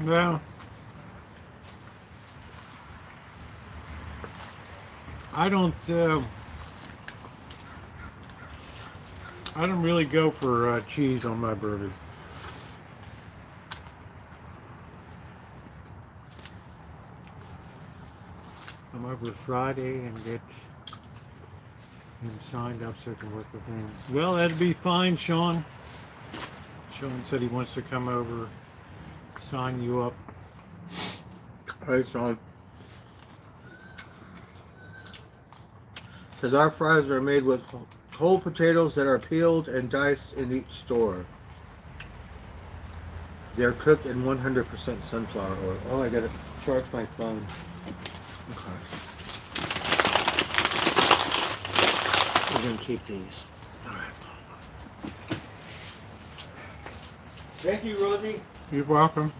Well, I don't really go for cheese on my burger. I'm over Friday and get him signed up so I can work with him. Well, that'd be fine, Sean. Sean said he wants to come over, sign you up. Hey, Sean. Says our fries are made with whole potatoes that are peeled and diced in each store. They're cooked in 100% sunflower oil. Oh, I gotta charge my phone. Okay. We're gonna keep these. All right. Thank you, Rosie. You're welcome.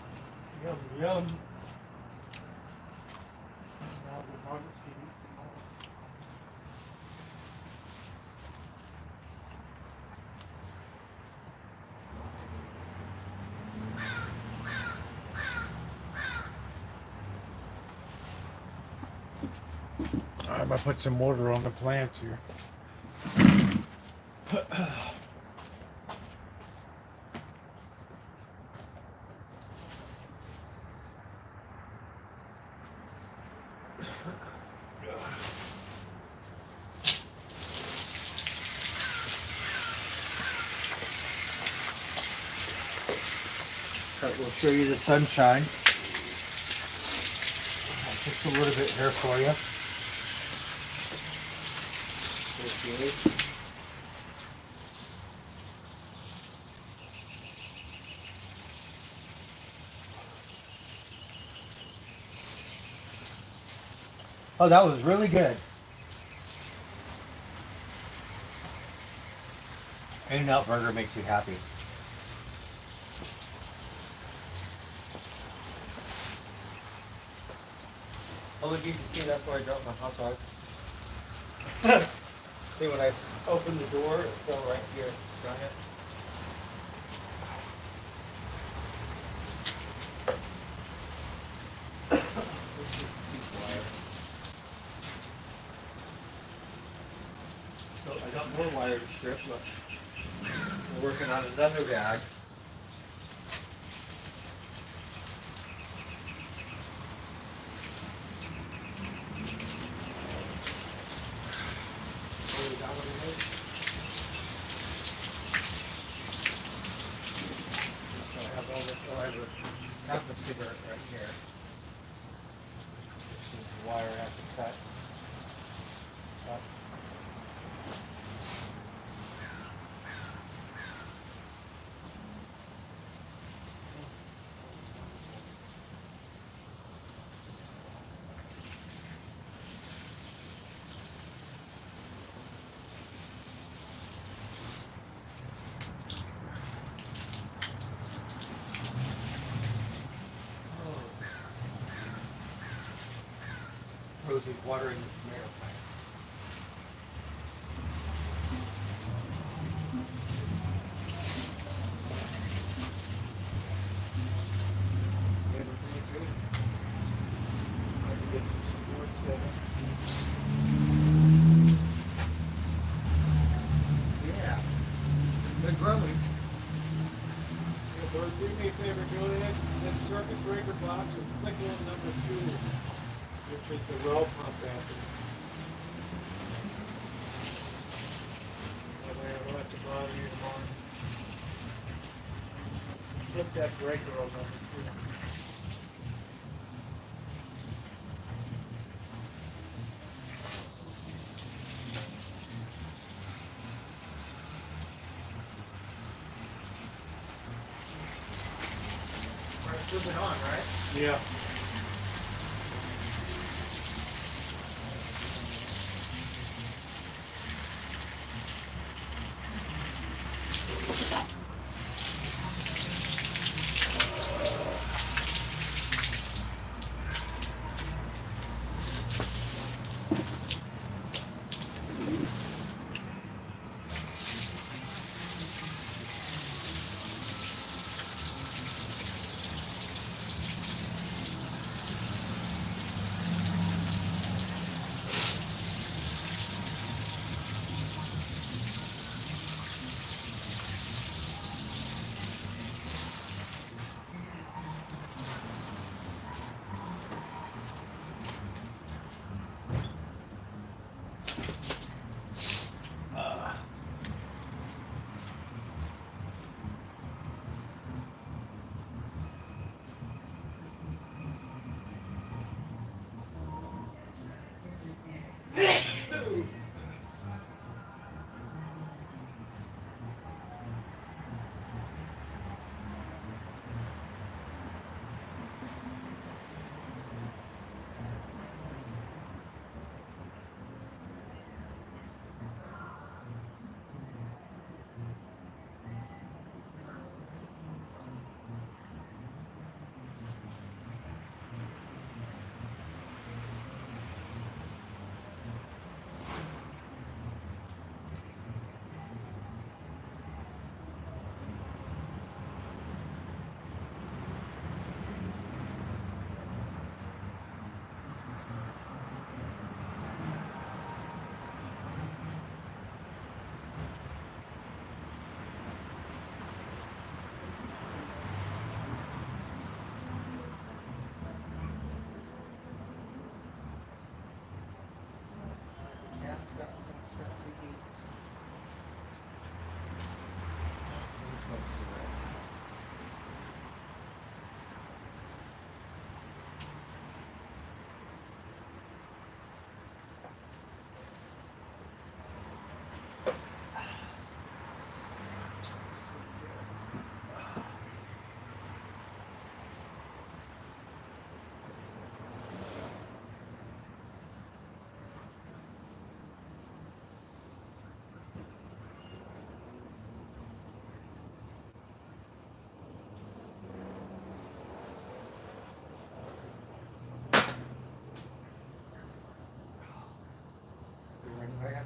Yum, yum. I'm gonna put some water on the plants here. All right, we'll show you the sunshine. Just a little bit here for you. Oh, that was really good. In-N-Out Burger makes you happy. Oh, look, you can see that's where I dropped my hot dog. See, when I opened the door, it fell right here. Got it? So I got more wire to strip. Look, we're working on another bag. So I have all this wire. I have the cigarette right here. This is the wire I have to cut. Up. Rosie watering the tomato plant. Everything good. Trying to get some support set up. Yeah. They're growing. Yeah, Bert, do me a favor, go ahead, that circuit breaker box and click on number 2, which is the well pump after. That way I won't have to bother you tomorrow. Flip that breaker on number 2. Flip it on, right? Yeah.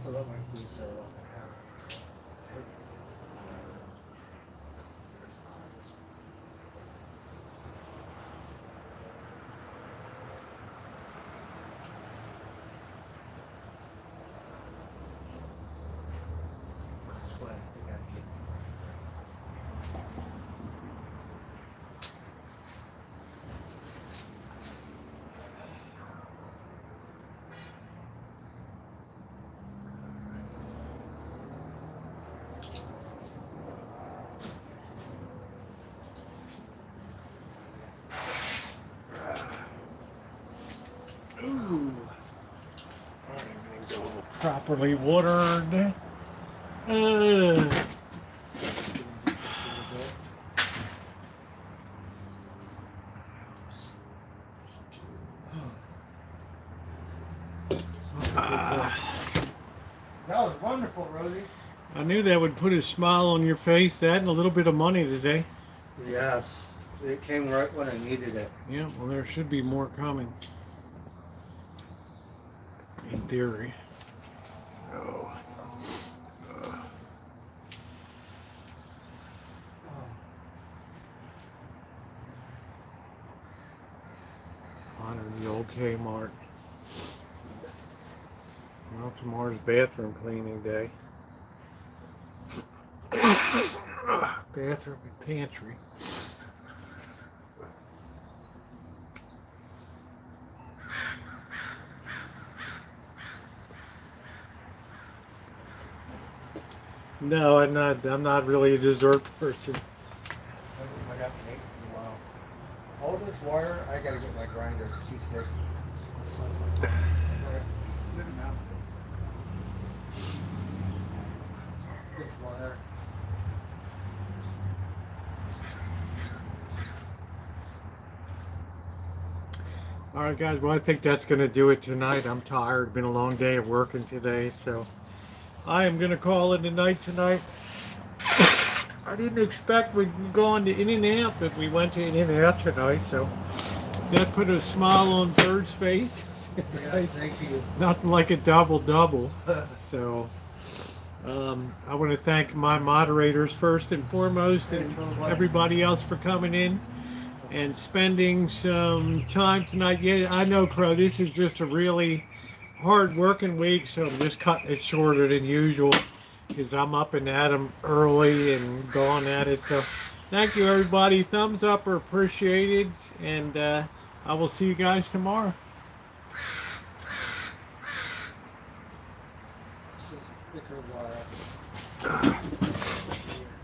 Well, that might be so. That's why I think I can. Ooh. Everything's all properly watered. That was wonderful, Rosie. I knew that would put a smile on your face. That and a little bit of money today. Yes, it came right when I needed it. Yeah, well, there should be more coming. In theory. Oh. Honor the old Kmart. Well, tomorrow's bathroom cleaning day. Bathroom and pantry. No, I'm not really a dessert person. I got to make wow. All this water, I gotta get my grinder. It's too thick. Good amount. Thick water. All right, guys. Well, I think that's going to do it tonight. I'm tired. It's been a long day of working today, so I am going to call it a night tonight. I didn't expect we'd go on to In-N-Out, but we went to In-N-Out tonight, so that put a smile on Bird's face. Yes, thank you. Nothing like a double-double. So I want to thank my moderators first and foremost, and everybody else for coming in and spending some time tonight. Yeah, I know, Crow, this is just a really hard working week, so I'm just cutting it shorter than usual because I'm up and at 'em early and going at it. So thank you, everybody. Thumbs up are appreciated, and I will see you guys tomorrow. It's just thicker water.